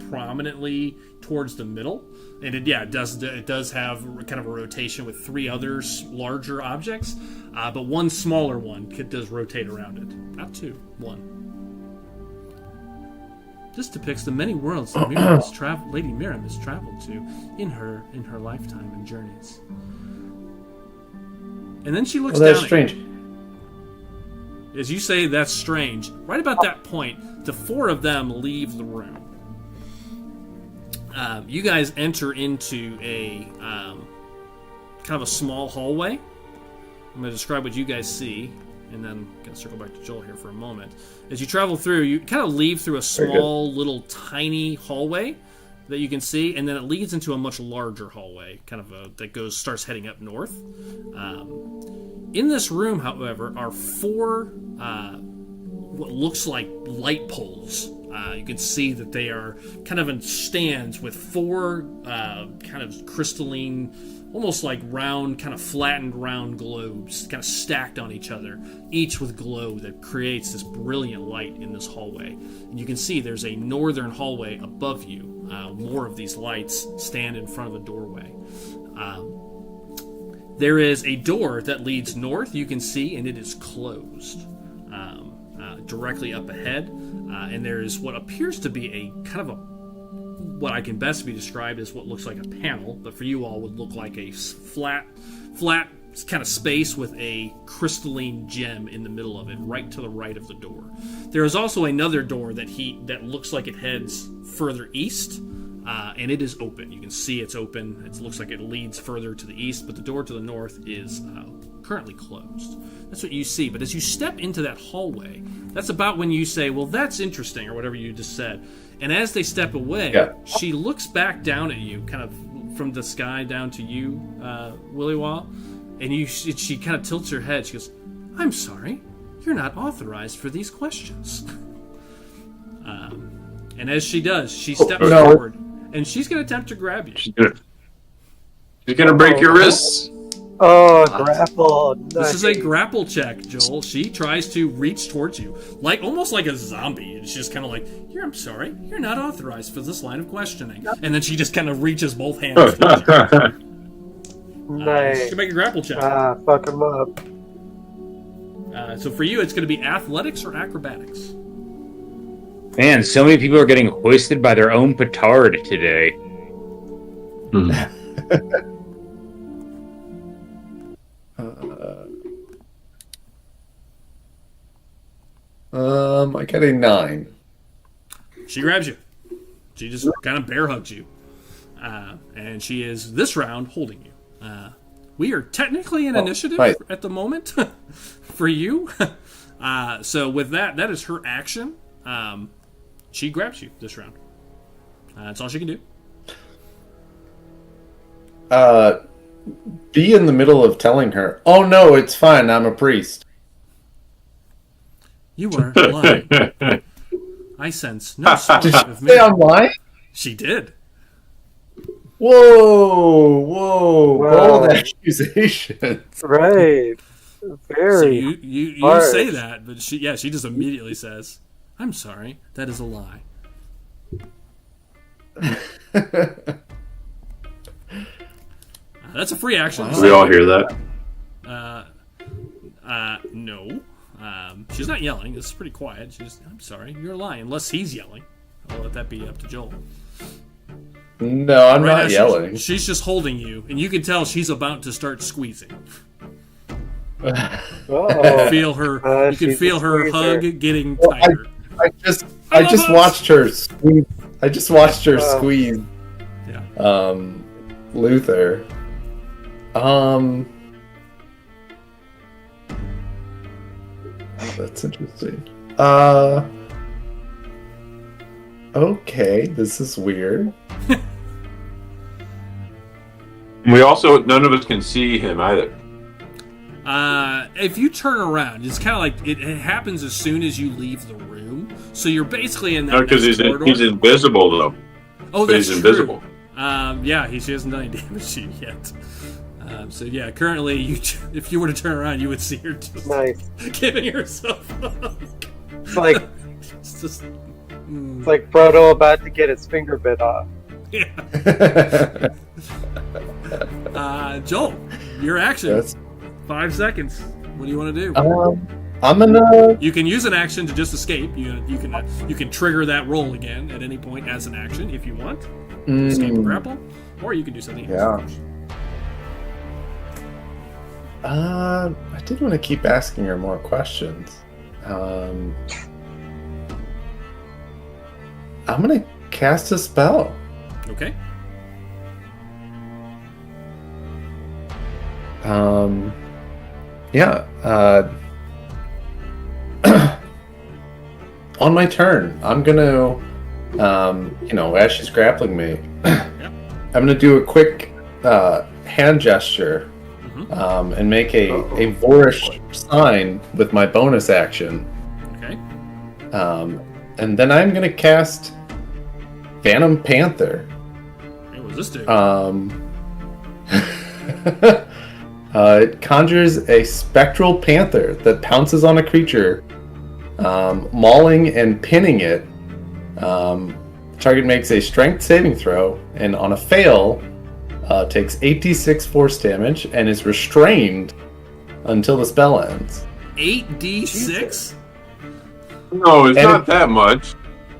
prominently towards the middle, and it does have kind of a rotation with three other larger objects, but one smaller one does rotate around it. Not two, one. This depicts the many worlds that Lady Miram has traveled to in her lifetime and journeys. And then she looks down. That's strange. As you say, that's strange. Right about that point, the four of them leave the room. You guys enter into a kind of a small hallway. I'm going to describe what you guys see, and then I'm going to circle back to Joel here for a moment. As you travel through, you kind of leave through a small, little, tiny hallway that you can see, and then it leads into a much larger hallway, that starts heading up north. In this room, however, are four what looks like light poles. You can see that they are kind of in stands with four kind of crystalline, almost like round, kind of flattened round globes, kind of stacked on each other, each with glow that creates this brilliant light in this hallway. And you can see there's a northern hallway above you. More of these lights stand in front of the doorway. There is a door that leads north, you can see, and it is closed. Directly up ahead, and there is what appears to be a kind of what I can best be described as what looks like a panel, but for you all would look like a flat kind of space with a crystalline gem in the middle of it, right to the right of the door. There is also another door that looks like it heads further east, and it is open. You can see it's open. It looks like it leads further to the east, but the door to the north is currently closed. That's what you see. But as you step into that hallway, that's about when you say, well, that's interesting, or whatever you just said. And as they step away, she looks back down at you, kind of from the sky down to you, Willy-Wall, and she kind of tilts her head. She goes, I'm sorry, you're not authorized for these questions. And as she does, she steps forward, and she's going to attempt to grab you. She's gonna break your wrists. Oh, grapple. This is a grapple check, Joel. She tries to reach towards you, almost like a zombie. It's just kind of like, "Here, I'm sorry, you're not authorized for this line of questioning." And then she just kind of reaches both hands towards you. Nice. She can make a grapple check. Fuck him up. So for you, it's going to be athletics or acrobatics. Man, so many people are getting hoisted by their own petard today. I got a 9. She grabs you. She just kind of bear hugs you. And she is, this round, holding you. We are technically in initiative at the moment for you. So with that is her action. She grabs you this round. That's all she can do. Be in the middle of telling her, "Oh no, it's fine, I'm a priest." You were lying. I sense no spark Did of she say I'm lying? She did. Whoa, bold Wow. accusations. Right. Very. So you harsh. say that, but she just immediately says, "I'm sorry, that is a lie." That's a free action. We all hear that. No. She's not yelling. It's pretty quiet. She's, "I'm sorry, you're lying." Unless he's yelling. I'll let that be up to Joel. No, I'm Right now, not yelling. She's just holding you, and you can tell she's about to start squeezing. Uh-oh. Feel her. You can she's feel a her squeezer. hug getting tighter. I just watched her squeeze. I just watched her Wow. squeeze. Yeah. Luther. That's interesting. Okay, this is weird. We also, none of us can see him either. If you turn around, it's kind of like it happens as soon as you leave the room. So you're basically in that No, because next he's corridor. invisible though. Oh, But that's he's true. invisible. Yeah, he hasn't done any damage to you yet. So yeah, currently, if you were to turn around, you would see her just Nice. giving herself up. It's like It's just, it's like Frodo about to get his finger bit off. yeah. Joel, your action. Yes. 5 seconds. What do you want to do? I'm gonna. You can use an action to just escape. You can trigger that roll again at any point as an action if you want. Escape or grapple, or you can do something else. Yeah. I did want to keep asking her more questions. I'm gonna cast a spell. Okay. Yeah. On my turn, I'm gonna, as she's grappling me, I'm gonna do a quick hand gesture, and make a Vorish sign with my bonus action. Okay. And then I'm gonna cast Phantom Panther. Hey, what does this do? It conjures a spectral panther that pounces on a creature, mauling and pinning it. Target makes a strength saving throw, and on a fail, takes 8d6 force damage and is restrained until the spell ends. 8d6. No, it's And not that much.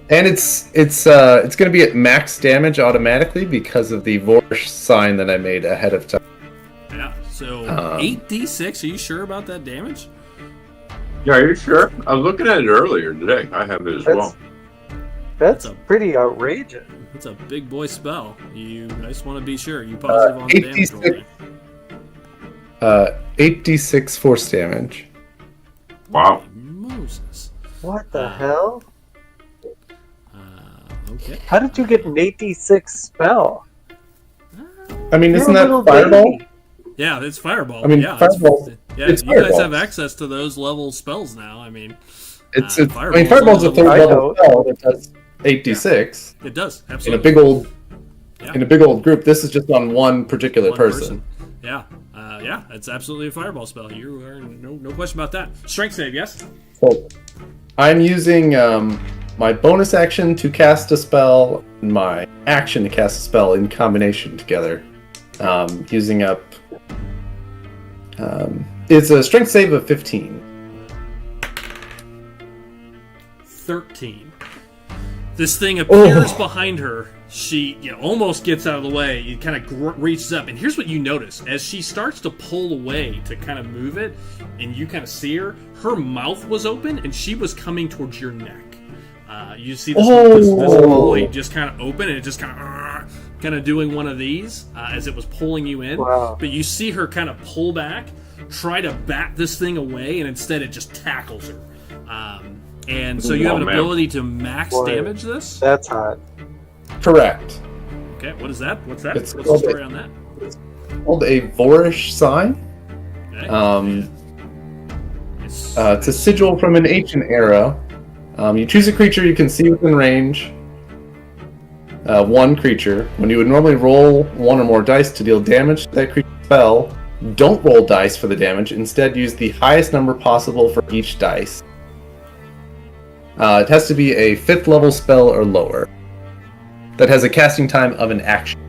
And it's going to be at max damage automatically because of the Vorish sign that I made ahead of time. Yeah. So 8d6. Are you sure about that damage? Yeah, are you sure? I was looking at it earlier today. I have it as well. That's pretty outrageous. It's a big boy spell. I just want to be sure. You positive on the damage roll. 8d6 force damage. Wow. Moses. What the hell? Okay. How did you get an 86 spell? I mean, You're isn't a that little fireball? baby. Yeah, I it's fireball. mean, yeah, fireball. Yeah, It's you guys fireball. have access to those level spells now. I mean, It's I mean, Fireball's a third level spell that does 8d6. It does, absolutely. In a big old group. This is just on one particular person. Yeah, yeah, it's absolutely a fireball spell. You are no question about that. Strength save, yes. So, I'm using my bonus action to cast a spell, and my action to cast a spell in combination together. Using up. It's a strength save of 15. 13. This thing appears behind her. She almost gets out of the way. It kind of reaches up. And here's what you notice. As she starts to pull away to kind of move it, and you kind of see her mouth was open, and she was coming towards your neck. You see this void just kind of open, and it just kind of doing one of these as it was pulling you in. Wow. But you see her kind of pull back, try to bat this thing away, and instead it just tackles her. And so you have an ability to max damage this? That's hot. Correct. Okay, what is that? What's that? It's What's the story on that? It's called a Vorish sign. Okay. It's a sigil from an ancient era. You choose a creature you can see within range. One creature. When you would normally roll one or more dice to deal damage to that creature's spell, don't roll dice for the damage. Instead, use the highest number possible for each dice. It has to be a 5th level spell or lower that has a casting time of an action.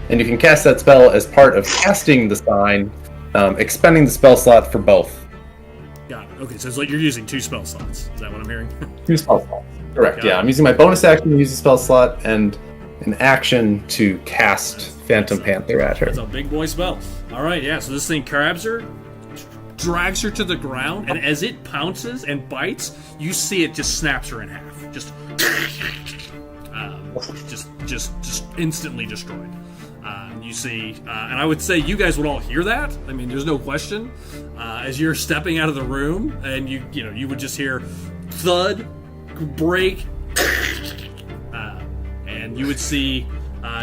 And you can cast that spell as part of casting the sign, expending the spell slot for both. Got it. Okay, so it's like you're using 2 spell slots. Is that what I'm hearing? 2 spell slots. Correct, yeah. I'm using my bonus action to use a spell slot and an action to cast Phantom Panther at her. That's a big boy spell. All right, yeah, so this thing grabs her, drags her to the ground, and as it pounces and bites, you see it just snaps her in half. Just instantly destroyed. You see, and I would say you guys would all hear that. I mean, there's no question. As you're stepping out of the room, and you would just hear thud, break, and you would see,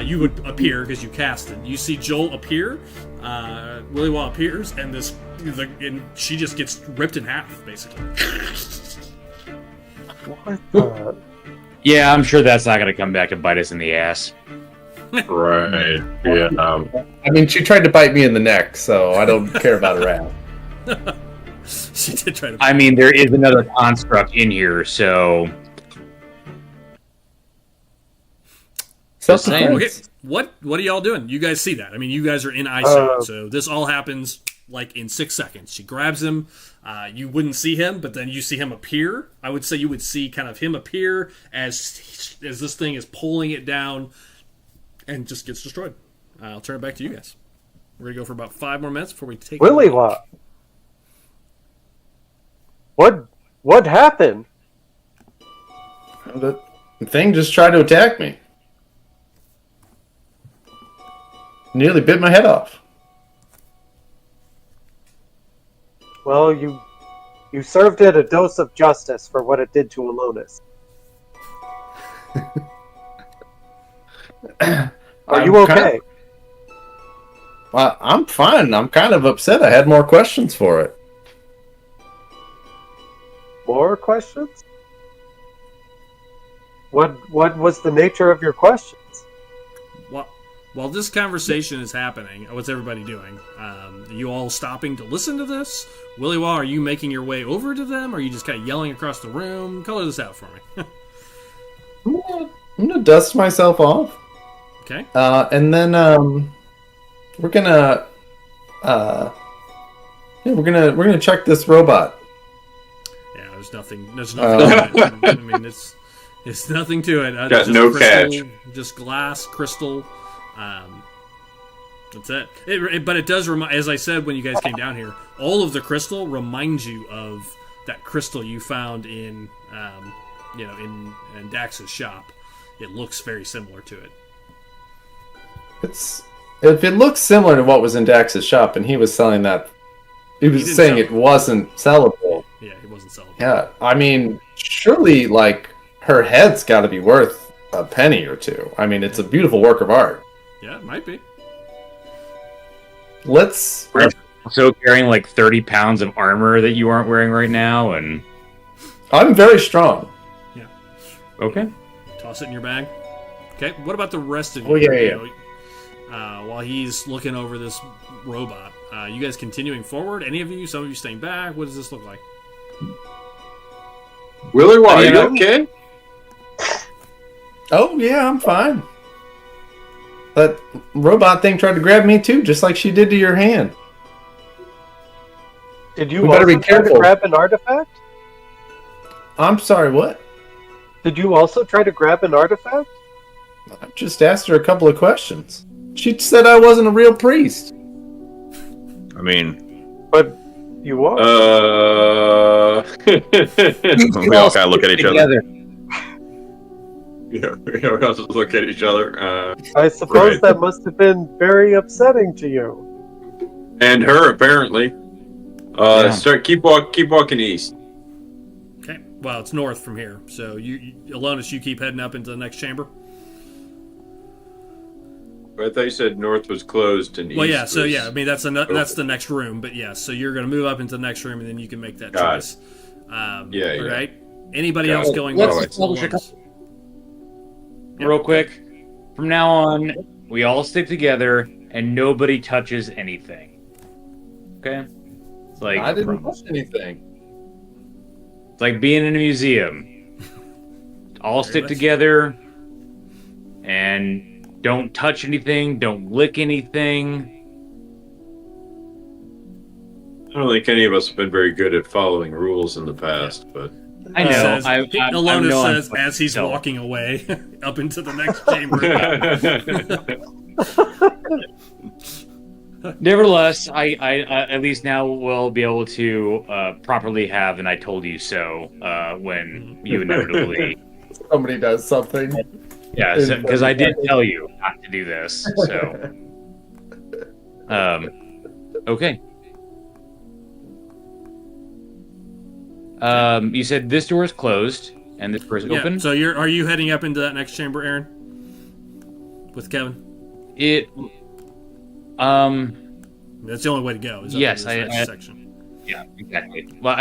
you would appear because you cast it. You see Joel appear. Willy Wah appears, and and she just gets ripped in half, basically. What? Yeah, I'm sure that's not going to come back to bite us in the ass. Right. Yeah. I mean, she tried to bite me in the neck, so I don't care about her ass. She did try to. I mean, there is another construct in here, so. Okay, what are y'all doing? You guys see that? I mean, you guys are in eyesight, so this all happens like in 6 seconds. She grabs him. You wouldn't see him, but then you see him appear. I would say you would see kind of him appear as this thing is pulling it down, and just gets destroyed. I'll turn it back to you guys. We're gonna go for about 5 more minutes before we take. Willy Wah. What happened? The thing just tried to attack me. Nearly bit my head off. Well, you served it a dose of justice for what it did to Alonis. Are you okay? I'm fine. I'm kind of upset. I had more questions for it. More questions? What was the nature of your questions? While this conversation is happening, what's everybody doing? Are you all stopping to listen to this? Willy Wah, are you making your way over to them? Or are you just kind of yelling across the room? Color this out for me. I'm gonna dust myself off. Okay. And then we're gonna we're gonna check this robot. Yeah, there's nothing to it. I mean, it's nothing to it. Got just no crystal, catch. Just glass, crystal. That's it. But it does remind, as I said when you guys came down here, all of the crystal reminds you of that crystal you found in Dax's shop. It looks very similar to it. If it looks similar to what was in Dax's shop, and he was selling that, he was saying it wasn't sellable. Yeah, it wasn't sellable. Yeah, I mean, surely, like, her head's got to be worth a penny or two. I mean, it's a beautiful work of art. Yeah, it might be. We're also carrying like 30 pounds of armor that you aren't wearing right now, and I'm very strong. Yeah. Okay. Toss it in your bag. Okay. What about the rest of you? Oh, yeah. You know, while he's looking over this robot, you guys continuing forward? Any of you? Some of you staying back? What does this look like? Willie, are you okay? Oh, yeah, I'm fine. That robot thing tried to grab me, too, just like she did to your hand. Did you We better also be try to careful. grab an artifact? I'm sorry, what? Did you also try to grab an artifact? I just asked her a couple of questions. She said I wasn't a real priest. I mean, But you are. we all kind of look at each other. Yeah, we all just look at each other. I suppose right. that must have been very upsetting to you. And her, apparently. Keep walking east. Okay. Well, it's north from here. So, Alonis, you keep heading up into the next chamber? I thought you said north was closed and east. Well, yeah. So, was... yeah. I mean, that's the next room. But, yeah. So, you're going to move up into the next room, and then you can make that Got choice. Yeah. All right. Anybody Got else it. going Let's with establish a Alonis? Real quick. From now on, we all stick together and nobody touches anything. Okay? It's like I didn't touch anything. It's like being in a museum. All Very stick much. together and don't touch anything, don't lick anything. I don't think any of us have been very good at following rules in the past, but I know. Says, I Alonis know I'm says as he's myself. walking away up into the next chamber. Nevertheless, I at least now will be able to properly have "and I told you so" when you inevitably. Somebody does something. Yeah, because I did tell you not to do this. So, okay. You said this door is closed and this door is Yeah, open. so are you heading up into that next chamber, Aaron? With Kevin? That's the only way to go. Is up Yes, into this next I- section. Yeah, exactly. Well,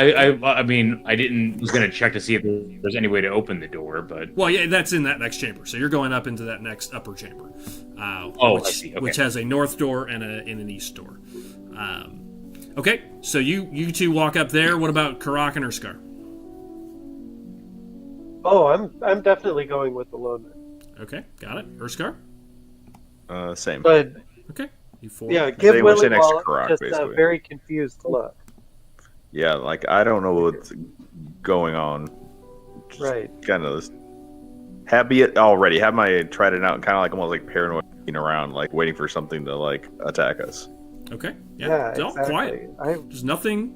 I mean, I was gonna check to see if there's any way to open the door, but Well, yeah, that's in that next chamber. So you're going up into that next upper chamber, I see. Okay. which has a north door and an east door. Okay, so you two walk up there. What about Karak and Urskar? Oh, I'm definitely going with the loner. Okay, got it. Urskar? Same. But Okay, you four. yeah, They give would Willie say next to Wall Karak, just a basically. very confused look. Yeah, like I don't know what's going on. Right. Kind of this. Have my tried it out and kind of like almost like paranoid looking around, like waiting for something to like attack us. Okay. Yeah. Yeah, It's all exactly. quiet. There's nothing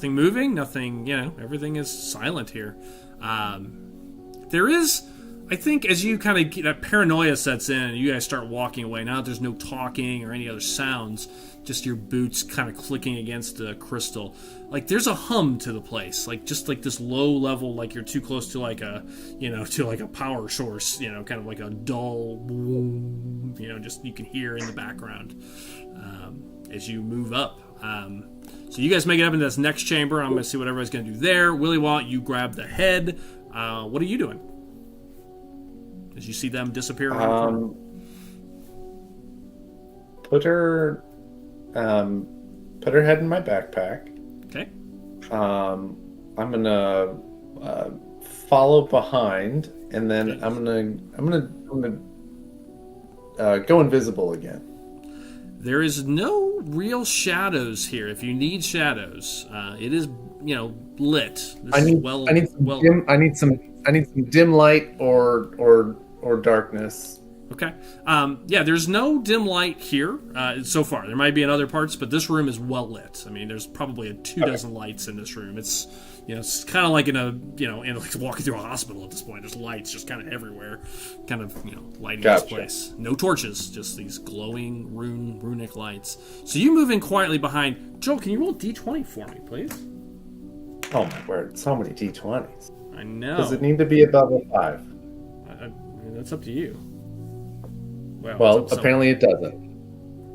moving. Nothing. Everything is silent here. There is, I think, as you kind of that paranoia sets in, and you guys start walking away. Now there's no talking or any other sounds. Just your boots kind of clicking against the crystal. Like there's a hum to the place. Like just like this low level, like you're too close to like a, to like a power source. Kind of like a dull, boom, just you can hear in the background. As you move up. So you guys make it up into this next chamber. I'm going to see what everybody's going to do there. Willie Watt, you grab the head. What are you doing? As you see them disappear around Put her head in my backpack. Okay. I'm gonna follow behind, and then Okay. I'm gonna go invisible again. There is no real shadows here. If you need shadows, it is lit. This I is need some dim light or darkness. Okay. Yeah, there's no dim light here so far. There might be in other parts, but this room is well lit. I mean, there's probably 24 lights in this room. It's it's kind of like in like walking through a hospital at this point. There's lights just kind of everywhere, kind of lighting this place. No torches, just these glowing runic lights. So you move in quietly behind. Joel, can you roll D20 for me, please? Oh my word! So many D20s. I know. Does it need to be above a 5? I mean, that's up to you. Well, apparently it doesn't.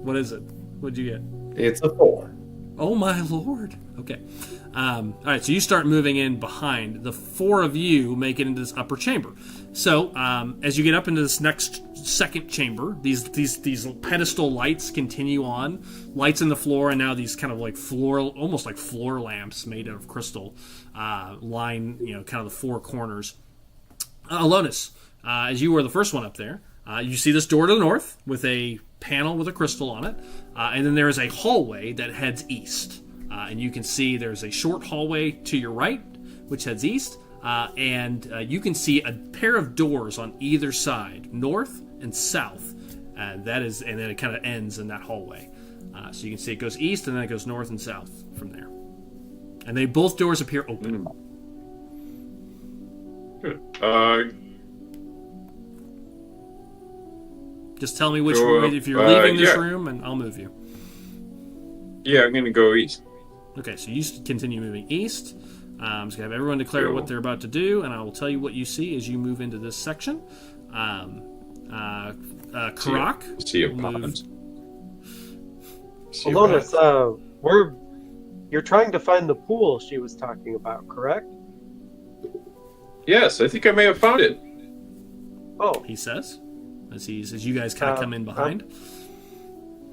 What is it? What'd you get? It's a 4. Oh my lord. Okay. All right, so you start moving in behind. The four of you make it into this upper chamber. So as you get up into this second chamber, these pedestal lights continue on, lights in the floor, and now these kind of like almost like floor lamps made out of crystal line, kind of the four corners. Alonis, as you were the first one up there, you see this door to the north with a panel with a crystal on it, and then there is a hallway that heads east. And you can see there's a short hallway to your right, which heads east, and you can see a pair of doors on either side, north and south, and then it kind of ends in that hallway. So you can see it goes east, and then it goes north and south from there. And both doors appear open. Good. Just tell me which room, if you're leaving this room, and I'll move you. Yeah, I'm going to go east. Okay, so you continue moving east. I'm just going to have everyone declare what they're about to do, and I will tell you what you see as you move into this section. Karak. See a pond. Alonis, you're trying to find the pool she was talking about, correct? Yes, I think I may have found it. Oh, He says, as you guys kind of come in behind.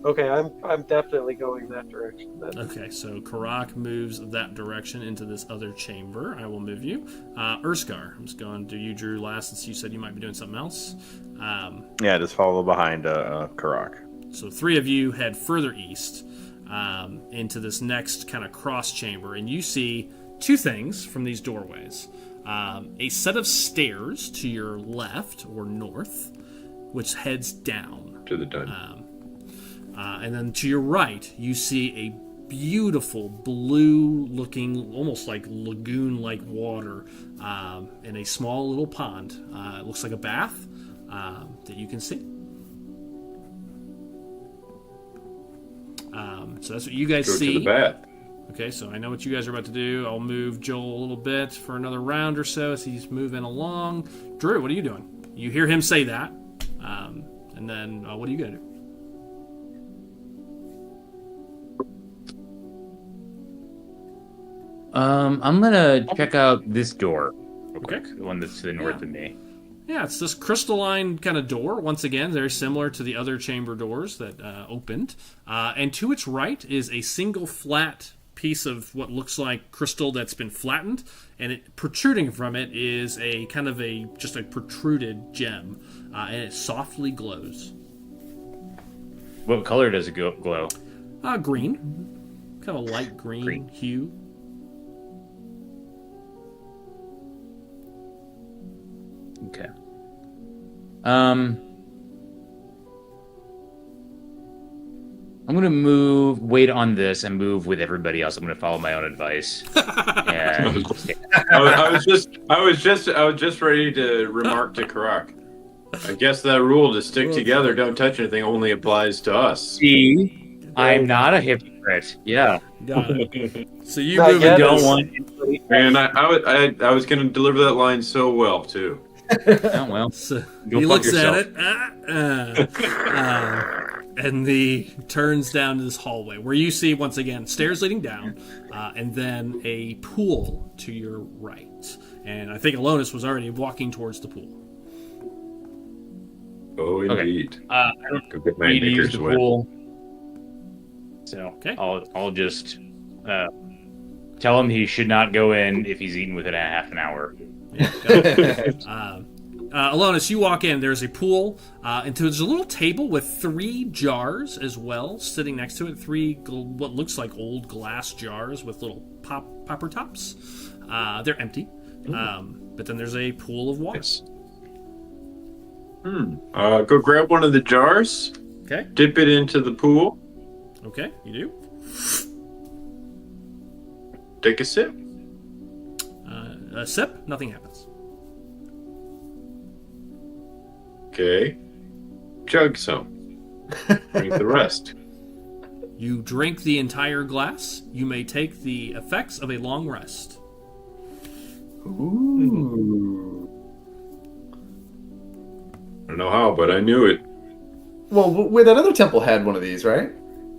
okay. I'm definitely going that direction then. Okay, so Karak moves that direction into this other chamber. I will move you. Urskar, I'm just going to you, Drew, last, since you said you might be doing something else. Yeah, just follow behind Karak. So three of you head further east into this next kind of cross chamber, and you see two things from these doorways. A set of stairs to your left or north, which heads down. To the dungeon. And then to your right, you see a beautiful blue-looking, almost like lagoon-like water in a small little pond. It looks like a bath that you can see. So that's what you guys see. Go to the bath. Okay, so I know what you guys are about to do. I'll move Joel a little bit for another round or so as he's moving along. Drew, what are you doing? You hear him say that. And then what are you going to do? I'm gonna check out this door real Okay. quick, the one that's to the north of me. Yeah, it's this crystalline kind of door. Once again, very similar to the other chamber doors that opened. And to its right is a single flat piece of what looks like crystal that's been flattened, and protruding from it is a kind of just a protruded gem, and it softly glows. What color does it glow? Green, kind of a light green hue. Okay. I'm gonna wait on this and move with everybody else. I'm gonna follow my own advice. And I was just ready to remark to Karak. I guess that rule to stick together, don't touch anything, only applies to us. see, I'm not a hypocrite. Yeah. Got it. So you Not move yet. into Don't this- want anybody. And I was going to deliver that line so well too. Oh well. So Go he fuck looks yourself. at it, and he turns down to this hallway where you see once again stairs leading down, and then a pool to your right. And I think Alonis was already walking towards the pool. Oh, indeed. I don't Go get my need to use knickers the wet. pool. So Okay. I'll just tell him he should not go in if he's eaten within a half an hour. Alonis, you walk in. There's a pool, and there's a little table with 3 jars as well sitting next to it. 3 what looks like old glass jars with little popper tops. They're empty, but then there's a pool of water. Yes. Go grab one of the jars, Okay. dip it into the pool, Okay, you do. take a sip. A sip, nothing happens. Okay. Chug some. Drink the rest. You drink the entire glass. You may take the effects of a long rest. Ooh. I don't know how, but I knew it. Well, wait, that other temple had one of these, right?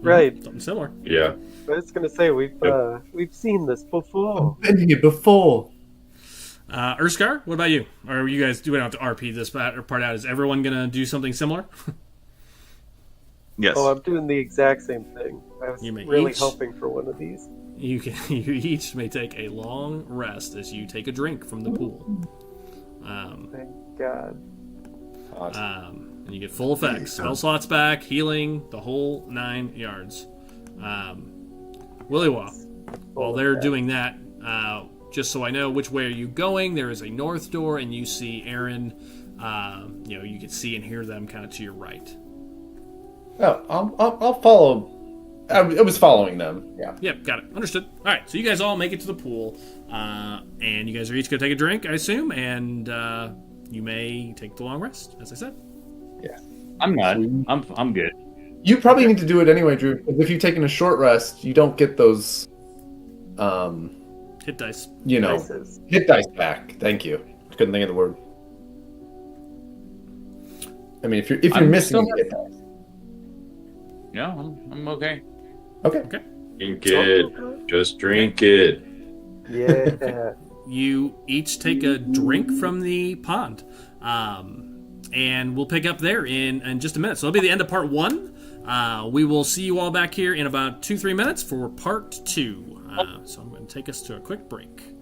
Right. Something similar. Yeah. I was gonna say we've seen this before. Been here before. Urskar, what about you? Or are you guys doing out to RP this part out? Is everyone gonna do something similar? Yes. Oh, I'm doing the exact same thing. I was You may really each- hoping for one of these. You each may take a long rest as you take a drink from the pool. Thank God. And you get full effects. Spell slots back, healing, the whole 9 yards. Willywa, while they're doing that, just so I know which way are you going, there is a north door, and you see Aaron. You can see and hear them kind of to your right. Oh, I'll follow. I was following them. Yeah. Yep, got it. Understood. All right, so you guys all make it to the pool, and you guys are each going to take a drink, I assume, and you may take the long rest, as I said. Yeah. I'm not. I'm good. You probably need to do it anyway, Drew. Because if you've taken a short rest, you don't get those. Hit dice. Nices. Hit dice back. Thank you. Couldn't think of the word. I mean, if you're I'm missing still- hit dice. No, I'm okay. Okay. Drink it. Just drink it. Yeah. You each take a drink from the pond. And we'll pick up there in just a minute. So that'll be the end of part 1. We will see you all back here in about 2-3 minutes for part 2. So I'm going to take us to a quick break.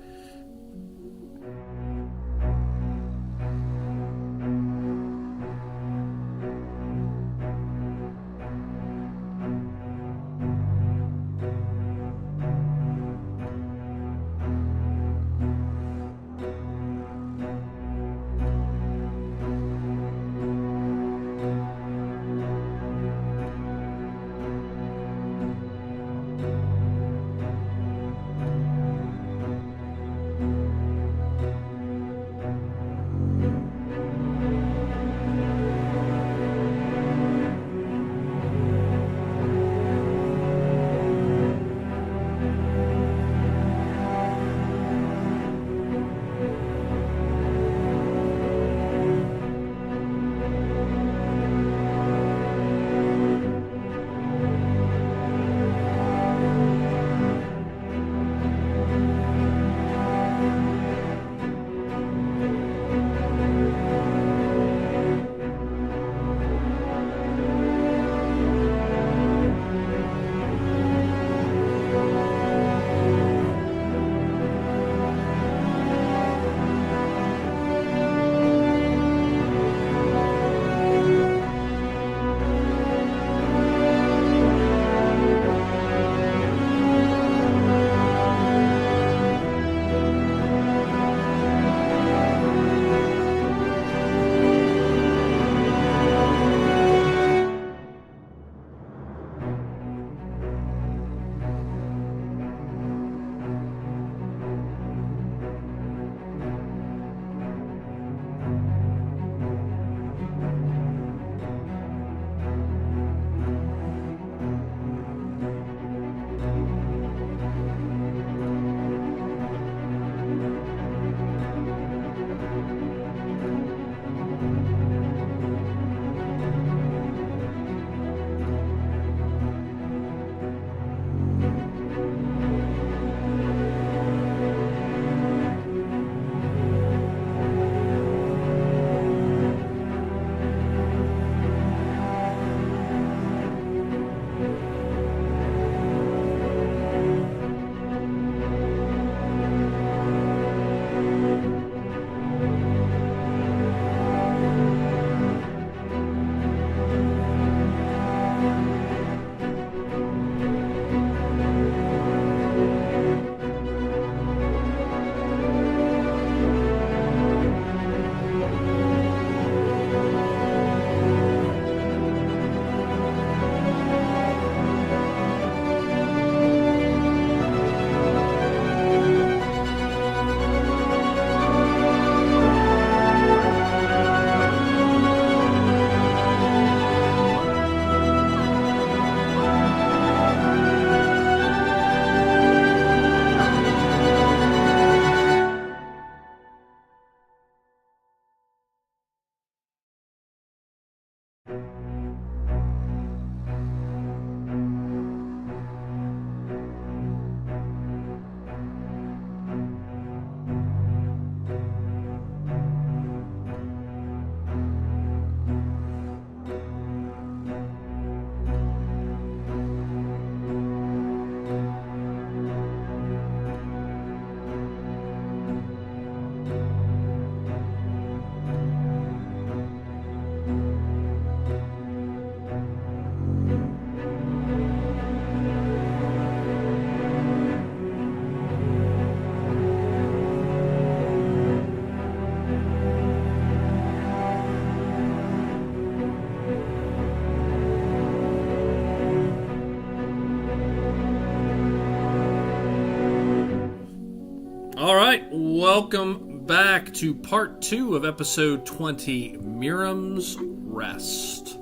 right, welcome back to part 2 of episode 20, Miram's Rest.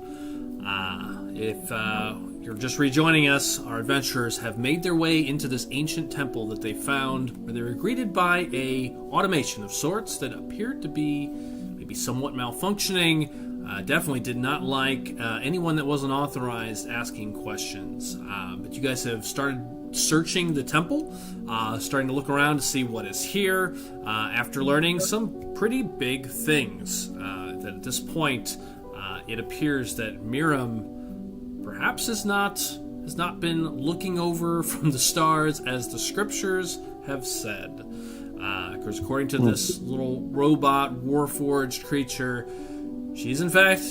If you're just rejoining us, our adventurers have made their way into this ancient temple that they found, where they were greeted by a automation of sorts that appeared to be maybe somewhat malfunctioning. Definitely did not like anyone that wasn't authorized asking questions. But you guys have started searching the temple, starting to look around to see what is here, after learning some pretty big things. That at this point, it appears that Miram perhaps has not been looking over from the stars as the scriptures have said. Because according to this little robot, warforged creature, she's in fact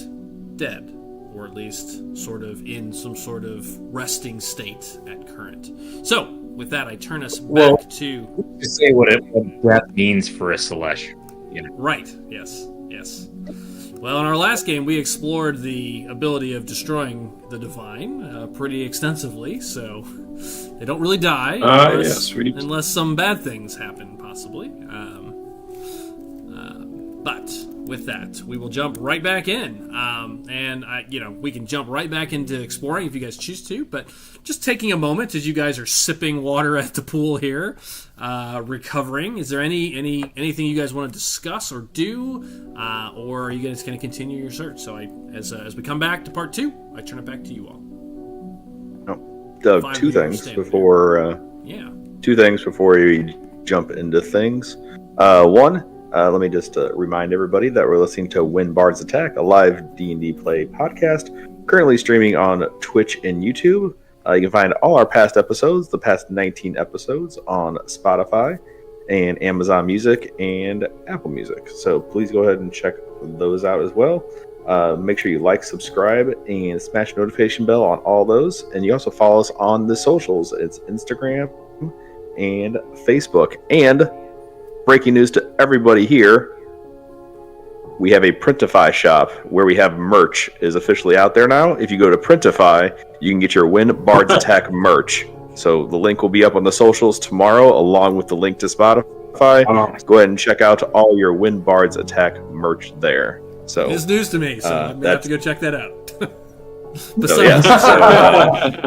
dead, or at least sort of in some sort of resting state at current. So, with that, I turn us back to say what death means for a Celestial. Right. Yes. Well, in our last game, we explored the ability of destroying the divine pretty extensively, so they don't really die unless some bad things happen, possibly. But with that, we will jump right back in, and we can jump right back into exploring if you guys choose to. But just taking a moment as you guys are sipping water at the pool here, recovering. Is there anything you guys want to discuss or do, or are you guys going to continue your search? So as we come back to part 2, I turn it back to you all. Doug, two things before you jump into things. One. Let me just remind everybody that we're listening to When Bards Attack, a live D&D play podcast, currently streaming on Twitch and YouTube. You can find all our past episodes, the past 19 episodes, on Spotify and Amazon Music and Apple Music. So please go ahead and check those out as well. Make sure you like, subscribe, and smash the notification bell on all those. And you also follow us on the socials. It's Instagram and Facebook. And breaking news to everybody here, we have a Printify shop where we have merch is officially out there now. If you go to Printify, you can get your When Bards Attack merch. So the link will be up on the socials tomorrow, along with the link to Spotify. Go ahead and check out all your When Bards Attack merch there. So it's news to me, so I'm going to have to go check that out.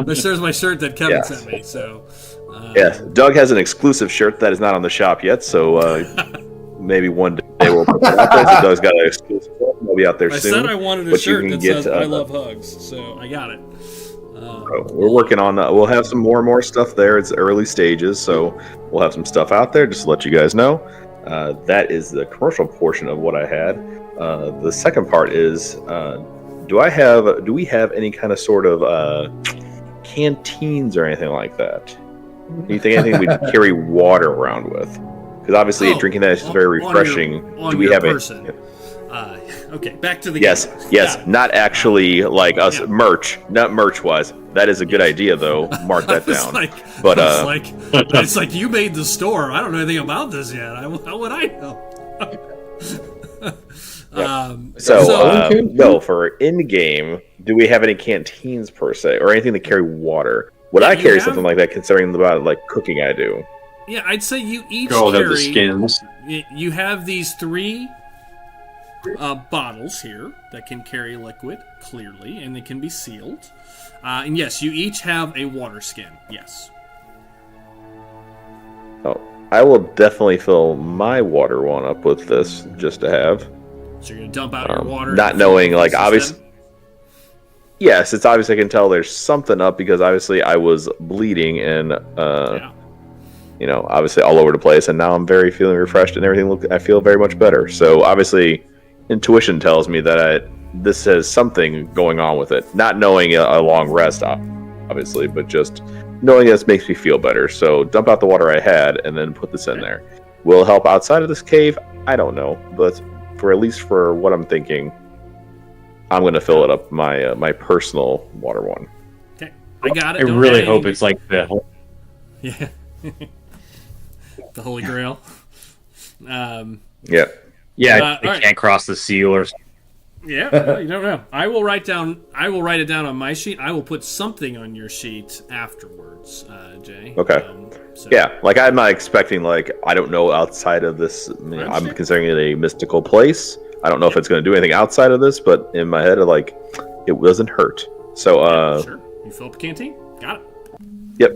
There's my shirt that Kevin sent me, so... Yes, Doug has an exclusive shirt that is not on the shop yet, so maybe one day we'll put that out there. So Doug's got an exclusive one. We'll be out there soon. I said I wanted a shirt that says I love hugs, so I got it. We're working on that. We'll have some more stuff there. It's early stages, so we'll have some stuff out there just to let you guys know. That is the commercial portion of what I had. The second part is, do we have any kind of sort of canteens or anything like that? Do you think anything we'd carry water around with? Because obviously drinking that is very refreshing. Do we have person. Okay, back to the yes, not actually like us merch, not merch-wise. That is a good idea, though. Mark that down. It's like you made the store. I don't know anything about this yet. How would I know? No, for in-game, do we have any canteens per se, or anything to carry water? Would I carry something like that, considering the cooking I do? Yeah, I'd say you each carry... have the skins. You have these 3 bottles here that can carry liquid, clearly, and they can be sealed. And yes, you each have a water skin, yes. Oh, I will definitely fill my water one up with this, just to have. So you're going to dump out your water? Not knowing, obviously... Yes, it's obvious I can tell there's something up because obviously I was bleeding and, obviously all over the place. And now I'm feeling refreshed and everything. I feel very much better. So obviously intuition tells me that this has something going on with it. Not knowing a long rest, obviously, but just knowing this makes me feel better. So dump out the water I had and then put this in there. Will it help outside of this cave? I don't know. But at least for what I'm thinking, I'm going to fill it up my personal water one. Okay, I got it. I really hope it's like the... Yeah. The Holy Grail. Yeah. Yeah, they can't cross the seal or something. Yeah, well, you don't know. I will write it down on my sheet. I will put something on your sheet afterwards, Jay. Okay. Yeah, like I'm not expecting like I don't know outside of this. I'm considering it a mystical place. I don't know if it's going to do anything outside of this, but in my head, like it doesn't hurt. So sure. You fill up the canteen. Got it. Yep,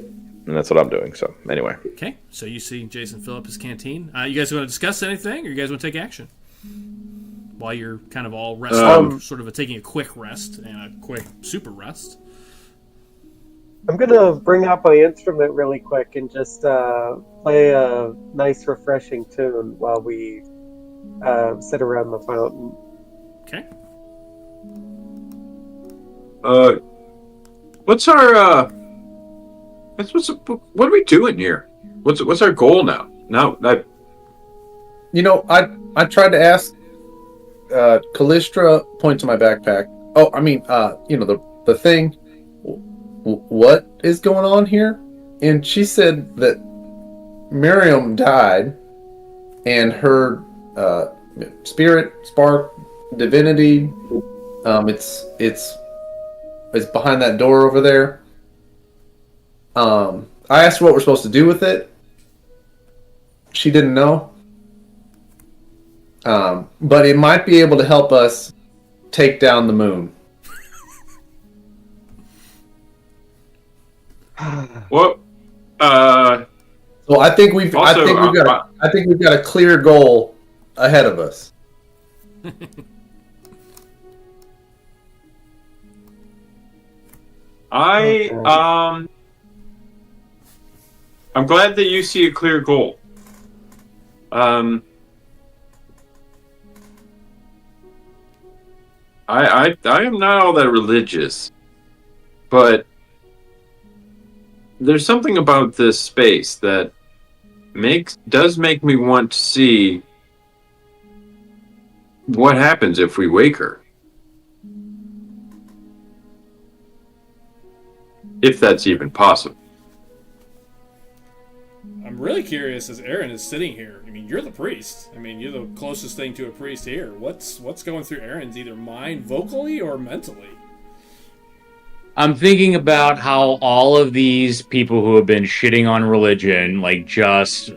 and that's what I'm doing. So anyway. Okay, so you see Jason fill up his canteen. You guys want to discuss anything, or you guys want to take action? While you're kind of all resting, sort of taking a quick rest and a quick super rest. I'm going to bring out my instrument really quick and just play a nice, refreshing tune while we sit around the fountain. Okay. What's our what are we doing here? What's our goal now? I tried to ask Callistra, point to my backpack. Oh, I mean, the thing. What is going on here? And she said that Miram died, and her spirit, spark, divinity, it's behind that door over there. I asked her what we're supposed to do with it. She didn't know. But it might be able to help us take down the moon. Well, so I think we've got a clear goal ahead of us. I'm glad that you see a clear goal. I am not all that religious, but there's something about this space that does make me want to see what happens if we wake her. If that's even possible. I'm really curious as Aaron is sitting here. I mean, you're the priest. I mean, you're the closest thing to a priest here. What's going through Aaron's either mind vocally or mentally? I'm thinking about how all of these people who have been shitting on religion, like, just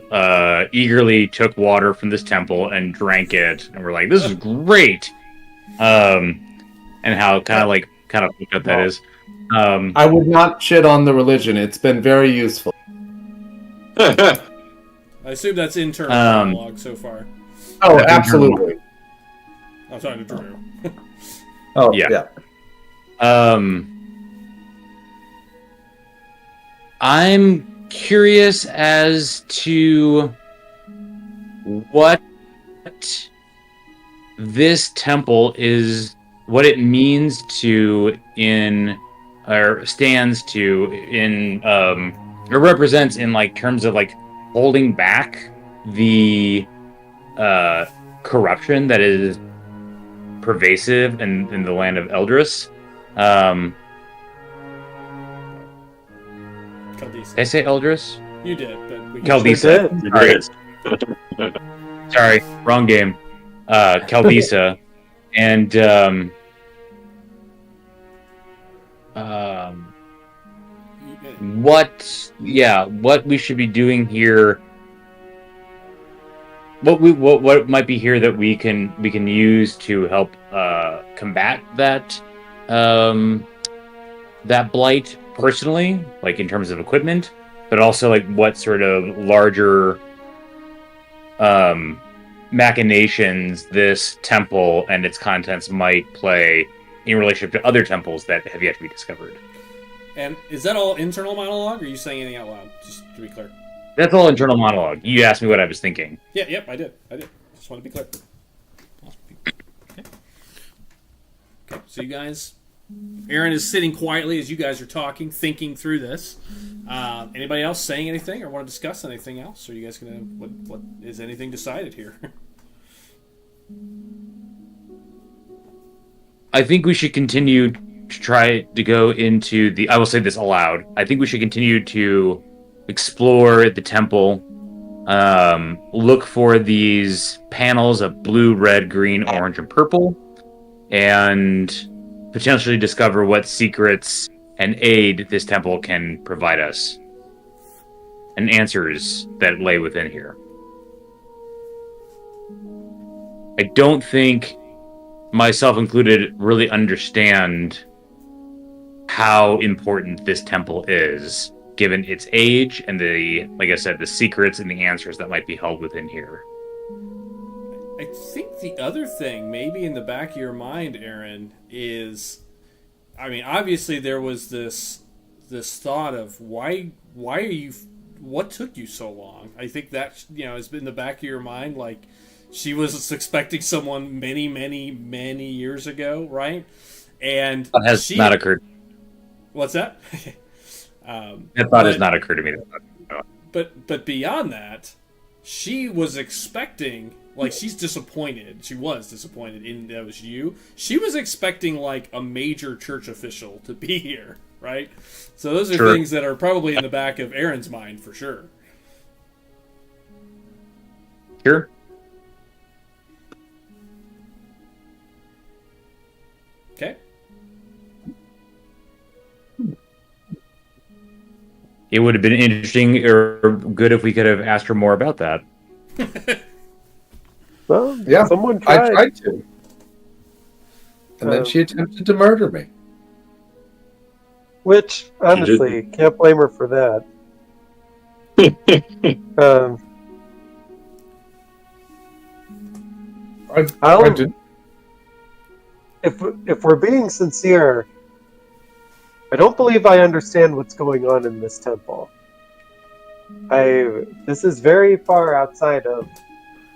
eagerly took water from this temple and drank it, and were like, "This is great," and how kind of fucked up that is. I would not shit on the religion. It's been very useful. I assume that's internal monologue so far. Oh, absolutely. I'm talking to Drew. Oh, yeah. I'm curious as to what this temple is, what it means to stands to or represents in like terms of like holding back the corruption that is pervasive in the land of Eldris. Did I say Eldris? You did, but we Caldisa. Sorry, wrong game. Caldisa, and what we should be doing here. What might be here that we can use to help combat that that blight personally, like in terms of equipment, but also like what sort of larger machinations this temple and its contents might play in relationship to other temples that have yet to be discovered. And is that all internal monologue, or are you saying anything out loud? Just to be clear. That's all internal monologue. You asked me what I was thinking. Yep, I did. Just want to be clear. Okay, so you guys... Aaron is sitting quietly as you guys are talking, thinking through this. Anybody else saying anything or want to discuss anything else? Or are you guys going to... What is anything decided here? I think we should continue to try to go into the... I will say this aloud. I think we should continue to explore the temple. Look for these panels of blue, red, green, orange, and purple. and potentially discover what secrets and aid this temple can provide us, and answers that lay within here. I don't think, myself included, really understand how important this temple is, given its age and like I said, the secrets and the answers that might be held within here. I think the other thing, maybe in the back of your mind, Aaron, is, I mean, obviously there was this thought of what took you so long? I think that, has been in the back of your mind, like, she was expecting someone many, many, many years ago, right? And that has not occurred. What's that? That thought has not occurred to me. But beyond that, she was expecting, like, she's disappointed. She was disappointed in that was you. She was expecting, like, a major church official to be here, right? So those are things that are probably in the back of Aaron's mind for sure. Sure. Okay. It would have been interesting or good if we could have asked her more about that. Well, Yeah, someone I tried. tried to. And then she attempted to murder me. Which, honestly, can't blame her for that. I did. If we're being sincere, I don't believe I understand what's going on in this temple. This is very far outside of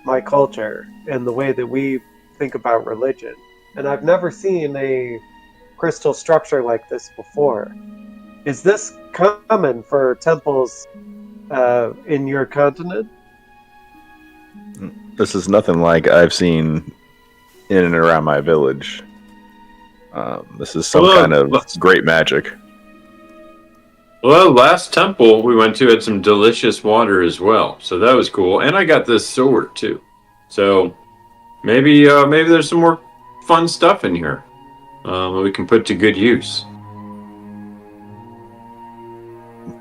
my culture and the way that we think about religion. And I've never seen a crystal structure like this before. Is this common for temples in your continent? This is nothing like I've seen in and around my village. This is some kind of great magic. Well, last temple we went to had some delicious water as well, so that was cool. And I got this sword too, so maybe there's some more fun stuff in here that we can put to good use.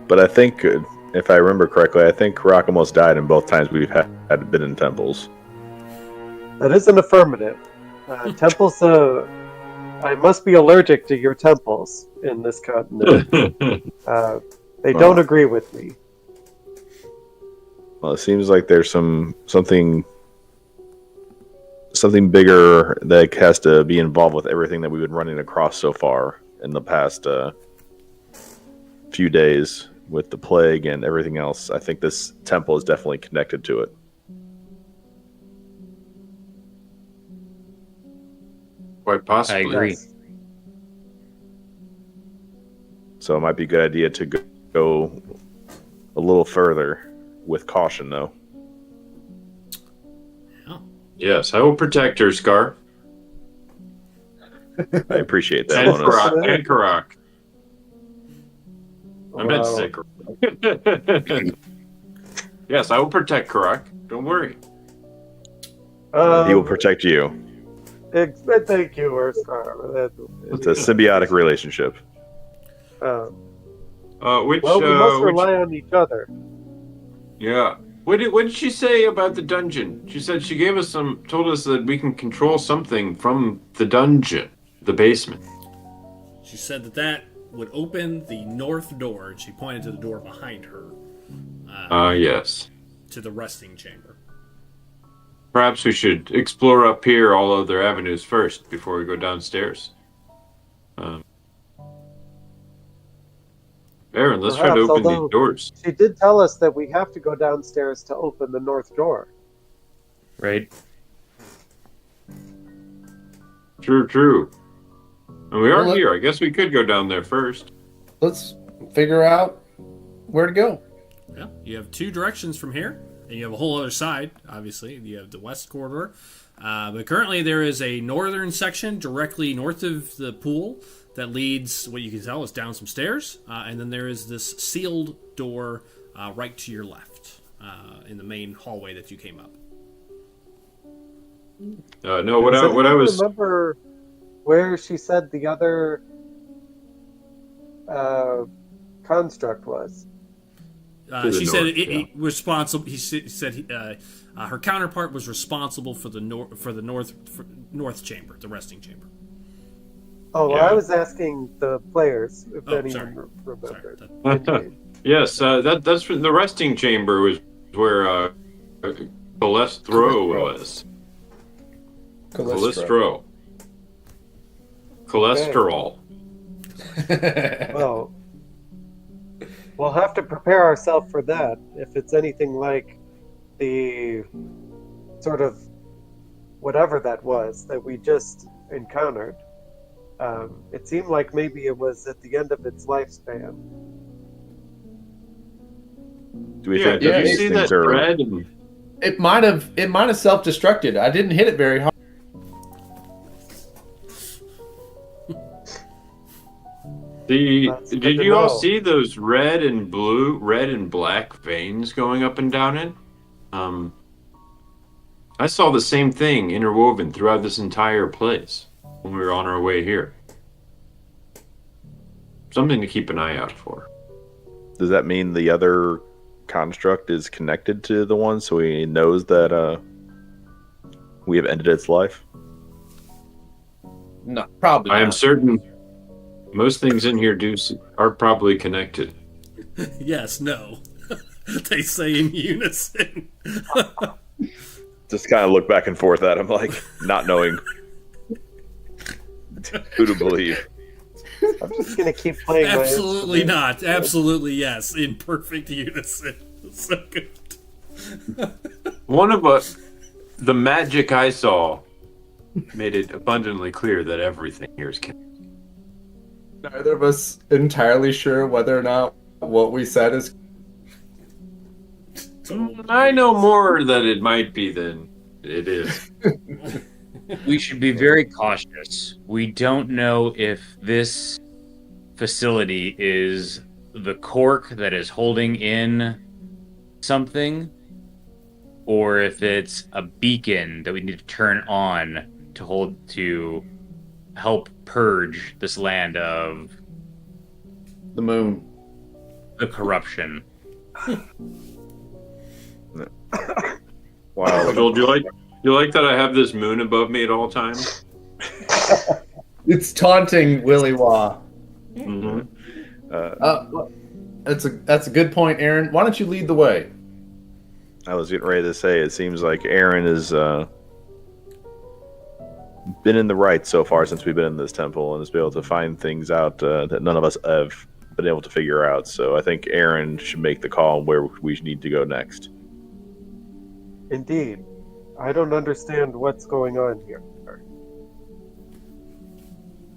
But I think, if I remember correctly, I think Karak almost died in both times we've had been in temples. That is an affirmative. Temples, I must be allergic to your temples in this continent. They don't agree with me. Well, it seems like there's something bigger that has to be involved with everything that we've been running across so far in the past few days with the plague and everything else. I think this temple is definitely connected to it. Quite possibly. I agree. Yes. So it might be a good idea to go a little further with caution, though. Yeah. Yes, I will protect her, Scar. I appreciate that, And Lonus. Karak. And Karak. I meant to Wow. say Karak. Yes, I will protect Karak. Don't worry. He will protect you. Thank you, Urscar. It's a symbiotic relationship. Which Well, we must rely on each other. Yeah. What did she say about the dungeon? She said she told us that we can control something from the dungeon, the basement. She said that would open the north door, and she pointed to the door behind her. Yes. To the resting chamber. Perhaps we should explore up here all other avenues first before we go downstairs. Aaron, let's try to Perhaps, open although these doors. She did tell us that we have to go downstairs to open the north door. Right. True. And we are Well, here. I guess we could go down there first. Let's figure out where to go. Yeah, you have two directions from here, and you have a whole other side, obviously. You have the west corridor. But currently there is a northern section directly north of the pool that leads, what you can tell, is down some stairs. And then there is this sealed door right to your left in the main hallway that you came up. No, what I was... remember where she said the other construct was. She said north, it responsible. He said her counterpart was responsible for the north chamber, the resting chamber. Oh, well, Yeah. I was asking the players if anyone sorry. remembered. Sorry, Yes, that's the resting chamber was where cholesterol was. Cholesterol. Cholesterol. Well, we'll have to prepare ourselves for that. If it's anything like the sort of whatever that was that we just encountered. It seemed like maybe it was at the end of its lifespan. Do we Yeah, think did that you these see things that are? red? It might have self-destructed. I didn't hit it very hard. That's good Did to you all know. see those red and black veins going up and down it? I saw the same thing interwoven throughout this entire place when we were on our way here. Something to keep an eye out for. Does that mean the other construct is connected to the one, so he knows that we have ended its life? No, probably. I am not. certain most things in here are probably connected. yes, no. They say in unison. Just kind of look back and forth at him, like not knowing who to believe. I'm just gonna keep playing. Absolutely my not. Absolutely yes. In perfect unison. So good. One of the magic I saw made it abundantly clear that everything here is connected. Neither of us entirely sure whether or not what we said is. I know more that it might be than it is. We should be very cautious. We don't know if this facility is the cork that is holding in something, or if it's a beacon that we need to turn on to help purge this land of The moon. the corruption. Wow. Joel, do you like that I have this moon above me at all times? It's taunting Willy Wah. Mm-hmm. That's a good point, Aaron. Why don't you lead the way? I was getting ready to say, it seems like Aaron has been in the right so far since we've been in this temple, and has been able to find things out that none of us have been able to figure out. So I think Aaron should make the call on where we need to go next. Indeed, I don't understand what's going on here.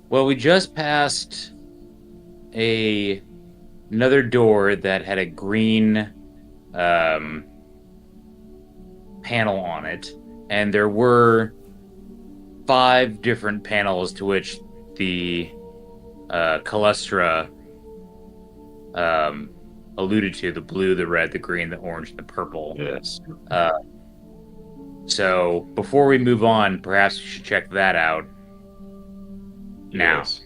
Well, we just passed another door that had a green panel on it, and there were 5 different panels to which the Calestra alluded to: the blue, the red, the green, the orange, and the purple. Yes. So before we move on, perhaps we should check that out now. Yes.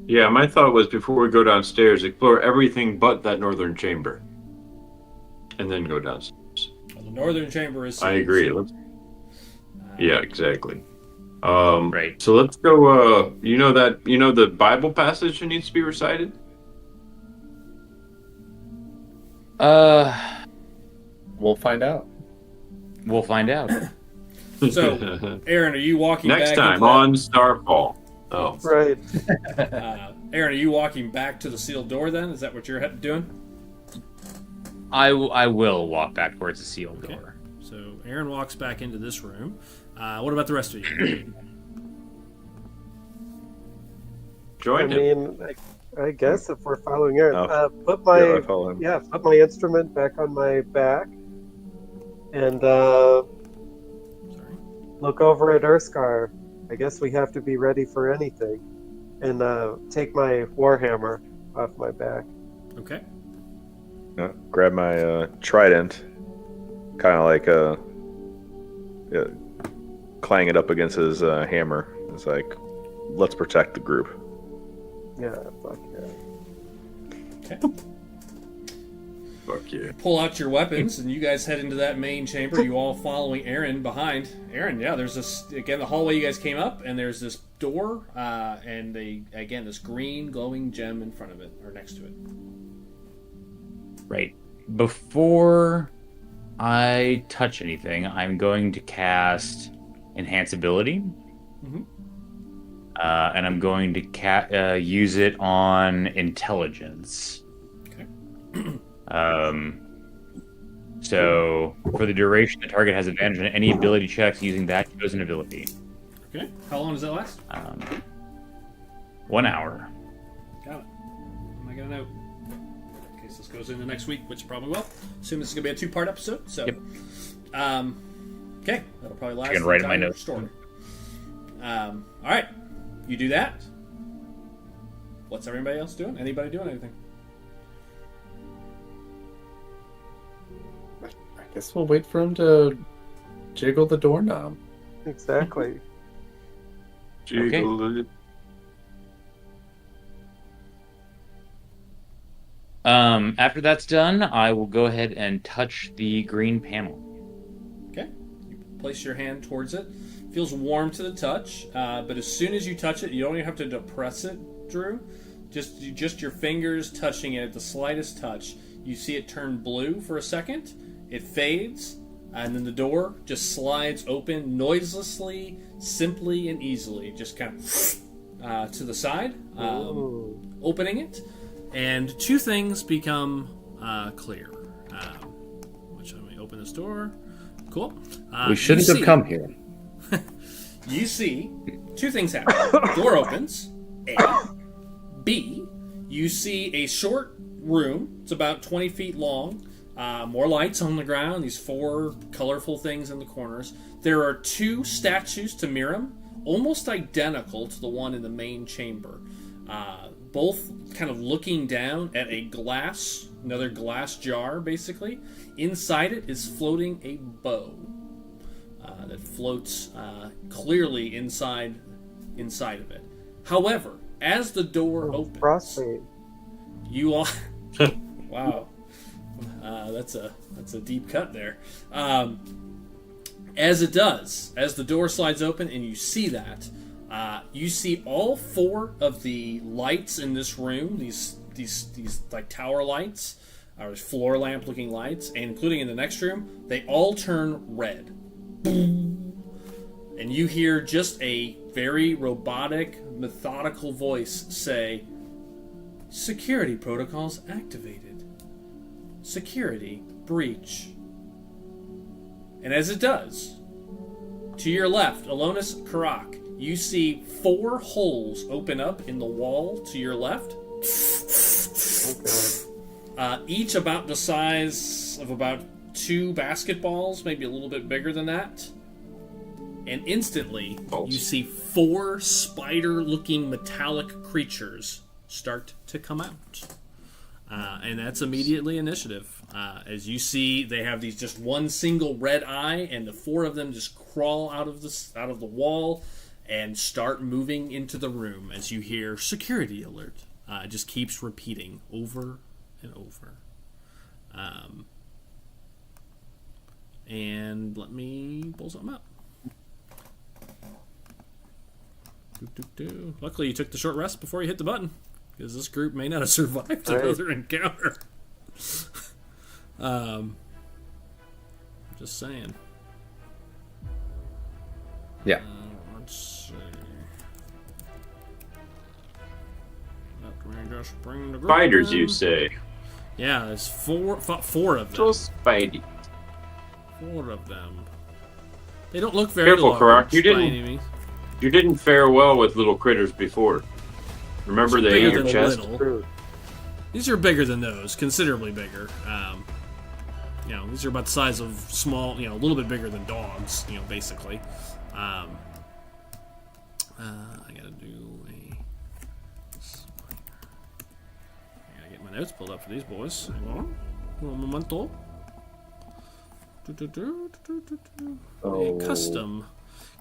Yeah, my thought was before we go downstairs, explore everything but that northern chamber, and then go downstairs. Well, the northern chamber is. I agree. Yeah, exactly. Right. So let's go. You know the Bible passage that needs to be recited. We'll find out. We'll find out. So, Aaron, are you walking Next back time into on StarFall. Oh, Right. Aaron, are you walking back to the sealed door then? Is that what you're doing? I will walk back towards the sealed door. So Aaron walks back into this room. What about the rest of you? I join him. mean, I guess if we're following Aaron, Oh. put Yeah, I my follow him. put my instrument back on my back, and Sorry. look over at Urskar. I guess we have to be ready for anything, and take my warhammer off my back. Okay. Grab my trident, kind of like clang it up against his hammer. It's like, let's protect the group. Yeah, fuck yeah. Okay. Fuck yeah. Pull out your weapons, and you guys head into that main chamber. You all following Aaron behind. Aaron, yeah, there's this, again, the hallway you guys came up, and there's this door, and this green glowing gem in front of it, or next to it. Right. Before I touch anything, I'm going to cast Enhance Ability. Mm-hmm. And I'm going to use it on Intelligence. Okay. So, for the duration, the target has advantage on any ability checks using that chosen ability. Okay. How long does that last? 1 hour. Got it. Am I gonna know? In case this goes into next week, which it probably will. Assume this is gonna be a 2-part episode. So, Yep. Okay, that'll probably last. I can write in my notes. Story. All right, you do that. What's everybody else doing? Anybody doing anything? I guess we'll wait for him to jiggle the doorknob. Exactly. Jiggle it. After that's done, I will go ahead and touch the green panel. Okay. You place your hand towards it. Feels warm to the touch, but as soon as you touch it, you don't even have to depress it, Drew. Just your fingers touching it, the slightest touch. You see it turn blue for a second. It fades, and then the door just slides open noiselessly, simply, and easily. Just kind of to the side, opening it. And two things become clear. Which, let me open this door. Cool. We shouldn't have come here. You see, two things happen. The door opens. A. B. You see a short room. It's about 20 feet long. More lights on the ground. These 4 colorful things in the corners. There are 2 statues to Miram, almost identical to the one in the main chamber. Both kind of looking down at another glass jar, basically. Inside it is floating a bow that floats clearly inside of it. However, as the door opens, Frostbite. you all wow, that's a deep cut there. As the door slides open and you see that, you see all 4 of the lights in this room, these like tower lights, or floor lamp looking lights, and including in the next room, they all turn red. And you hear just a very robotic, methodical voice say, "Security protocols activated. Security breach." And as it does, to your left, Alonis Karak, you see 4 holes open up in the wall to your left. Each about the size of about 2 basketballs, maybe a little bit bigger than that. And instantly, you see 4 spider-looking metallic creatures start to come out. And that's immediately initiative. As you see, they have these just one single red eye, and the 4 of them just crawl out of the wall and start moving into the room as you hear security alert. It just keeps repeating over and over. And let me pull something up. Luckily, you took the short rest before you hit the button, because this group may not have survived another encounter. Just saying. Yeah. Let's see. Let me just bring the group Spiders, in. you say? Yeah, there's four of them. Little Spidey. 4 of them. They don't look very Careful, large. Karak. You by any means. didn't fare well with little critters before. Remember they Bigger ate your than chest? little. These are bigger than those, considerably bigger. These are about the size of small, a little bit bigger than dogs, basically. I gotta do I gotta get my notes pulled up for these boys. Hang on. Un momento. A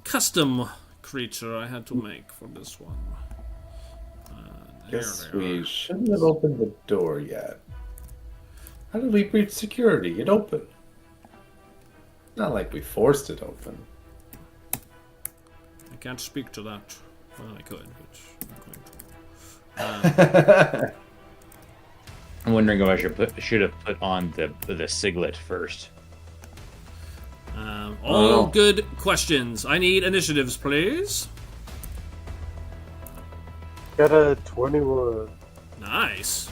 custom creature I had to make for this one. Guess There they we are. shouldn't have opened the door yet. How did we breach security? It opened. Not like we forced it open. I can't speak to that. Well, I could, but I'm not going to. I'm wondering if I should have put on the siglet first. All good questions. I need initiatives, please. Got a 21. Nice.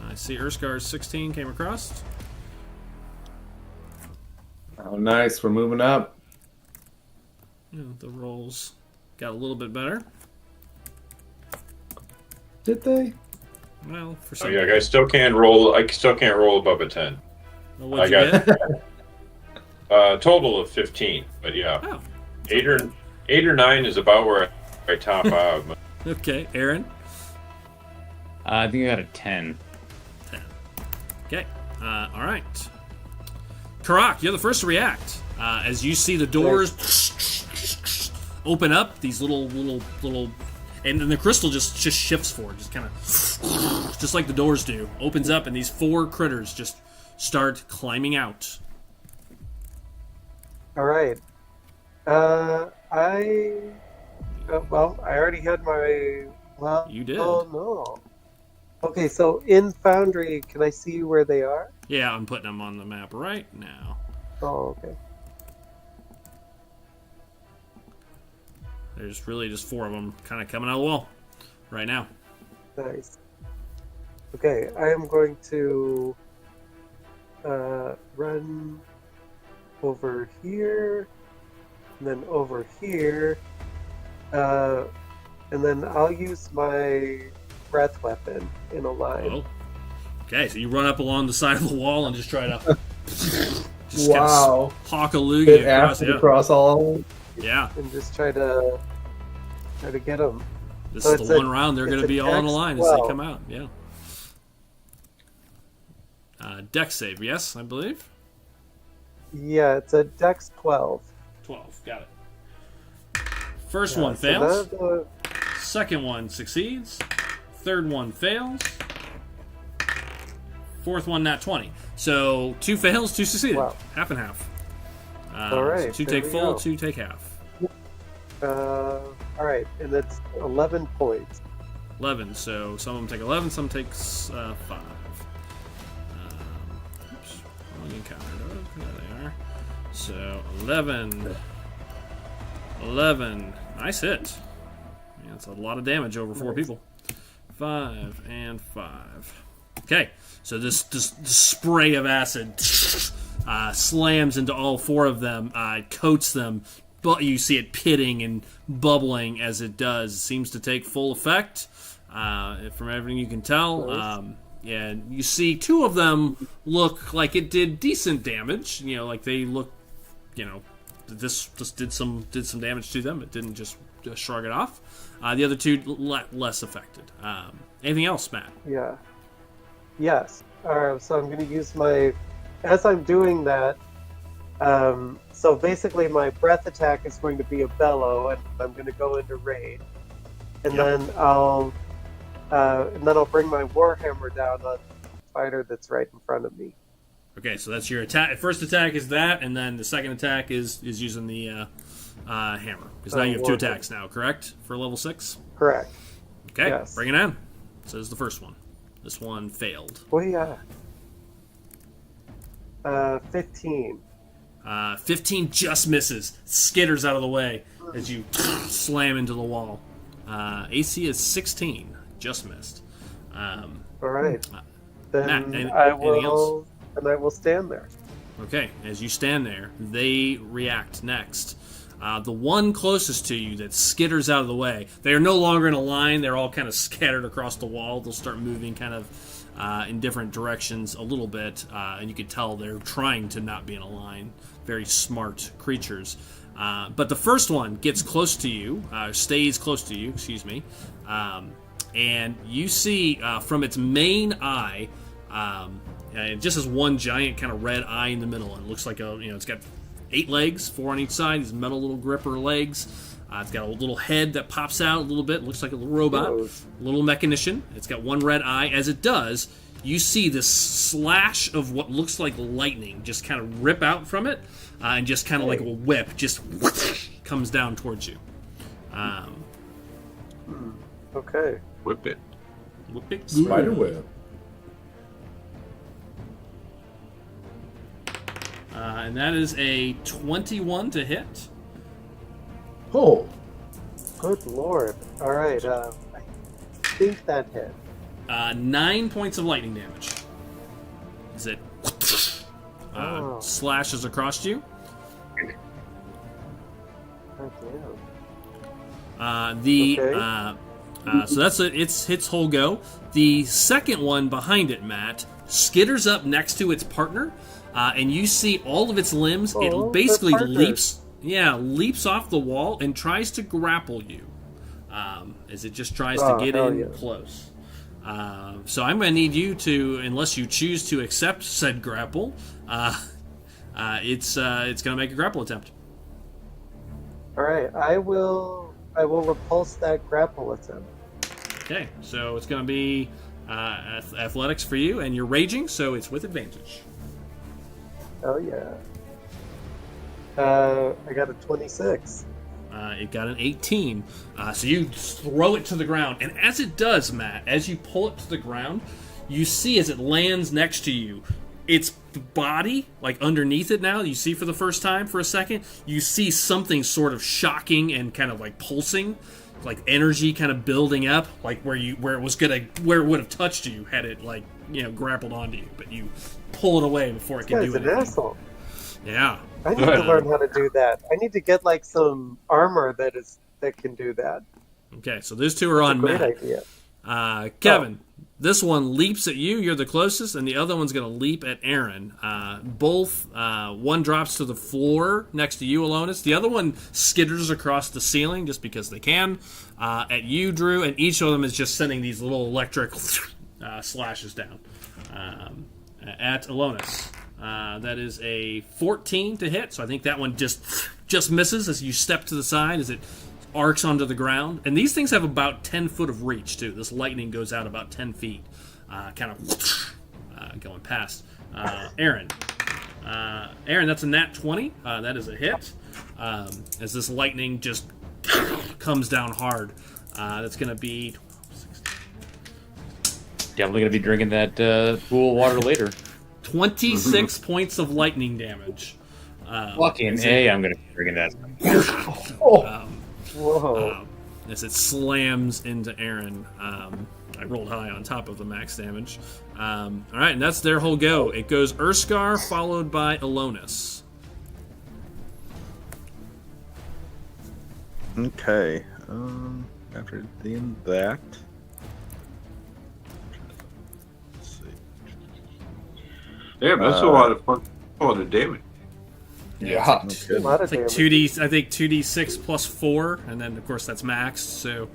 I see Urskar's 16 came across. Oh, nice. We're moving up. The rolls got a little bit better. Did they? Well, for Oh some. yeah, I still can't roll. I still can't roll above a 10. Well, what'd you get? Total of 15. But yeah, Oh, 8 or 9 is about where I top out. okay. Aaron? I think I got a 10. 10. Okay. All right. Karak, you're the first to react. As you see the doors open up, these little, and then the crystal just shifts forward, just kind of, just like the doors do, opens up, and these 4 critters just start climbing out. All right. Well, I already had my. Well, You did. Oh no. Okay, so in Foundry, can I see where they are? Yeah, I'm putting them on the map right now. Oh, okay. There's really just 4 of them kind of coming out of the wall right now. Nice. Okay, I am going to run over here, and then over here, and then I'll use my breath weapon in a line. Oh. Okay, so you run up along the side of the wall and just try to just Wow. kind of hawk a loogie Bit across. acid Yeah. across all. Yeah. And just try to get them. This So is it's the a- one round they're it's going to a be all on the dex line as they 12. come out. Yeah. Dex save, yes, I believe. Yeah, it's a Dex 12. 12, got it. First Yeah, one so fails. that, Second one succeeds. Third one fails. Fourth one, nat 20. So 2 fails, 2 succeeded. Wow. Half and half. All right, So 2 there take we full, go. 2 take half. all right, and it's 11 points. 11. So some of them take 11, some takes 5. Oops. Wrong encounter. Oh, there they are. So 11. 11. Nice hit. Yeah, that's a lot of damage over 4 people. 5 and 5. Okay, so this spray of acid slams into all 4 of them, coats them, but you see it pitting and bubbling as it does. It seems to take full effect, from everything you can tell. And you see 2 of them look like it did decent damage. You know, like they look, you know, this just did some damage to them. It didn't just shrug it off. The other 2 less affected. Anything else, Matt? Yeah. Yes. Alright, so I'm going to use my. As I'm doing that, so basically my breath attack is going to be a bellow, and I'm going to go into raid, and then I'll bring my warhammer down on the fighter that's right in front of me. Okay, so that's your attack. First attack is that, and then the second attack is using the hammer. Because now you have 2 attacks now, correct? For level 6? Correct. Okay, Yes. bring it on. So this is the first one. This one failed. Oh yeah. 15. 15 just misses. Skitters out of the way as you slam into the wall. AC is 16. Just missed. All right. Then Matt, anything else? And I will stand there. Okay, as you stand there, they react next. The one closest to you that skitters out of the way, they are no longer in a line. They're all kind of scattered across the wall. They'll start moving kind of in different directions a little bit, and you can tell they're trying to not be in a line. Very smart creatures. But the first one gets close to you, stays close to you, excuse me, and you see from its main eye, it just has one giant kind of red eye in the middle, and it looks like it's got 8 legs, 4 on each side. These metal little gripper legs. It's got a little head that pops out a little bit. Looks like a little robot. A little mechanician. It's got one red eye. As it does, you see this slash of what looks like lightning just kind of rip out from it, and just kind of like a whip just comes down towards you. Okay. Whip it. Whip it. Spider web. And that is a 21 to hit. Oh. Good lord. All right. I think that hit. 9 points of lightning damage. As it slashes across you. Oh, damn. So that's its whole go. The second one behind it, Matt, skitters up next to its partner, and you see all of its limbs. It basically leaps off the wall and tries to grapple you, as it just tries to get in close. So I'm going to need you to, unless you choose to accept said grapple, it's going to make a grapple attempt. All right. I will repulse that grapple attempt. Okay, so it's going to be athletics for you, and you're raging, so it's with advantage. Oh yeah. I got a 26. It got an 18. So you throw it to the ground, and as it does, Matt, as you pull it to the ground, you see as it lands next to you, its body, like underneath it now, you see for the first time for a second, you see something sort of shocking and kind of like pulsing, like energy kind of building up, like where it would have touched you had it like, grappled onto you, but you pull it away before it can do anything. An asshole. Yeah. I need to learn how to do that. I need to get like some armor that can do that. Okay, so those two are on Great Matt. idea. Kevin, this one leaps at you. You're the closest, and the other one's going to leap at Aaron. Both, one drops to the floor next to you, Alonis. The other one skitters across the ceiling just because they can at you, Drew, and each of them is just sending these little electric slashes down at Alonis. That is a 14 to hit, so I think that one just misses as you step to the side as it arcs onto the ground. And these things have about 10 foot of reach, too. This lightning goes out about 10 feet, kind of going past. Aaron, that's a nat 20. That is a hit. As this lightning just comes down hard. That's going to be... Definitely going to be drinking that pool water later. 26 points of lightning damage. Fucking A, I'm going to be drinking that. Whoa. As it slams into Aaron. I rolled high on top of the max damage. All right, and that's their whole go. It goes Urskar, followed by Alonis. Okay. After doing that... Yeah, that's a lot of fun. A lot of damage. Yeah. It's A lot of like damage. 2d, I think 2d6 plus 4, and then of course that's maxed. So,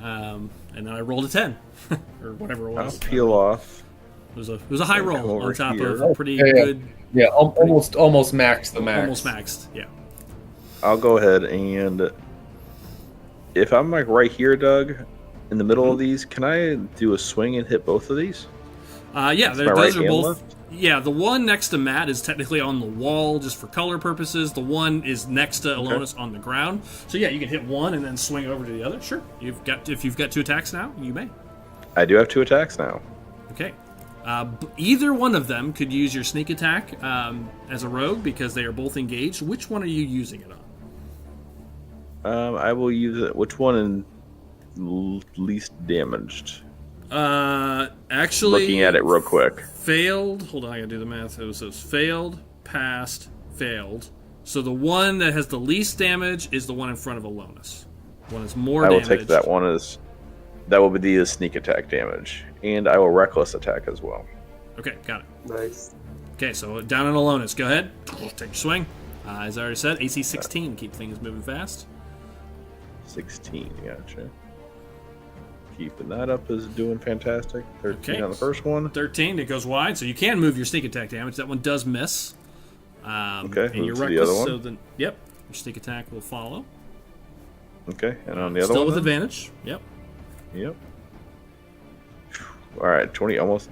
and then I rolled a 10 or whatever it I'll was. peel off. It was a high Come roll over on top here. of a pretty Yeah. good. Yeah, almost maxed the max. Almost maxed. Yeah. I'll go ahead and if I'm like right here, Doug, in the middle of these, can I do a swing and hit both of these? Yeah, my those right are hand both. left? Yeah, the one next to Matt is technically on the wall just for color purposes. The one is next to Alonis on the ground. So yeah, you can hit one and then swing over to the other. Sure, if you've got 2 attacks now, you may. I do have 2 attacks now. Okay. Either one of them could use your sneak attack as a rogue because they are both engaged. Which one are you using it on? I will use it. Which one in least damaged? Actually, Looking at it real quick. Failed. Hold on, I gotta do the math. So it's failed, passed, failed. So the one that has the least damage is the one in front of Alonis. One is more I will damage. take that one as that will be the sneak attack damage, and I will reckless attack as well. Okay, got it. Nice. Okay, so down on Alonis. Go ahead. Take your swing. As I already said, AC 16. Keep things moving fast. 16, gotcha. Keeping that up is doing fantastic. 13 Okay. on the first one. 13. It goes wide, so you can move your sneak attack damage. That one does miss. Okay, And you're move to the reckless, other one. so then, yep, your sneak attack will follow. Okay, and on the other Still one. with then? advantage. Yep. Yep. All right, 20 almost.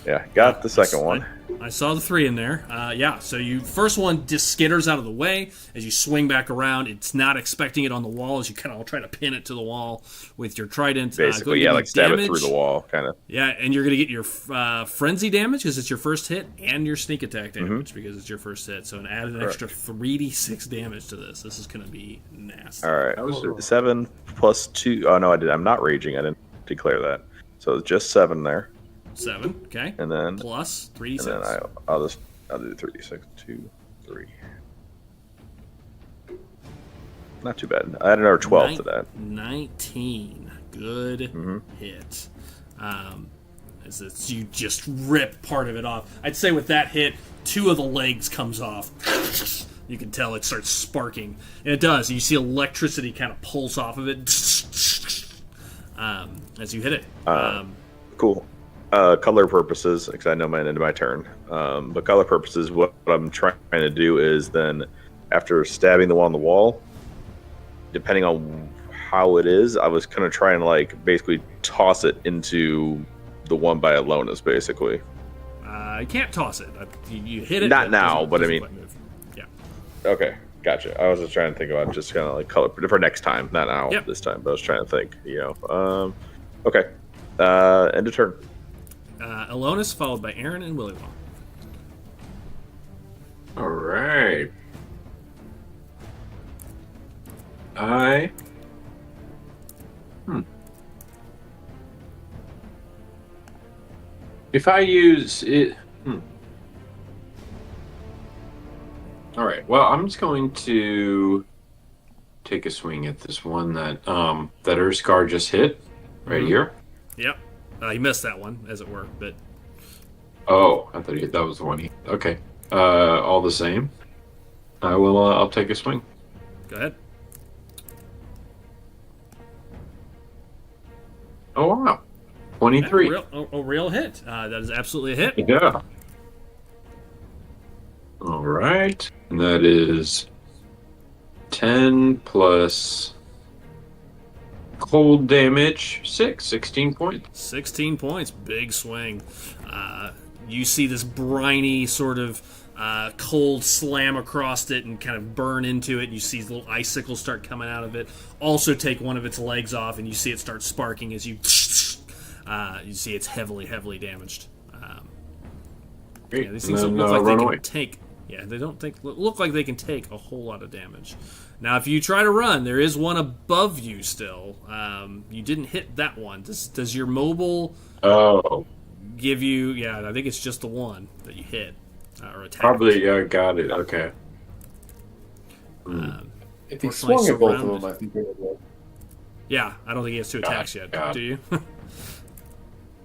Yeah, got the second one. I saw the 3 in there. Yeah, so you first one just skitters out of the way as you swing back around. It's not expecting it on the wall as you kind of try to pin it to the wall with your trident. Basically, yeah, like stab it through the wall, kind of. Yeah, and you're going to get your frenzy damage because it's your first hit, and your sneak attack damage because it's your first hit. So add an extra 3d6 damage to this. This is going to be nasty. All right, 7 plus 2. Oh no, I did. I'm not raging. I didn't declare that. So it's just 7 there. 7, okay. And then plus 3d6. And then I'll do 3d6. 2, 3. Not too bad. I had another 12 to that. 19. Good hit. As it's, you just rip part of it off. I'd say with that hit, 2 of the legs comes off. You can tell it starts sparking. And it does. You see electricity kind of pulse off of it as you hit it. Cool. Color purposes, because I know my end of my turn. But color purposes, what I'm trying to do is then, after stabbing the one on the wall, depending on how it is, I was kind of trying to like basically toss it into the one by Alonis, basically. You can't toss it. You hit it. Not now, but I mean. Yeah. Okay, gotcha. I was just trying to think about just kind of like color for next time, not now this time, but I was trying to think. Okay. End of turn. Alonis, followed by Aaron and Willy Wong. All right. If I use it... All right. Well, I'm just going to take a swing at this one that that Urskar just hit right here. Yep. He missed that one, as it were, but... Oh, I thought that was the one he... Okay. All the same. I'll take a swing. Go ahead. Oh, wow. 23. A real hit. That is absolutely a hit. Yeah. All right. And that is 10 plus cold damage, 16 points. 16 points. Big swing. You see this briny sort of cold slam across it and kind of burn into it. You see little icicles start coming out of it. Also take one of its legs off, and you see it start sparking as you... you see it's heavily damaged. Great. Yeah, these things don't look like they can take... Yeah, they don't look like they can take a whole lot of damage. Now, if you try to run, there is one above you still. You didn't hit that one. Does your mobile give you... Yeah, I think it's just the one that you hit. Or attack. Probably, got it. Okay. If he swung at both of them, I think it would work. Yeah, I don't think he has 2 attacks yet. Do you?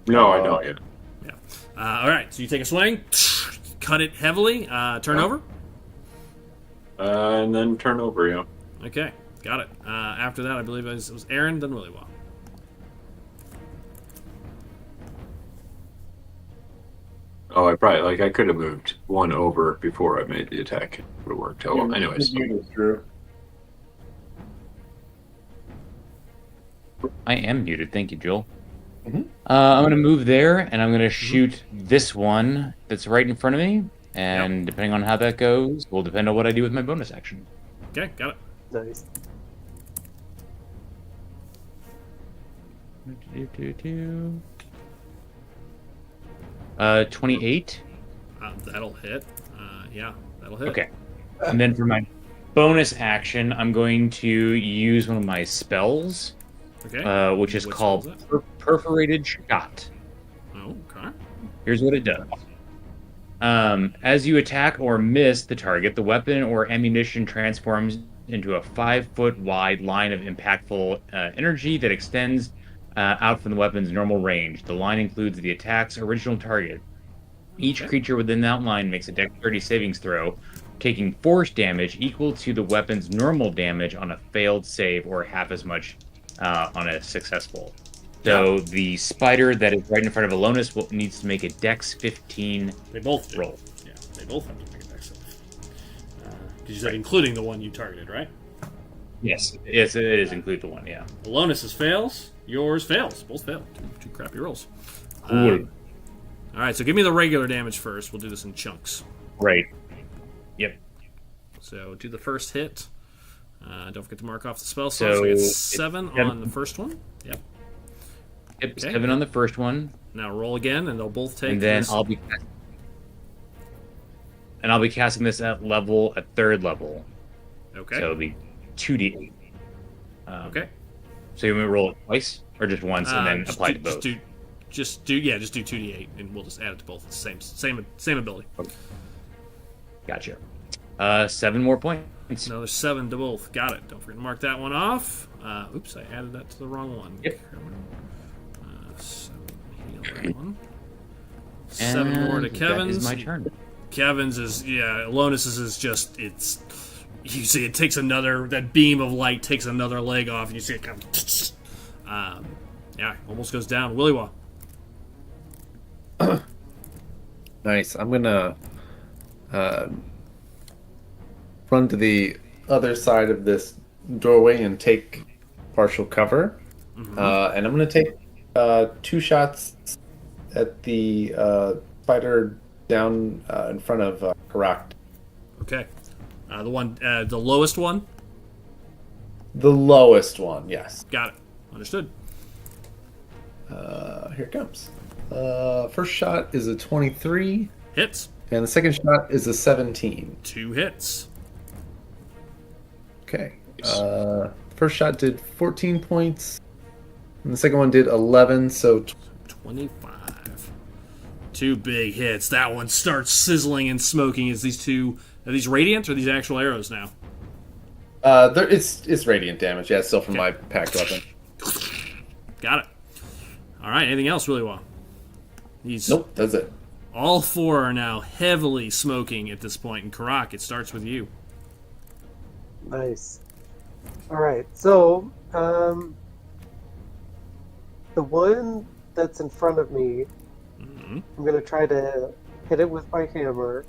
No, I don't yet. Yeah. All right, so you take a swing, cut it heavily, turn over. And then turn over, yeah. Okay, got it. After that, I believe it was Aaron, then Willy Wong. Oh, I could have moved one over before I made the attack. It would have worked. Oh, well, anyways. I am muted. Thank you, Joel. I'm going to move there, and I'm going to shoot this one that's right in front of me. And depending on how that goes, will depend on what I do with my bonus action. Okay, got it. Nice. 28. That'll hit. Yeah, that'll hit. Okay. And then for my bonus action, I'm going to use one of my spells, which is called Perforated Shot. Oh, okay. Here's what it does. As you attack or miss the target, the weapon or ammunition transforms into a 5-foot wide line of impactful energy that extends out from the weapon's normal range. The line includes the attack's original target. Each creature within that line makes a dexterity savings throw, taking force damage equal to the weapon's normal damage on a failed save, or half as much on a successful. So the spider that is right in front of Alonis needs to make a Dex 15 They both do. roll. Yeah, they both have to make a Dex Because you said including the one you targeted, right? Yes, it is include the one. Yeah. Alonus's fails. Yours fails. Both fail. Two crappy rolls. Cool. All right, so give me the regular damage first. We'll do this in chunks. Right. Yep. So do the first hit. Don't forget to mark off the spell slot. So I get 7 on the first one. Yep. Yep. Okay. 7 on the first one. Now roll again, and they'll both take. And then this. I'll be casting this at third level. Okay. So it'll be 2d8. Okay. So you want me to roll it twice, or just once, and then apply to both? Just do 2d8, and we'll just add it to both. It's the same ability. Okay. Gotcha. 7 more points. Another 7 to both. Got it. Don't forget to mark that one off. Oops, I added that to the wrong one. Yep. 7 heal that one. 7 more to Kevin's. That is my turn. Kevin's is Alonus's is just you see it takes that beam of light takes another leg off, and you see it kind of almost goes down. Willywa. Nice. I'm gonna run to the other side of this doorway and take partial cover. Mm-hmm. And I'm gonna take 2 shots at the spider down in front of Karak. Okay. The lowest one? The lowest one, yes. Got it. Understood. Here it comes. First shot is a 23. Hits. And the second shot is a 17. 2 hits. Okay. First shot did 14 points. And the second one did 11, so 25. 2 big hits. That one starts sizzling and smoking. Are these radiant or are these actual arrows now? It's radiant damage. Yeah, it's still from my packed weapon. Got it. All right. Anything else, really well? Nope, that's it. All 4 are now heavily smoking at this point. And Karak, it starts with you. Nice. All right. So, the one that's in front of me, I'm going to try to hit it with my hammer,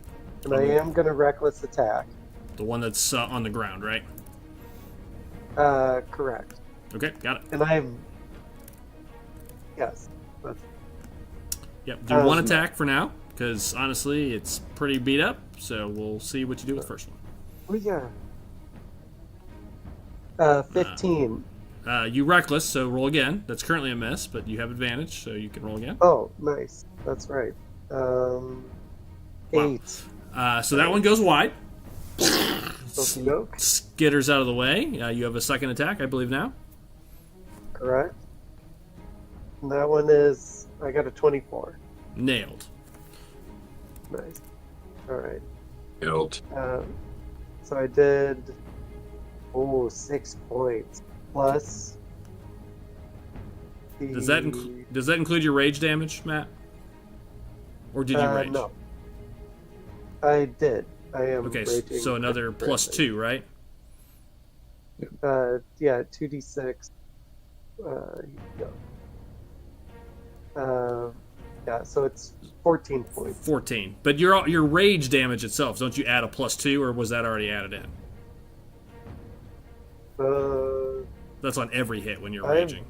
and I am going to reckless attack. The one that's on the ground, right? Correct. Okay, got it. And yes. Yep, do 1 attack for now, because honestly, it's pretty beat up, so we'll see what you do with the first one. Oh, yeah. 15. You reckless, so roll again. That's currently a miss, but you have advantage, so you can roll again. Oh, nice. That's right. 8. So that one goes wide. Okey-doke. Skitters out of the way. You have a second attack, I believe, now. Correct. And that one is... I got a 24. Nailed. Nice. All right. Nailed. So I did... 6 points. Plus... Does that include your rage damage, Matt? Or did you rage? No. I did. I am okay, raging. So another plus 2, right? Yeah, 2d6. Yeah, so it's 14 points. 14. But your rage damage itself, don't you add a plus 2, or was that already added in? That's on every hit when you're raging.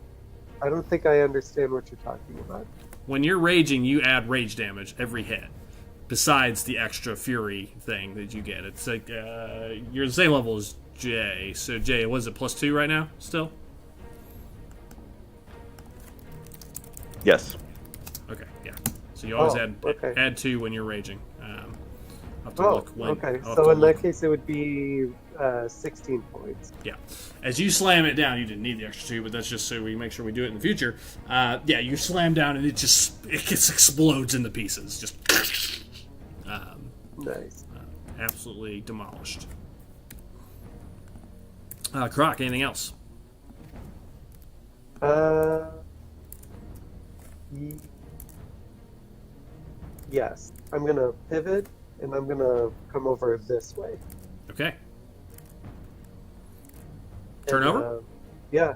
I don't think I understand what you're talking about. When you're raging, you add rage damage every hit, besides the extra fury thing that you get. It's like you're the same level as Jay. So Jay, was it plus 2 right now still? Yes. Okay, yeah. So you always add 2 when you're raging. I'll have to look when. Okay. So in that case, it would be 16 points. Yeah. As you slam it down, you didn't need the extra 2, but that's just so we make sure we do it in the future. Yeah, you slam down and it just explodes into pieces. Just nice. Absolutely demolished. Croc, anything else? Yes. I'm gonna pivot and I'm gonna come over this way. Okay. Turn over? Yeah.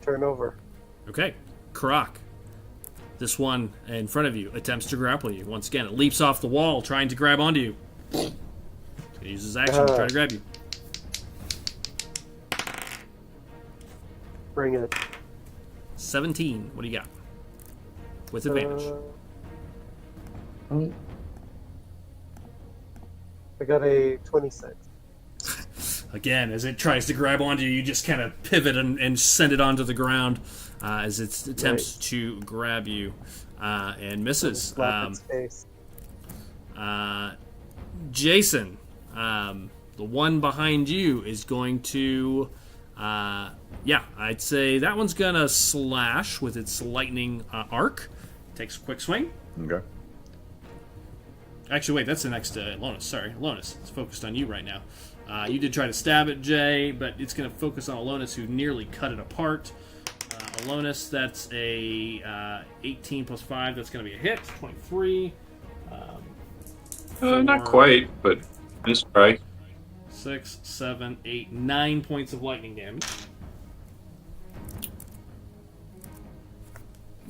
Turn over. Okay. Karak. This one in front of you attempts to grapple you. Once again, it leaps off the wall, trying to grab onto you. So He uses his action to try to grab you. Bring it. 17. What do you got? With advantage. I got a 26. Again, as it tries to grab onto you, you just kind of pivot and send it onto the ground as it attempts to grab you and misses. Slap its face. Jason, the one behind you is going to, I'd say that one's going to slash with its lightning arc. Takes a quick swing. Okay. Actually, wait, that's the next Alonus. Sorry, Alonus. It's focused on you right now. You did try to stab at Jay, but it's going to focus on Alonus, who nearly cut it apart. Alonus, that's a 18 plus 5. That's going to be a hit. 23. Not quite, but just try. 6, 7, 8, 9 points of lightning damage.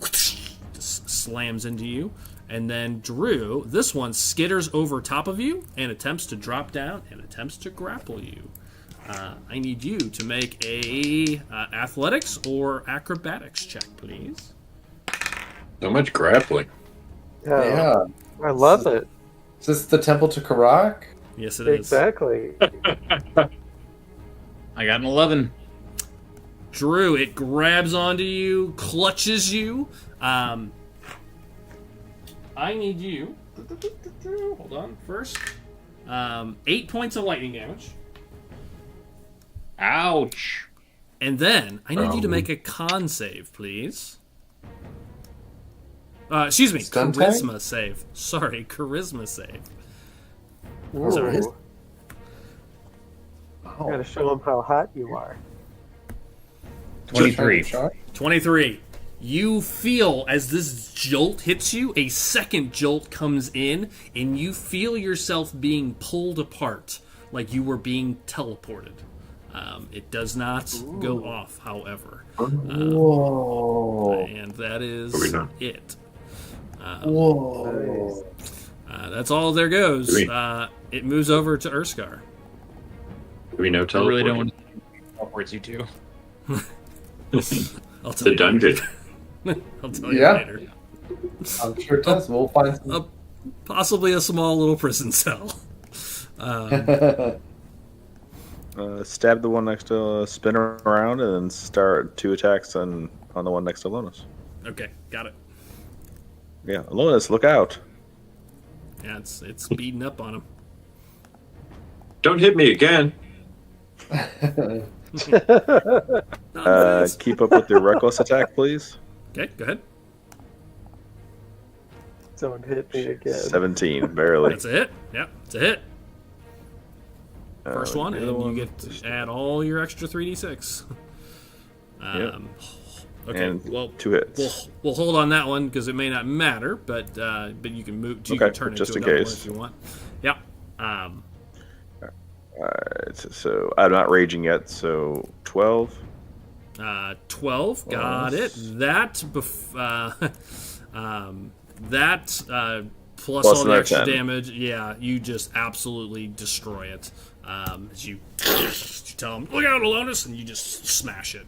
Just slams into you. And then Drew, this one skitters over top of you and attempts to drop down and attempts to grapple you. I need you to make a athletics or acrobatics check, please. So much grappling. Yeah. I love it. Is this the Temple to Karak? Yes, it is. Exactly. I got an 11. Drew, it grabs onto you, clutches you. I need you. Hold on. First, 8 points of lightning damage. Ouch. And then I need you to make a con save, please. Excuse me, Stun charisma tag? save. Sorry, charisma save. Ooh. Sorry. Gotta show them how hot you are. 23. 23. You feel as this jolt hits you, a second jolt comes in, and you feel yourself being pulled apart like you were being teleported. It does not go off, however. Whoa. And that is it. Whoa. That's all there goes. Sweet. It moves over to Urskar. Do we know I teleport? really don't want to teleport you two. I'll tell The you dungeon. I'll tell you Yeah. later. I'm sure it does. We'll find some. Possibly a small little prison cell. Stab the one next to spin around and then start 2 attacks on the one next to Alonus. Okay, got it. Yeah, Alonus, look out. Yeah, it's beating up on him. Don't hit me again. Keep up with your reckless attack, please. Okay, go ahead. Don't hit me again. 17, barely. That's a hit. Yep, it's a hit. First one, the and other you one, get to add all your extra 3d6. Okay, and well, 2 hits. we'll hold on that one because it may not matter, but you can move. You Okay, can turn just into in another one case. if you want. Yeah. Alright, so I'm not raging yet, so 12. 12. Got it. That plus all the another extra 10. damage. Yeah, you just absolutely destroy it. As you tell him, "Look out, Alonus," and you just smash it.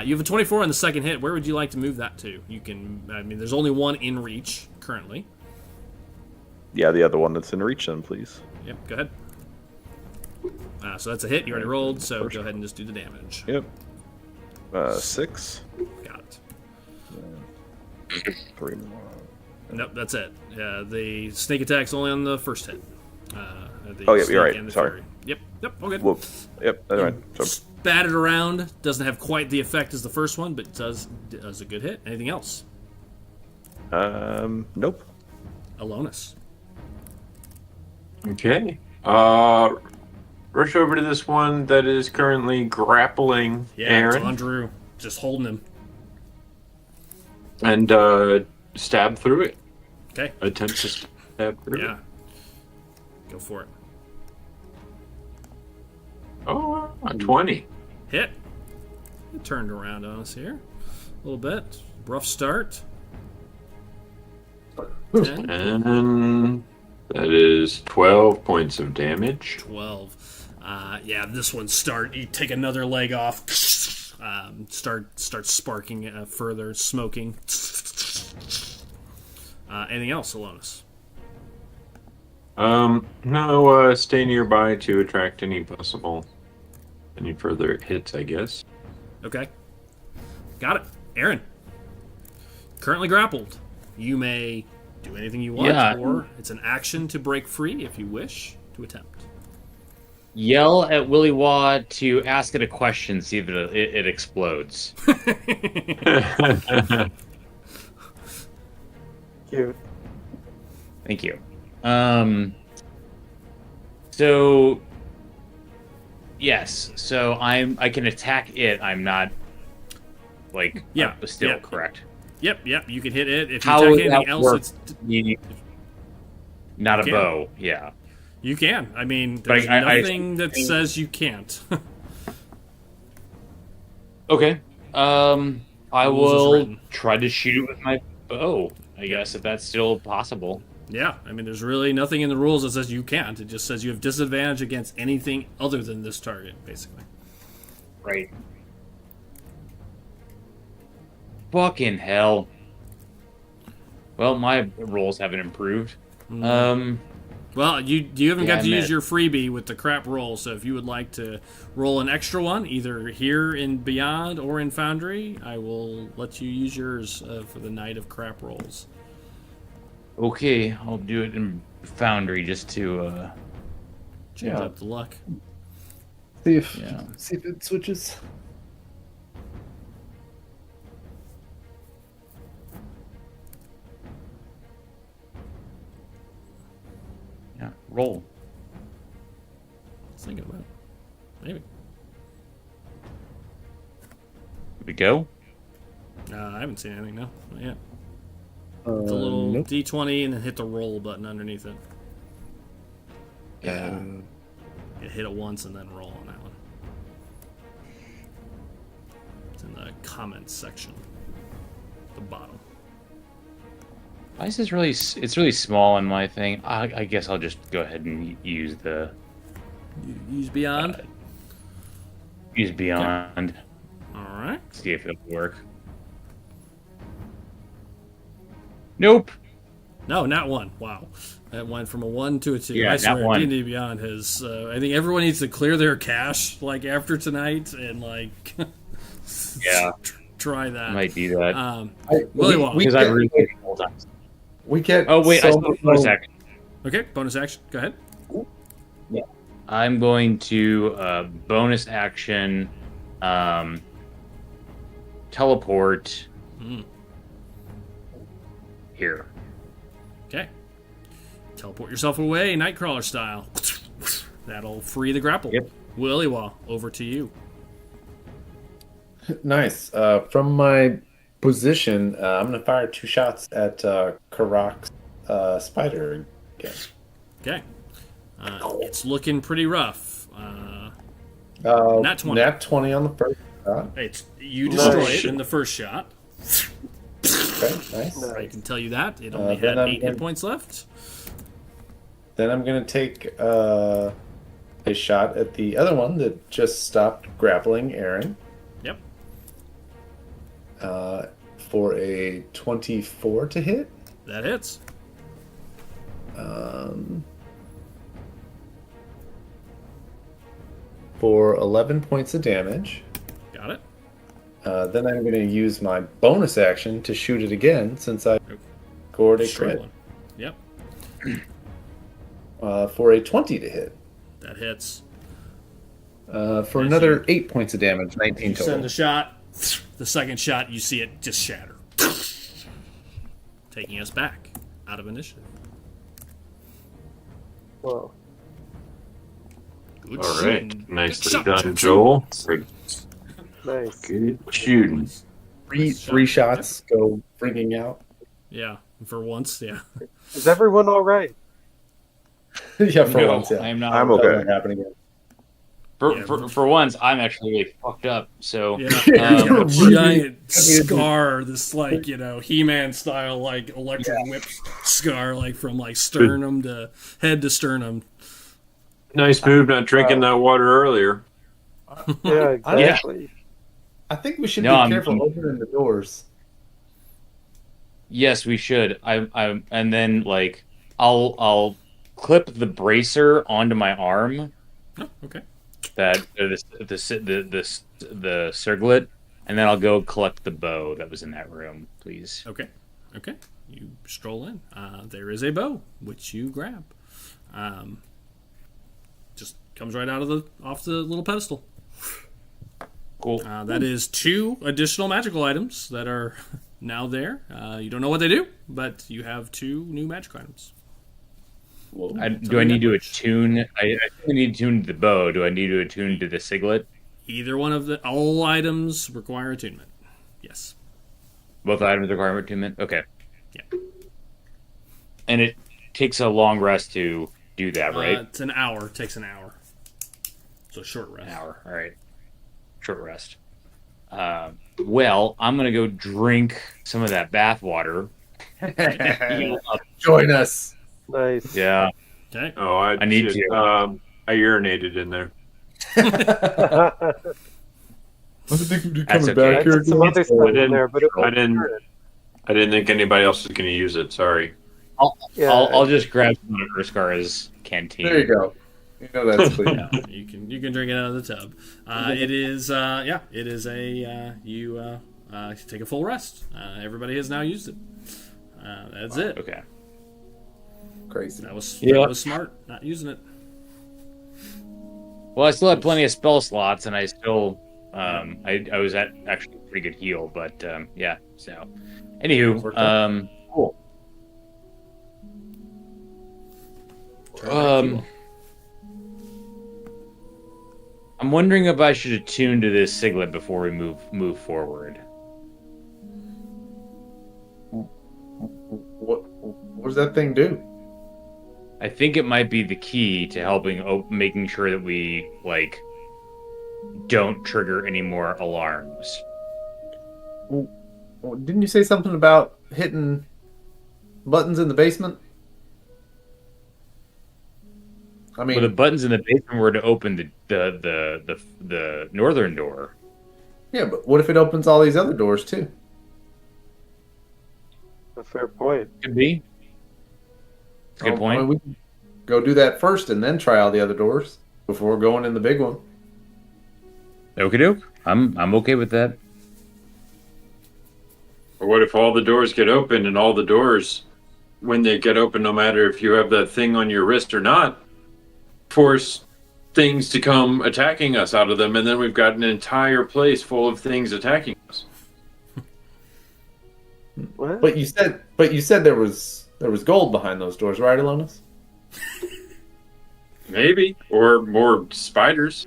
You have a 24 on the second hit. Where would you like to move that to? You can. I mean, there's only one in reach currently. Yeah, the other one that's in reach, then, please. Yep. Go ahead. So that's a hit. You already rolled. So go ahead and just do the damage. Yep. 6. Got it. 3 more. Nope, that's it. The snake attack's only on the first hit. Yep, you're snake right. and the Sorry. fury. Yep, all good. Whoop. Yep, that's right. So, Spat it around. Doesn't have quite the effect as the first one, but does a good hit. Anything else? nope. Alonus. Okay. Rush over to this one that is currently grappling Yeah, Aaron it's on Drew. Just holding him. and stab through it. Okay. Attempt to stab through Yeah. it. Go for it. Oh, a 20. Hit. It turned around on us here. A little bit. Rough start. 10. And That is 12 points of damage. 12. Yeah, this one you take another leg off. Start sparking further, smoking. Anything else, Alonis? No, stay nearby to attract any further hits, I guess. Okay. Got it. Aaron. Currently grappled. You may do anything you want, or it's an action to break free if you wish to attempt. Yell at Willy Wah to ask it a question, see if it explodes. Cute. Thank you. So yes, so I can attack it. I'm not still correct. Yep. You can hit it. If you How attack would anything that else, work? it's Not a can. bow. Yeah. you can. I mean, there's nothing that says you can't. Okay. I Rules as will written. try to shoot it with my bow. I guess if that's still possible. Yeah, I mean, there's really nothing in the rules that says you can't. It just says you have disadvantage against anything other than this target, basically. Right. Fucking hell. Well, my rolls haven't improved. Well, you haven't got I to use missed. your freebie with the crap roll, so if you would like to roll an extra one, either here in Beyond or in Foundry, I will let you use yours for the night of crap rolls. Okay, I'll do it in Foundry just to. Change up the luck. See if Yeah. it switches. Yeah, roll. I was thinking about it. Maybe. Here we go. I haven't seen anything, no. Not yet. It's a little Nope. D20 and then hit the roll button underneath it. Yeah. You hit it once and then roll on that one. It's in the comments section. The bottom. Why is this really? It's really small in my thing. I guess I'll just go ahead and use the Use Beyond. use Beyond. Alright. See if it'll work. Nope. No, not one. Wow. That went from a 1 to a 2. Yeah, I not swear, one. D&D Beyond has... I think everyone needs to clear their cache, after tonight, and, Yeah, try that. might do that Willy Wonka. because I really the whole time. We get. Oh wait, I so still much have bonus action. Okay, bonus action. Go ahead. I'm going to bonus action, teleport here. Okay. Teleport yourself away, Nightcrawler style. That'll free the grapple. Yep. Willy Wah, over to you. Nice. From my position, I'm going to fire 2 shots at Karak's spider again. Okay. It's looking pretty rough. Nat 20. Nat 20 on the first shot. You destroy Nice. it in the first shot. Okay, nice. I can tell you that. It only then had I'm 8 hit gonna- points left. Then I'm going to take a shot at the other one that just stopped grappling Aaron Yep. for a 24 to hit. That hits. For 11 points of damage. Got it. Then I'm going to use my bonus action to shoot it again since I scored a Straight crit one. Yep. for a 20 to hit. That hits. For another 8 points of damage, 19 You total. send a shot. The second shot, you see it just shatter. Taking us back out of initiative. Whoa. Good All shooting. right, nicely Good shot, done, Jackson. Joel. Nice. Good shooting. Three shots go freaking out. Yeah, for once, yeah. Is everyone all right? Yeah, for No, once, yeah. I am not. I'm That okay. won't happen again. For once, I'm actually really fucked up. So Yeah, he's got a giant scar, this like He-Man style like electric whip scar, like from like sternum to head to sternum. Nice move not drinking that water earlier. Yeah, exactly. I think we should No, be careful opening the doors. Yes, we should. And then like I'll clip the bracer onto my arm. Oh, okay. That the circlet, and then I'll go collect the bow that was in that room, please. Okay. You stroll in. There is a bow which you grab. Just comes right off the little pedestal. Cool. That is 2 additional magical items that are now there. You don't know what they do, but you have 2 new magic items. Do I need to attune? I need to attune to the bow. Do I need to attune to the siglet? Either one of all items require attunement. Yes. Both items require attunement. Okay. Yeah. And it takes a long rest to do that, right? It's an hour. It takes an hour. So short rest. An hour. All right. Short rest. Well, I'm gonna go drink some of that bath water. Join us. Nice. Yeah. Okay. Oh, I need to. to. I urinated in there. I think we're That's coming okay. back I here. did some other stuff in there, but it I didn't think anybody else was going to use it. Sorry. I'll just grab some of Urskara's canteen. There you go. You know that's clean. Yeah, you can drink it out of the tub. It is it is a you take a full rest. Everybody has now used it. That's it. Okay. Crazy. That was smart. Not using it. Well, I still had plenty of spell slots, and I still I was at actually a pretty good heal, but yeah. So, anywho, cool. I'm wondering if I should attune to this siglet before we move forward. What does that thing do? I think it might be the key to helping making sure that we like don't trigger any more alarms. Well, didn't you say something about hitting buttons in the basement? I mean, Well, the buttons in the basement were to open the northern door. yeah, but what if it opens all these other doors too? A fair point. Could be. Good point. I mean, we can go do that first and then try all the other doors before going in the big one. Okie doke. I'm okay with that. Or what if all the doors get open and all the doors, when they get open, no matter if you have that thing on your wrist or not, force things to come attacking us out of them, and then we've got an entire place full of things attacking us. What? But you said there was gold behind those doors, right, Alonis? Maybe, or more spiders.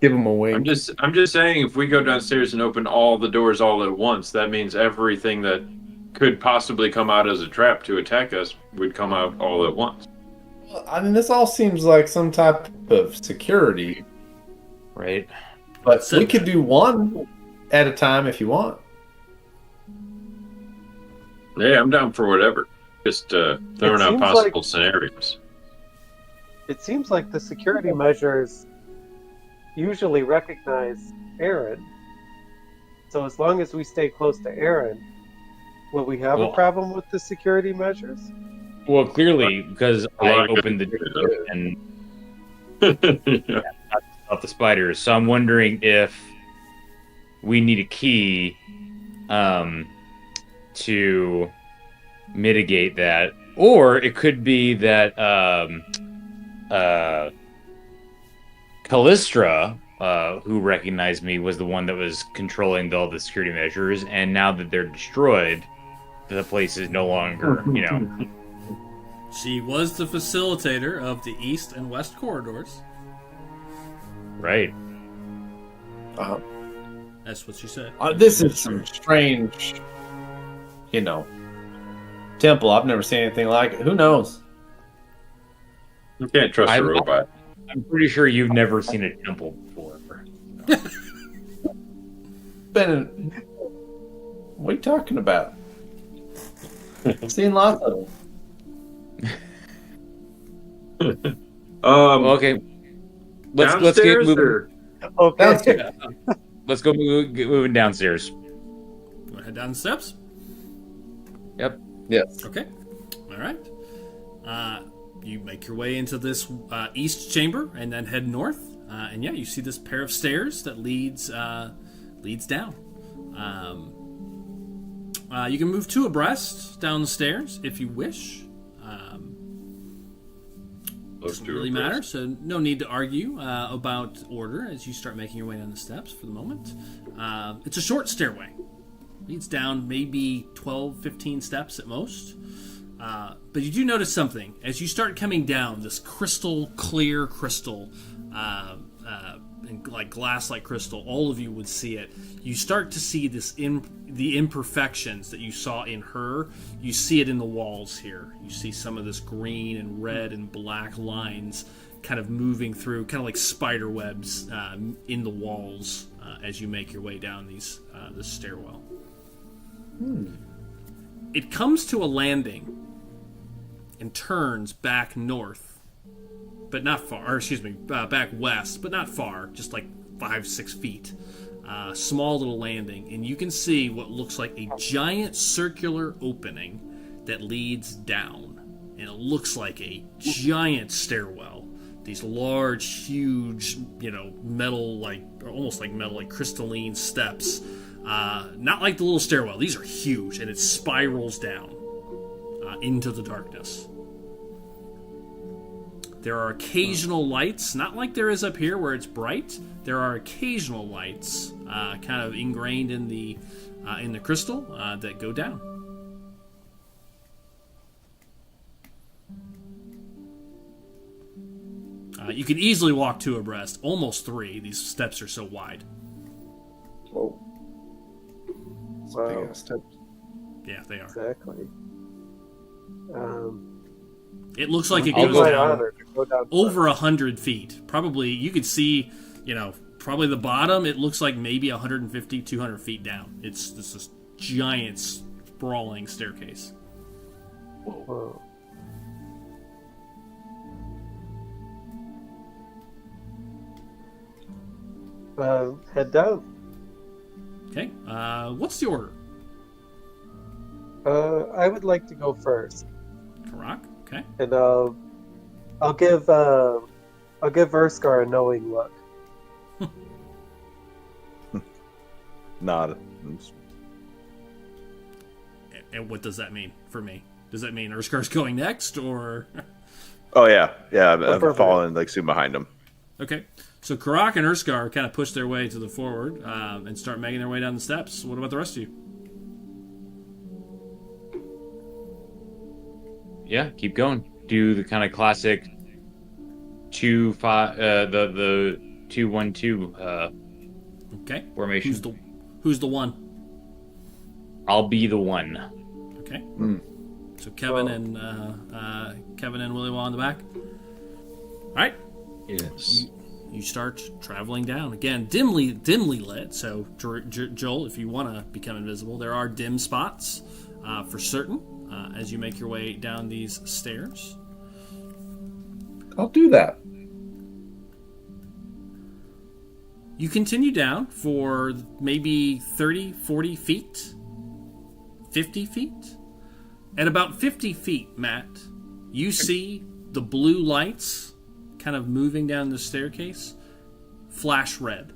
Give them a wing. I'm just saying, if we go downstairs and open all the doors all at once, that means everything that could possibly come out as a trap to attack us would come out all at once. I mean, this all seems like some type of security, Right. but we could do one at a time if you want. Yeah, I'm down for whatever. Just throwing out seems possible like- scenarios. It seems like the security measures usually recognize Aaron. So as long as we stay close to Aaron, will we have a Well- problem with the security measures? Well, clearly, because I lot of opened the good door and not the spiders. So I'm wondering if we need a key to mitigate that. Or it could be that Callistra, who recognized me, was the one that was controlling all the security measures, and now that they're destroyed, the place is no longer, She was the facilitator of the east and west corridors. right. That's what she said. This is some strange, temple. I've never seen anything like it. Who knows? You can't trust a I'm- robot. I'm pretty sure you've never seen a temple before. Been. What are you talking about? I've seen lots of them. Okay. Let's get downstairs moving. or Okay. Downstairs. Let's go moving downstairs. Go ahead down the steps. Yep. Yes. Okay. All right. You make your way into this east chamber and then head north. And yeah, you see this pair of stairs that leads down. You can move two abreast down the stairs if you wish. Doesn't really matter, so no need to argue about order as you start making your way down the steps for the moment. It's a short stairway. Leads down maybe 12, 15 steps at most. But you do notice something. As you start coming down, this clear crystal, and like glass-like crystal, all of you would see it. You start to see the imperfections that you saw in her. You see it in the walls here. You see some of this green and red and black lines kind of moving through, kind of like spider webs in the walls as you make your way down this stairwell. It comes to a landing and turns back north. But not far, or excuse me, back west, but not far, just like 5-6 feet. Small little landing, and you can see what looks like a giant circular opening that leads down. And it looks like a giant stairwell. These large, huge, metal, almost like metal, like crystalline steps. Not like the little stairwell. These are huge, and it spirals down into the darkness. There are occasional lights, not like there is up here where it's bright. There are occasional lights, kind of ingrained in the crystal that go down. You can easily walk two abreast, almost three. These steps are so wide. Whoa. Wow. Big ass step. Yeah, they are. Exactly. It looks like it I'll goes go down down over 100 feet. Probably, you could see, probably the bottom. It looks like maybe 150, 200 feet down. It's this giant, sprawling staircase. Whoa. Head down. Okay. What's the order? I would like to go first, Karak. Okay. and I'll give Urskar a knowing look. Nod. And what does that mean for me? Does that mean Urskar's going next, or? Oh yeah. I'm Perfect. following like soon behind him. Okay. So Karak and Urskar kind of push their way to the forward and start making their way down the steps. What about the rest of you? Yeah, keep going. Do the kind of classic 2-5, the 2-1-2 Okay. formation. Who's the one? I'll be the one. Okay. So Kevin and Willy Wah in the back. All right. Yes. You start traveling down again, dimly lit. So Joel, if you want to become invisible, there are dim spots for certain as you make your way down these stairs. I'll do that. You continue down for maybe 30, 40 feet, 50 feet. At about 50 feet, Matt, you see the blue lights kind of moving down the staircase flash red.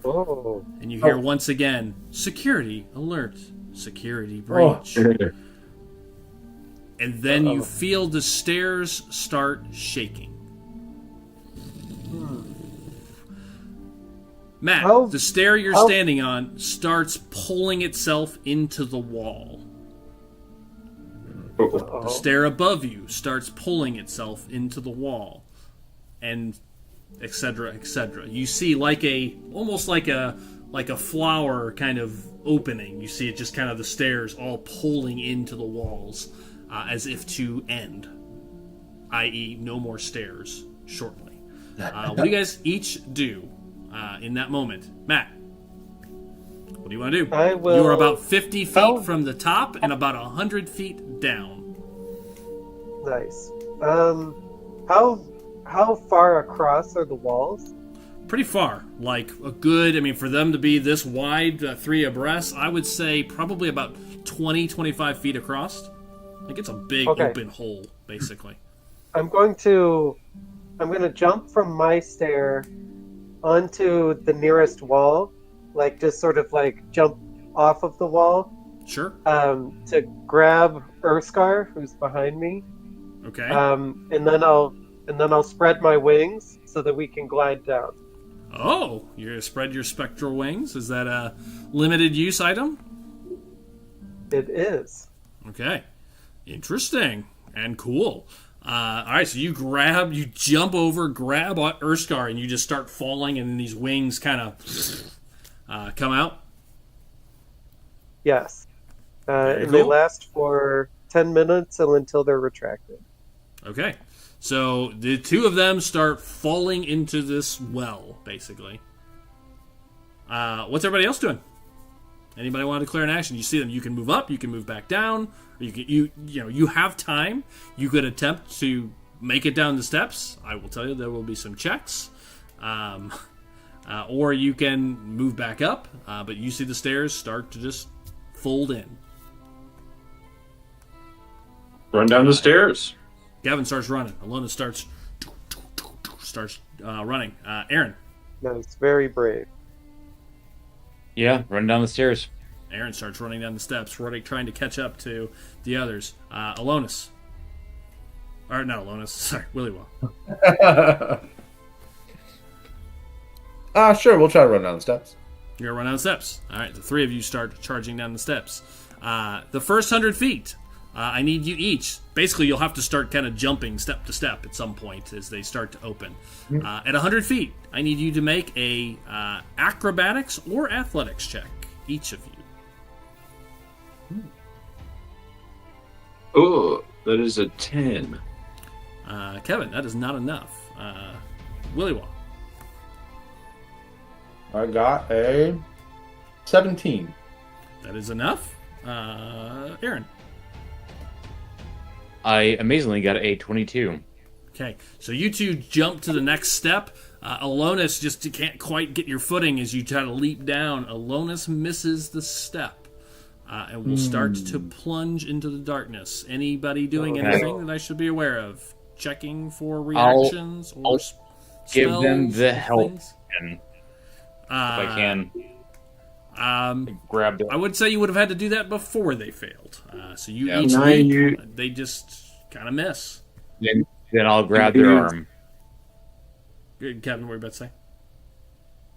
Oh. And you hear once again, security alert, security breach. And then you feel the stairs start shaking. Matt, the stair you're standing on starts pulling itself into the wall. The stair above you starts pulling itself into the wall, and etc., etc. You see almost like a flower kind of opening. You see it just kind of the stairs all pulling into the walls as if to end, i.e., no more stairs shortly. What do you guys each do? in that moment. Matt, what do you want to do? I will. You are about 50 feet from the top and about 100 feet down. Nice. How far across are the walls? Pretty far. Like a good, I mean, for them to be this wide, 3 abreast, I would say probably about 20, 25 feet across. Like it's a big open hole, basically. I'm going to jump from my stair onto the nearest wall, like just sort of like jump off of the wall. Sure. To grab Urskar, who's behind me. Okay. And then I'll spread my wings so that we can glide down. Oh, you're gonna spread your spectral wings? Is that a limited use item? It is. Okay. Interesting and cool. All right, so you jump over, grab Urskar, and you just start falling, and these wings kind of come out. Yes. And cool. they last for 10 minutes until they're retracted. Okay. So the two of them start falling into this well, basically. What's everybody else doing? Anybody want to declare an action? You see them. You can move up. You can move back down. Or you have time. You could attempt to make it down the steps. I will tell you there will be some checks. Or you can move back up. But you see the stairs start to just fold in. Run down the stairs. Gavin starts running. Alona starts running. Aaron. Nice. Very brave. Yeah, run down the stairs. Aaron starts running down the steps, trying to catch up to the others. Alonis. Or not Alonis, sorry, Willy Will. Sure, we'll try to run down the steps. You're going to run down the steps. All right, the three of you start charging down the steps. The first 100 feet, I need you each. Basically, you'll have to start kind of jumping step to step at some point as they start to open. At 100 feet, I need you to make a acrobatics or athletics check, each of you. Oh, that is a 10. Kevin, that is not enough. Willy Wall. I got a 17. That is enough. Aaron. I amazingly got a 22. Okay, so you two jump to the next step. Alonis just can't quite get your footing as you try to leap down. Alonis misses the step and will start to plunge into the darkness. Anybody doing anything that I should be aware of? Checking for reactions or give them spells, the help things? if I can. Grab them. I would say you would have had to do that before they failed. So you Yeah. each Now leap, you- they just kind of miss. Then I'll grab their arm. Kevin, what were you about to say?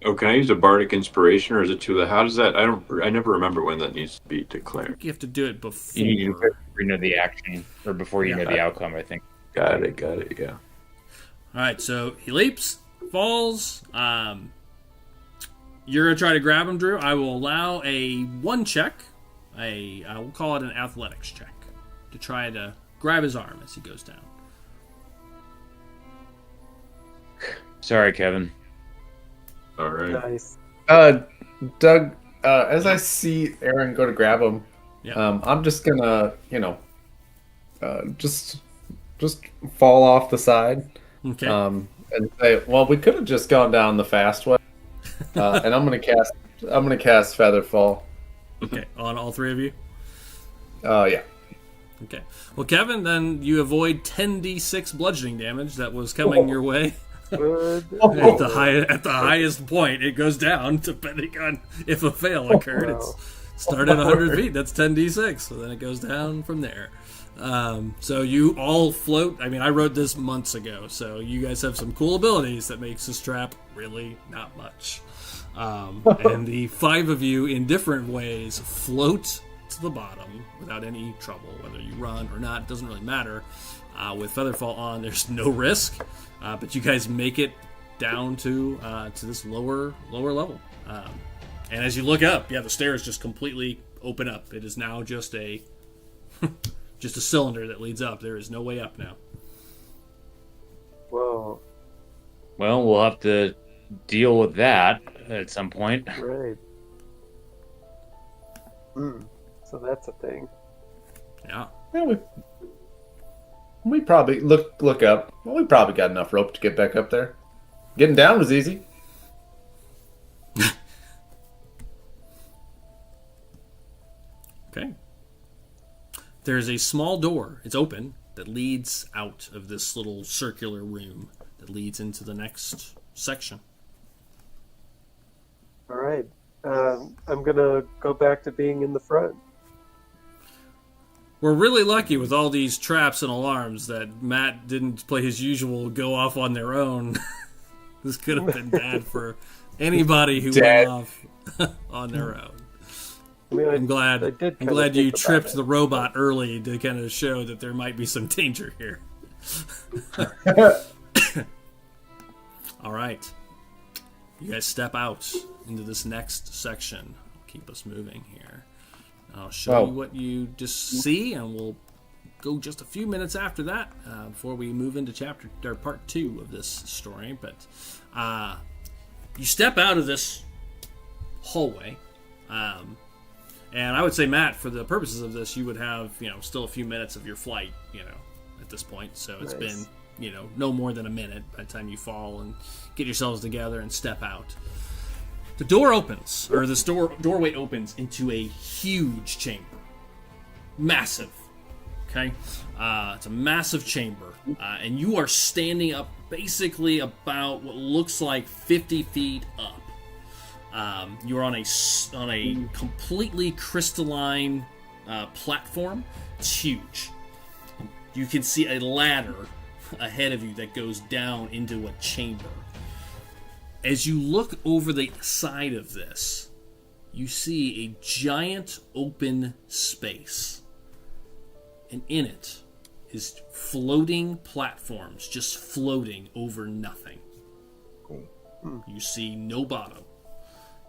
Oh, can I use a bardic inspiration, or is it too late? How does that? I never remember when that needs to be declared. You have to do it before. You need to before you know the action, or before you know the outcome, I think. Got it. Yeah. All right, so he leaps, falls. You're gonna try to grab him, Drew. I will allow a one check. I will call it an athletics check to try to grab his arm as he goes down. Sorry, Kevin. All right. Nice. Doug, as I see Aaron go to grab him, Yeah. I'm just gonna, just fall off the side, Okay. and say, well, we could have just gone down the fast way, and I'm gonna cast Featherfall. Okay. On all three of you. Yeah. Okay. Well, Kevin, then you avoid 10d6 bludgeoning damage that was coming your way. Good. At the highest point, it goes down depending on if a fail occurred. Wow. It's started at 100 feet. That's 10d6. So then it goes down from there. So you all float. I mean, I wrote this months ago, so you guys have some cool abilities that makes this trap really not much. And the five of you, in different ways, float to the bottom without any trouble. Whether you run or not, it doesn't really matter. With Featherfall on, there's no risk. But you guys make it down to this lower level, and as you look up, the stairs just completely open up. It is now just a just a cylinder that leads up. There is no way up now. Whoa. Well, we'll have to deal with that at some point. Right. So that's a thing. Yeah. Yeah, we probably look up. Well, we probably got enough rope to get back up there. Getting down was easy. Okay. There's a small door. It's open that leads out of this little circular room that leads into the next section. All right. I'm gonna go back to being in the front. We're really lucky with all these traps and alarms that Matt didn't play his usual go off on their own. This could have been bad for anybody who went off on their own. I mean, I'm glad kinda you think tripped about it. the robot early to kind of show that there might be some danger here. All right. You guys step out into this next section. Keep us moving here. I'll show you what you just see, and we'll go just a few minutes after that before we move into part 2 of this story. But you step out of this hallway, and I would say, Matt, for the purposes of this, you would have still a few minutes of your flight, at this point. So it's been no more than a minute by the time you fall and get yourselves together and step out. The door opens, or this doorway opens into a huge chamber. Massive. Okay? It's a massive chamber. And you are standing up basically about what looks like 50 feet up. You're on a completely crystalline platform. It's huge. You can see a ladder ahead of you that goes down into a chamber. As you look over the side of this, you see a giant open space. And in it is floating platforms just floating over nothing. You see no bottom.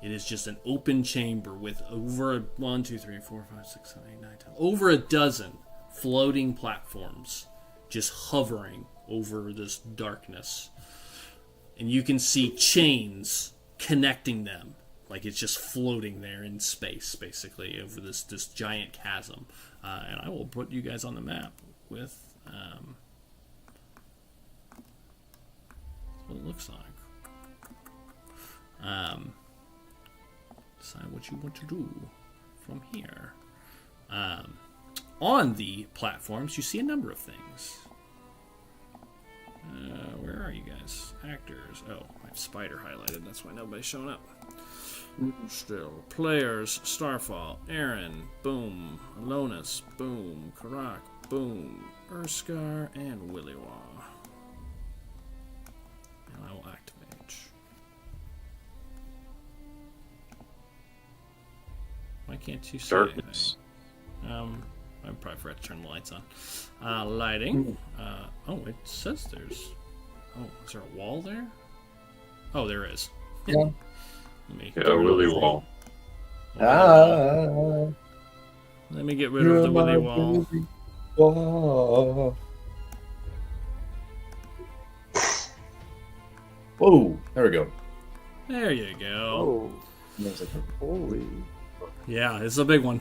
It is just an open chamber with over 1, 2, 3, 4, 5, 6, 7, 8, 9, 10, over a dozen floating platforms just hovering over this darkness. And you can see chains connecting them, like it's just floating there in space, basically, over this giant chasm. And I will put you guys on the map with what it looks like. Decide what you want to do from here. On the platforms, you see a number of things. Where are you guys? Actors. Oh, I have Spider highlighted. That's why nobody's showing up. Still. Players. Starfall. Aaron. Boom. Alonis. Boom. Karak. Boom. Urskar. And Willywaw. And I will activate. Why can't you see Darkness. anything? I probably forgot to turn the lights on. Lighting. Oh, it says there's... Oh, is there a wall there? Oh, there is. Yeah. Willy Wall. Let me get rid of the Willy Wall. Whoa, there we go. There you go. Oh, holy. Yeah, it's a big one.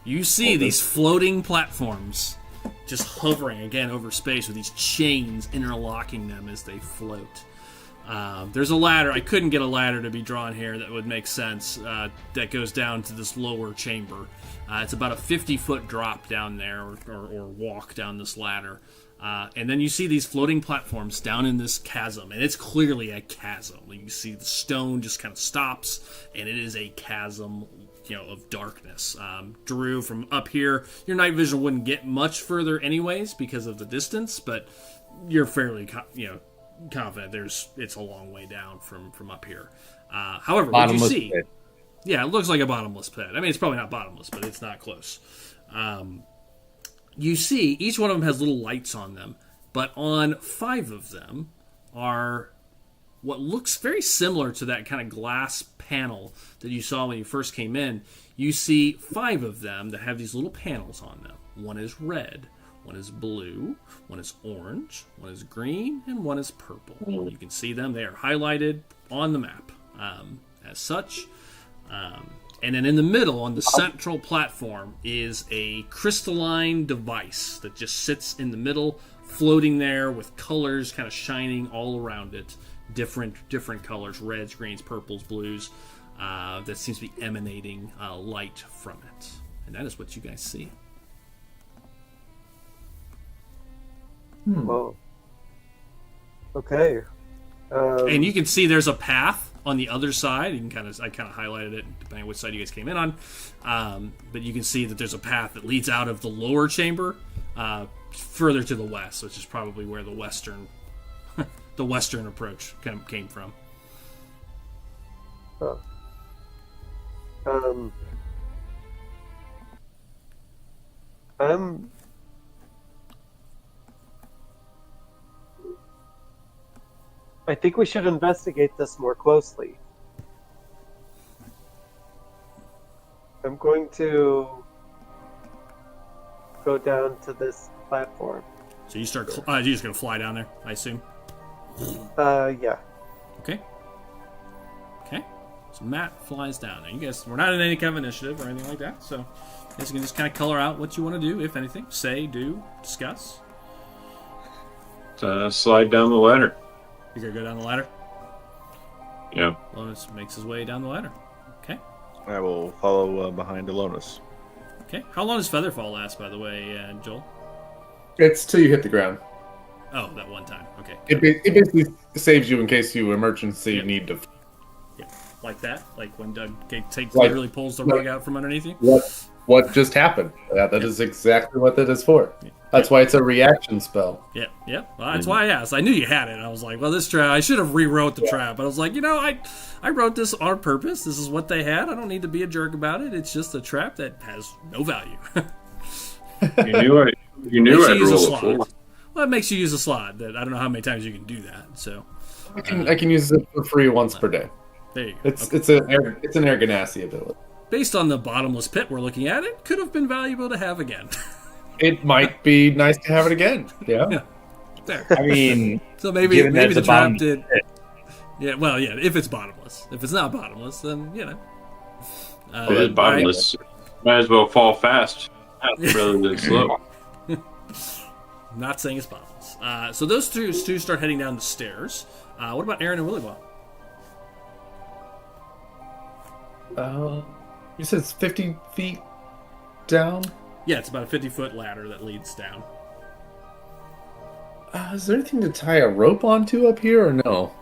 You see these floating platforms just hovering again over space with these chains interlocking them as they float. There's a ladder. I couldn't get a ladder to be drawn here that would make sense. That goes down to this lower chamber. It's about a 50-foot drop down there, or walk down this ladder. And then you see these floating platforms down in this chasm, and it's clearly a chasm. You see the stone just kind of stops, and it is a chasm, of darkness. Drew, from up here, your night vision wouldn't get much further anyways because of the distance, but you're fairly, confident it's a long way down from up here. However, what you see, pit. Yeah, it looks like a bottomless pit. I mean, it's probably not bottomless, but it's not close. You see, each one of them has little lights on them, but on 5 of them are what looks very similar to that kind of glass panel that you saw when you first came in. You see 5 of them that have these little panels on them. One is red, one is blue, one is orange, one is green, and one is purple. You can see them. They are highlighted on the map as such. And then in the middle, on the central platform, is a crystalline device that just sits in the middle, floating there with colors kind of shining all around it. Different colors, reds, greens, purples, blues, that seems to be emanating light from it. And that is what you guys see. Well, okay. And you can see there's a path on the other side. You can I kind of highlighted it depending on which side you guys came in on. But you can see that there's a path that leads out of the lower chamber further to the west, which is probably where the western approach came from. Oh. I think we should investigate this more closely. I'm going to go down to this platform. So you start. You're just gonna fly down there, I assume. Yeah. Okay. So Matt flies down there. You guys, we're not in any kind of initiative or anything like that, so you guys can just kind of color out what you want to do, if anything. Say, do, discuss. Slide down the ladder. You gonna go down the ladder? Yeah. Lonus makes his way down the ladder. Okay. I will follow behind Alonis. Okay. How long does Featherfall last, by the way, Joel? It's till you hit the ground. Oh, that one time. Okay. It basically saves you in case you emergency need to. Yeah. Like that? Like when Doug literally pulls the rug out from underneath you? What just happened? That is exactly what that is for. That's why it's a reaction spell. Yep. Well, that's why I asked. I knew you had it. I was like, well, this trap, I should have rewrote the trap. But I was like, I wrote this on purpose. This is what they had. I don't need to be a jerk about it. It's just a trap that has no value. You knew I'd use a roll a slot. four. Well, it makes you use a slot. That I don't know how many times you can do that. So I can use it for free once per day. there you go. It's an Air Ganassi ability. Based on the bottomless pit we're looking at, it could have been valuable to have again. It might be nice to have it again. Yeah. There. I mean, So maybe given the that's a trap bottom did. Yeah, well, yeah. If it's bottomless, if it's not bottomless, then If it's bottomless, might as well fall fast rather than slow. Not saying it's bottomless. So those two start heading down the stairs. What about Aaron and Willywell? You said it's 50 feet down? Yeah, it's about a 50-foot ladder that leads down. Is there anything to tie a rope onto up here or no?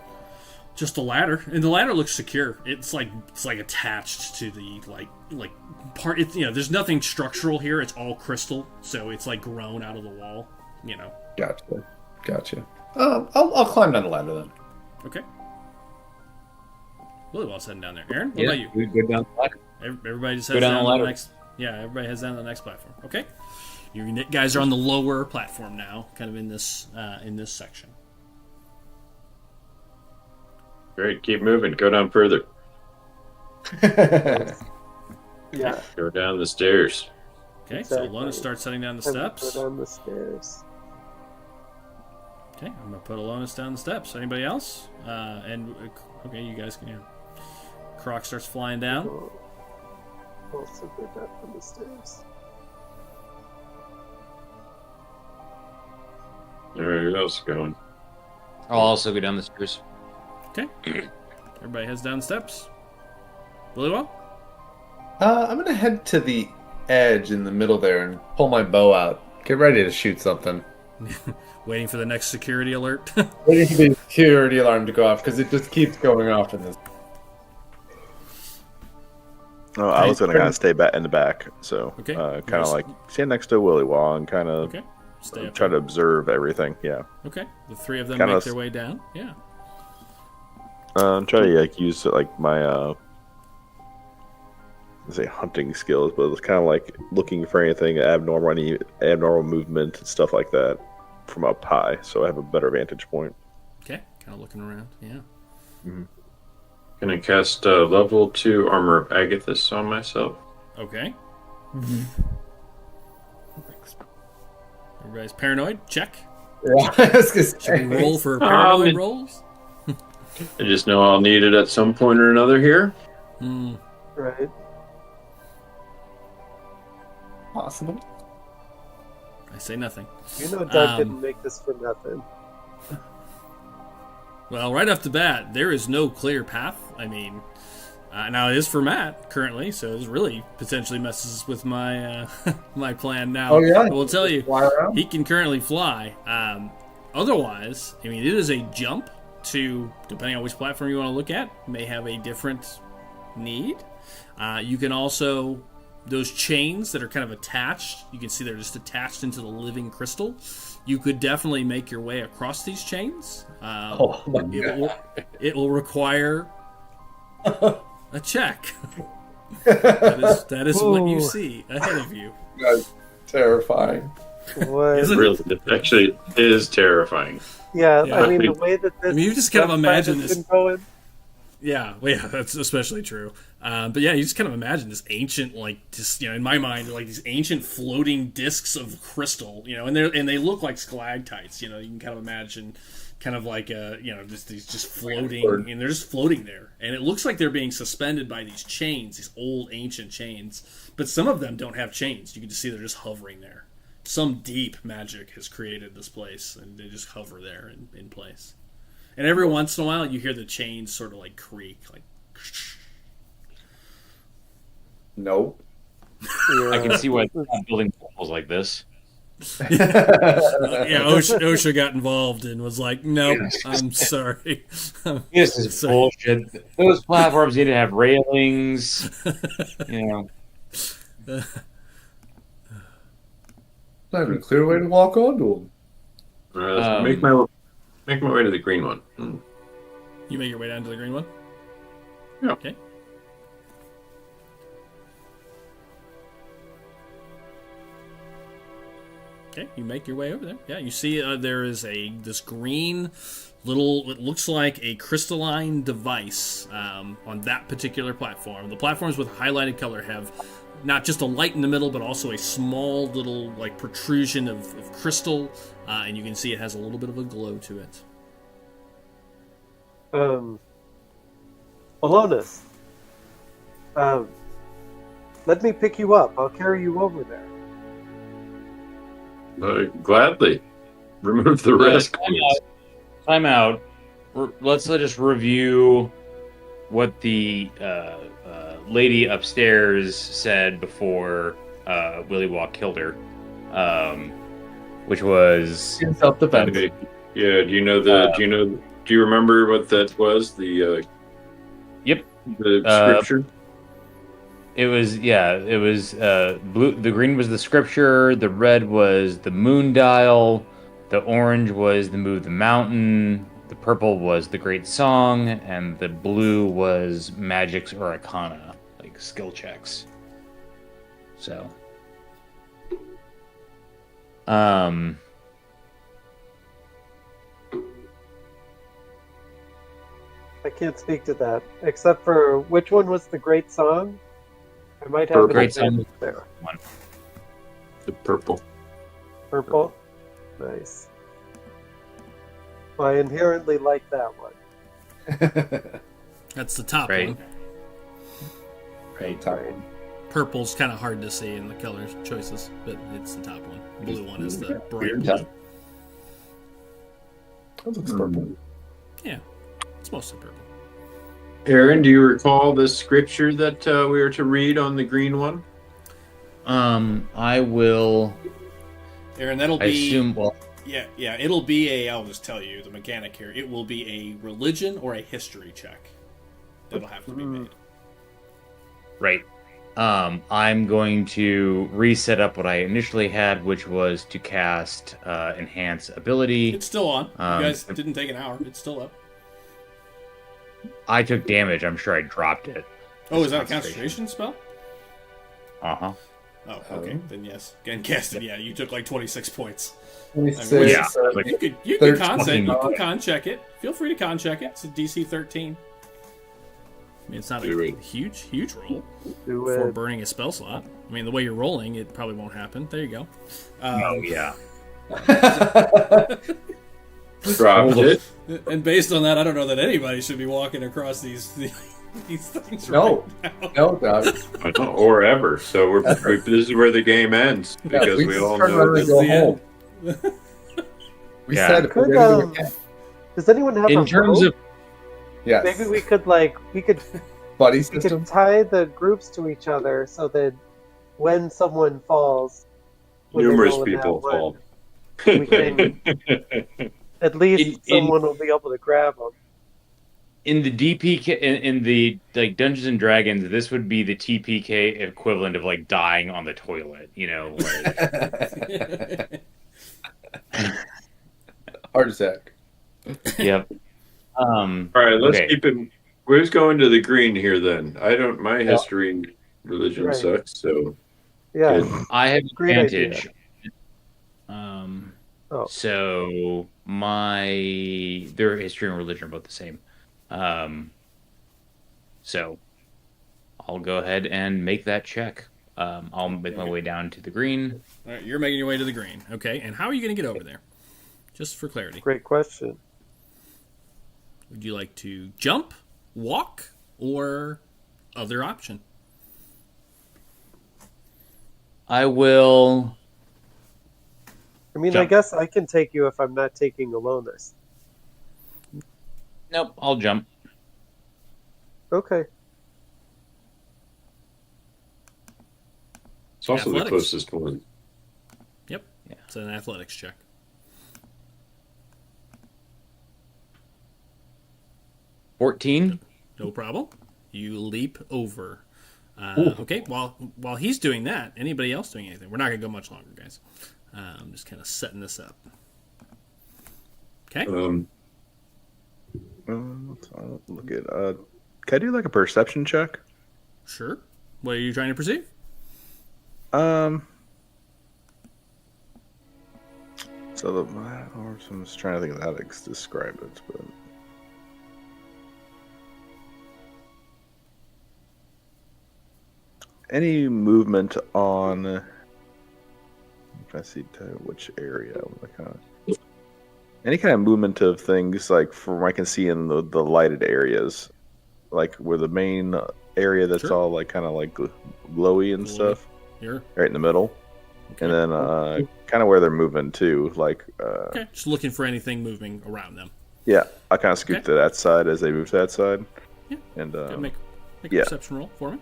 Just a ladder, and the ladder looks secure. It's like attached to the like part. It's there's nothing structural here. It's all crystal, so it's like grown out of the wall. Gotcha. I'll climb down the ladder then. Okay. Willywell's heading down there. Aaron, what about you? we go down the ladder. Everybody just Go heads down down the to the ladder. next. Yeah, everybody heads down to the next platform. Okay. You guys are on the lower platform now, kind of in this section. Great, keep moving. Go down further. Yeah. Go down the stairs. Okay, Exactly. so Alona starts heading down the I'm gonna steps. go down the stairs. Okay, I'm gonna put Alonis down the steps. Anybody else? Okay, you guys can. Croc starts flying down. Also go down the stairs. Where else going? I'll also go down the stairs. Okay, everybody heads down the steps. Willywell? I'm gonna head to the edge in the middle there and pull my bow out. Get ready to shoot something. Waiting for the next security alert. Waiting for the security alarm to go off because it just keeps going off in this. Oh, I was going to kind of stay back in the back, so Okay. kind of like stand next to Willy Wall and kind of Okay, stay up. try to observe everything. Yeah, Okay, the three of them Kinda make their way down. Yeah. try to use like my say hunting skills, but it's kind of like looking for anything abnormal, any abnormal movement and stuff like that from up high, so I have a better vantage point. Okay, kind of looking around. Yeah. Can I cast level 2 Armor of Agathis on myself? Okay. Everybody's paranoid? Check. Yeah, I was gonna Should say. we roll for paranoid Um, rolls? I just know I'll need it at some point or another here. Right. Possible. I say nothing. You know Doug didn't make this for nothing. Well, right off the bat, there is no clear path. I mean, now it is for Matt currently, so this really potentially messes with my my plan now. Oh, yeah? I will tell you, Fly around? he can currently fly. Otherwise, I mean, it is a jump to, depending on which platform you want to look at, may have a different need. You can also, those chains that are kind of attached, you can see they're just attached into the living crystal. You could definitely make your way across these chains. Oh my God. It will require a check. That is what you Ooh. see ahead of you. That's terrifying. What? Isn't it? Really, it actually is terrifying. Yeah, Yeah. I mean, the way that this. I mean, you just kind of website imagine has this- been going, Yeah, well, yeah, that's especially true. But yeah, you just kind of imagine this ancient, like, just, you know, in my mind, like these ancient floating discs of crystal, you know, and they look like stalactites. You know, you can kind of imagine, kind of like you know, just these just floating, and they're just floating there, and it looks like they're being suspended by these chains, these old ancient chains. But some of them don't have chains. You can just see they're just hovering there. Some deep magic has created this place, and they just hover there in place. And every once in a while, you hear the chains sort of like creak, like. Nope. I can see why they're not building walls like this. Yeah, OSHA got involved and was like, "Nope, I'm sorry." This is Sorry. bullshit. Those platforms need to have railings. You know, Not even a clear way to walk onto them. All right, let's make my way to the green one. You make your way down to the green one. Yeah. Okay. Okay, you make your way over there. Yeah, you see there is this green little, it looks like a crystalline device on that particular platform. The platforms with highlighted color have not just a light in the middle, but also a small little like protrusion of crystal, and you can see it has a little bit of a glow to it. Alonus, let me pick you up. I'll carry you over there. Gladly. Remove the risk. time out. Let's just review what the lady upstairs said before Willy Walk killed her, which was In self-defense. Yeah. Do you remember what that was? Yep. The scripture. It was blue. The green was the scripture. The red was the moon dial. The orange was the move the mountain. The purple was the great song, and the blue was magics or arcana, like skill checks. So, I can't speak to that, except for which one was the great song? I might have Great an Song. advantage there. The purple. Purple? Nice. Well, I inherently like that one. That's the top Right. one. right. Time. Purple's kind of hard to see in the color choices, but it's the top one. Blue one is the bright Weird blue. time. That looks purple. Yeah, it's mostly purple. Aaron, do you recall the scripture that we were to read on the green one? I will. Aaron, that'll I be. assume. Well, Yeah, it'll be I'll just tell you the mechanic here. It will be a religion or a history check that'll have to be made. right. I'm going to reset up what I initially had, which was to cast enhance ability. It's still on. Um, You guys didn't take an hour. It's still up. I took damage. I'm sure I dropped it. Oh, is that a Concentration. concentration spell? Uh-huh. Oh, okay. Then yes. Again, cast it. Yeah, you took like 26 points. 26, Yeah. uh, You could 13. con check it. Feel free to con check it. It's a DC 13. I mean, it's not Do a it. huge roll Do for it. burning a spell slot. I mean, the way you're rolling, it probably won't happen. There you go. Oh yeah. Dropped it. And based on that, I don't know that anybody should be walking across these things No. right now. No, Doug. Or ever. So this is where the game ends because we all turn know around and that go the home. end. We Yeah. said if we're Could, ready to get does anyone have a In terms rope? of yes. Maybe we could buddy we system. could tie the groups to each other so that when someone falls, when they numerous roll in that people one, fall. we can at least In- someone will be able to grab them. in the DPK in the like Dungeons and Dragons, this would be the TPK equivalent of like dying on the toilet. You know, like Heart attack. yep. All right, let's Okay. keep it. Who's going to the green here then? I don't. My history and religion Right. sucks. So Yeah, good. I have Great idea. advantage. Oh. So their history and religion are both the same. So I'll go ahead and make that check. I'll make my way down to the green. All right, you're making your way to the green. Okay, and how are you going to get over there? Just for clarity. great question. Would you like to jump, walk, or other option? I will. I mean, I Jump. guess I can take you if I'm not taking Alonus. Nope, I'll jump. Okay. It's also Athletics. the closest one. Yep. Yeah. It's an athletics check. 14. No problem. You leap over. Okay, while he's doing that, anybody else doing anything? We're not going to go much longer, guys. I'm just kind of setting this up. Okay. Let's look at. Can I do like a perception check? Sure. What are you trying to perceive? So I'm just trying to think of how to describe it, but any movement on. If I see which area, any kind of movement of things like from I can see in the lighted areas, like where the main area that's Sure. all like kind of like glowy and Glowy. stuff, Here. right in the middle. Okay. And then kind of where they're moving too, like Okay. Just looking for anything moving around them. yeah, I kind of scoot Okay. to that side as they move to that side. Yeah. And Okay, make yeah. a perception roll for me.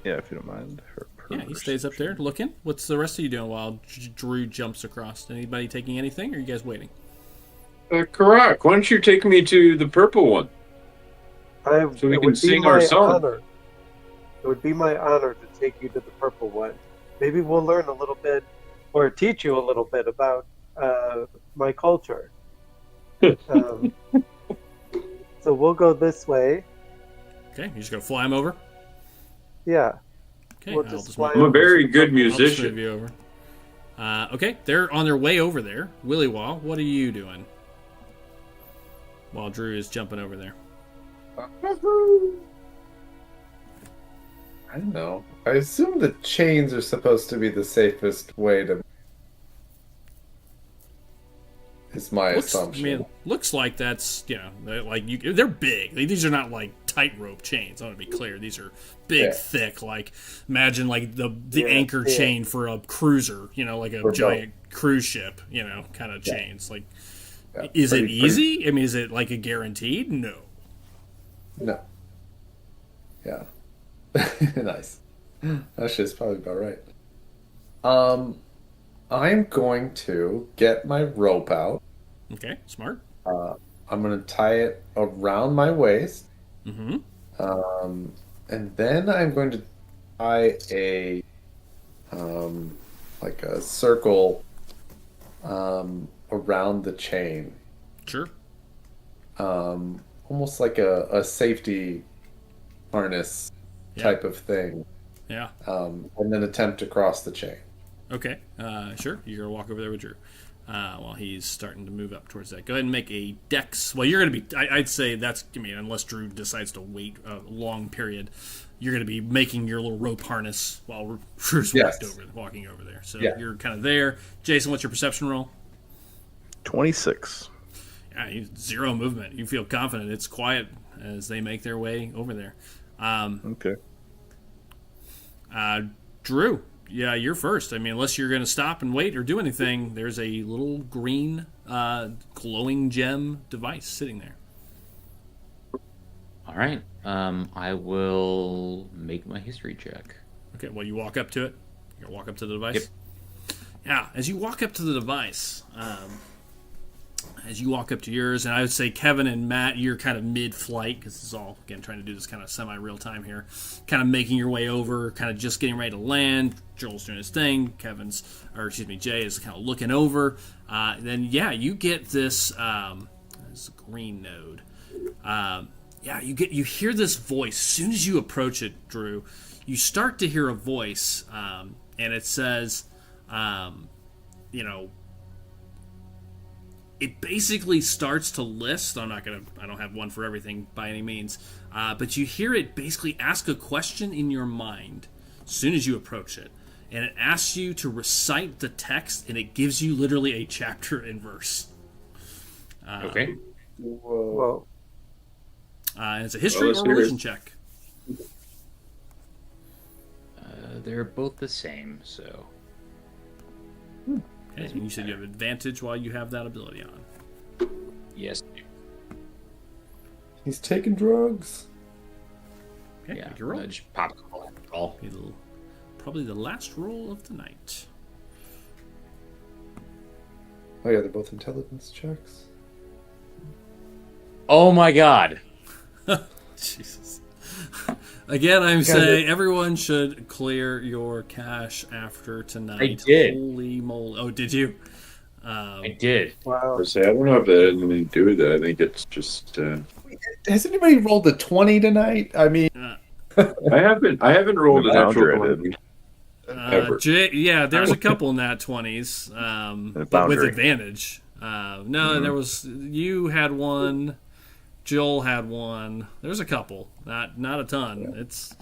yeah, if you don't mind. Yeah, he stays up there looking. What's the rest of you doing while Drew jumps across? Anybody taking anything, or are you guys waiting? Karak, why don't you take me to the purple one? So we can sing our song. Honor. It would be my honor to take you to the purple one. Maybe we'll learn a little bit, or teach you a little bit about my culture. So we'll go this way. Okay, you're just gonna fly him over. Yeah. Okay, We'll I'll just just fly I'm a over very to the good purple. I'll just musician. move you over. Okay, they're on their way over there. Willy Wall, what are you doing? While Drew is jumping over there. I don't know. I assume the chains are supposed to be the safest way to. Is my assumption. Looks like that's they're big. Like, these are not like tightrope chains. I want to be clear. These are big, Yeah. thick. Like imagine like the Yeah, anchor yeah. chain for a cruiser. Like a For a giant cruise ship. Kind of chains. Like, Yeah, is it pretty- easy? I mean, is it like a guaranteed? No. No. Yeah. Nice. That shit's probably about right. I'm going to get my rope out. Okay, smart. I'm going to tie it around my waist. Mm-hmm. And then I'm going to tie a like a circle around the chain. Sure. Almost like a safety harness type of thing. Yeah. And then attempt to cross the chain. Okay. Sure. You're gonna walk over there with Drew. while he's starting to move up towards that. Go ahead and make a dex. Well, you're going to be. I'd say that's. I mean, unless Drew decides to wait a long period, you're going to be making your little rope harness while Drew's walking over there. So you're kind of there. Jason, what's your perception roll? 26. Yeah, 0 movement. You feel confident. It's quiet as they make their way over there. Okay. Drew, yeah, you're first. I mean, unless you're going to stop and wait or do anything, there's a little green glowing gem device sitting there. All right. I will make my history check. Okay, well, you walk up to it. You walk up to the device? Yep. Yeah, as you walk up to the device, as you walk up to yours, and I would say Kevin and Matt, you're kind of mid-flight, because this is all, again, trying to do this kind of semi-real time here, kind of making your way over, kind of just getting ready to land. Joel's doing his thing. Jay is kind of looking over. Then, you get this green node. You hear this voice. As soon as you approach it, Drew, you start to hear a voice, and it says, it basically starts to list. I don't have one for everything by any means, but you hear it basically ask a question in your mind as soon as you approach it, and it asks you to recite the text, and it gives you literally a chapter and verse. Okay. Whoa. And it's a history or religion check. They're both the same, so. Okay, and you said you have advantage while you have that ability on. Yes. He's taking drugs. Okay, Yeah. make your roll. Just pop all. Probably the last roll of the night. Oh yeah, they're both intelligence checks. Oh my god. Jesus. Again, I'm saying everyone should clear your cache after tonight. I did. Holy moly. Oh, did you? I did. Wow. I don't know if that has anything to do with it. I think it's just. Has anybody rolled a 20 tonight? I mean, I haven't rolled a natural 20. Ever. There's a couple nat 20s, but with advantage. There was. You had one. Joel had one. There's a couple, not a ton. It's.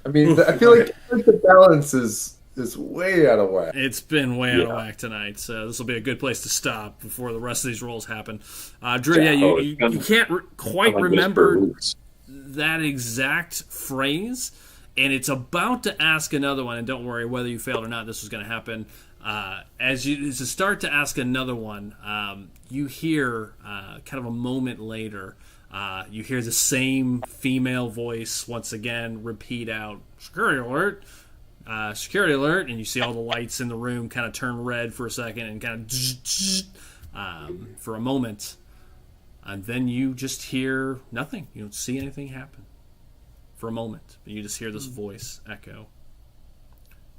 I feel like the balance is way out of whack. It's been way out of whack tonight, so this will be a good place to stop before the rest of these rolls happen. Drew, you can't quite remember that exact phrase, and it's about to ask another one. And don't worry, whether you failed or not, this was going to happen. As you start to ask another one, you hear kind of a moment later, you hear the same female voice once again repeat out, security alert, and you see all the lights in the room kind of turn red for a second and kind of for a moment, and then you just hear nothing. You don't see anything happen for a moment, but you just hear this voice echo.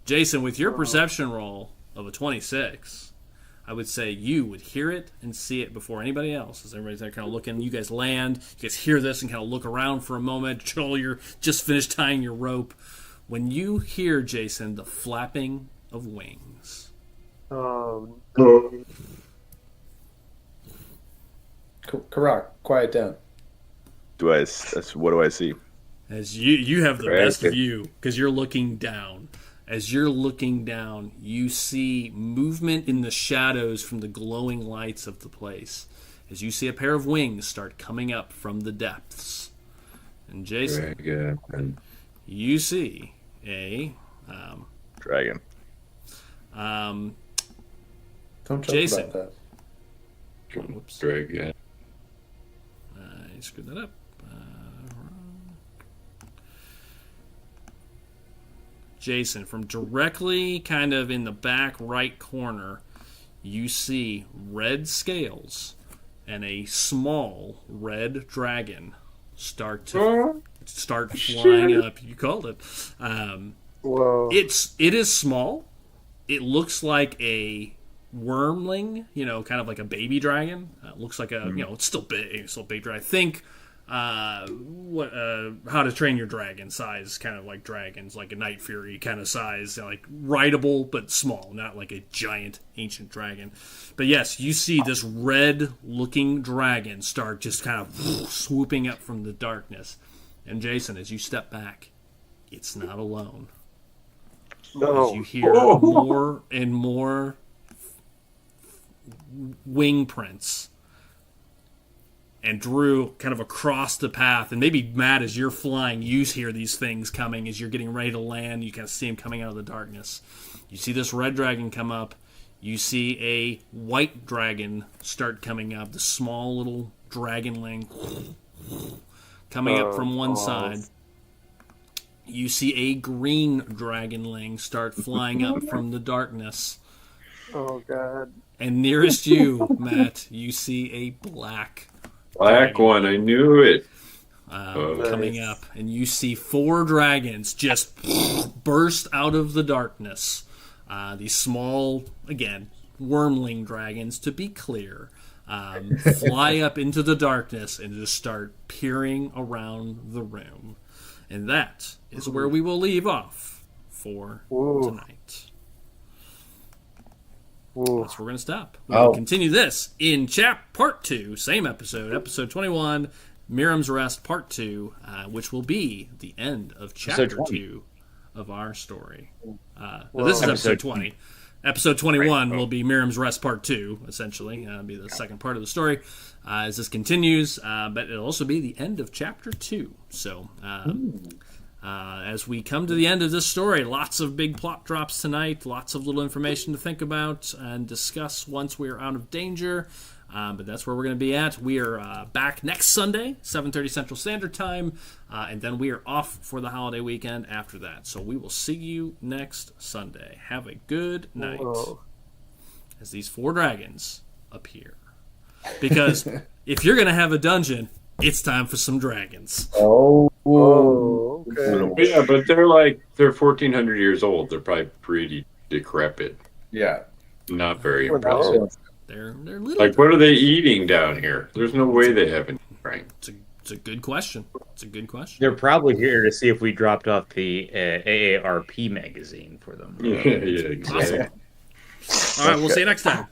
Jason, with your perception roll of a 26, I would say you would hear it and see it before anybody else. As everybody's there kind of looking, you guys land, you guys hear this and kind of look around for a moment. Joel, you're just finished tying your rope. When you hear, Jason, the flapping of wings. Oh. Karak, quiet down. What do I see? As you have the best view because you're looking down. As you're looking down, you see movement in the shadows from the glowing lights of the place. As you see a pair of wings start coming up from the depths. And Jason, you see a dragon. Don't joke Jason. about that. Whoops. Dragon. I screwed that up. Jason, from directly kind of in the back right corner, you see red scales and a small red dragon start flying up. You called it. Whoa. It is small. It looks like a wormling, kind of like a baby dragon. It looks like a, it's still big dragon. Think How to Train Your Dragon size, kind of like dragons, like a Night Fury kind of size, like rideable but small, not like a giant ancient dragon. But yes, you see this red-looking dragon start just kind of swooping up from the darkness. And Jason, as you step back, it's not alone. No. As you hear more and more wing prints. And Drew, kind of across the path, and maybe Matt, as you're flying, you hear these things coming as you're getting ready to land. You kind of see them coming out of the darkness. You see this red dragon come up. You see a white dragon start coming up. The small little dragonling coming up from one side. You see a green dragonling start flying up from the darkness. Oh, God. And nearest you, Matt, you see a black one. I knew it. Coming up, and you see 4 dragons just burst out of the darkness. These small, again, wormling dragons, to be clear, fly up into the darkness and just start peering around the room. And that is where we will leave off for tonight. That's where we're going to stop. We'll continue this in part 2, same episode 21, Miram's Rest Part 2, which will be the end of Chapter 2 of our story. This is Episode 20. Episode 21 will be Miram's Rest Part 2, essentially. It'll be the second part of the story as this continues, but it'll also be the end of Chapter 2. So, as we come to the end of this story, lots of big plot drops tonight, lots of little information to think about and discuss once we are out of danger. But that's where we're going to be at. We are back next Sunday, 7:30 Central Standard Time, and then we are off for the holiday weekend after that. So we will see you next Sunday. Have a good night as these 4 dragons appear. Because if you're going to have a dungeon, it's time for some dragons. Okay. Yeah, but they're 1,400 years old. They're probably pretty decrepit. Yeah. Not very impressive. They're little. Like, what are they eating down here? There's no way they haven't drank. It's a good question. They're probably here to see if we dropped off the AARP magazine for them. Yeah, exactly. Awesome. All right, we'll see you next time.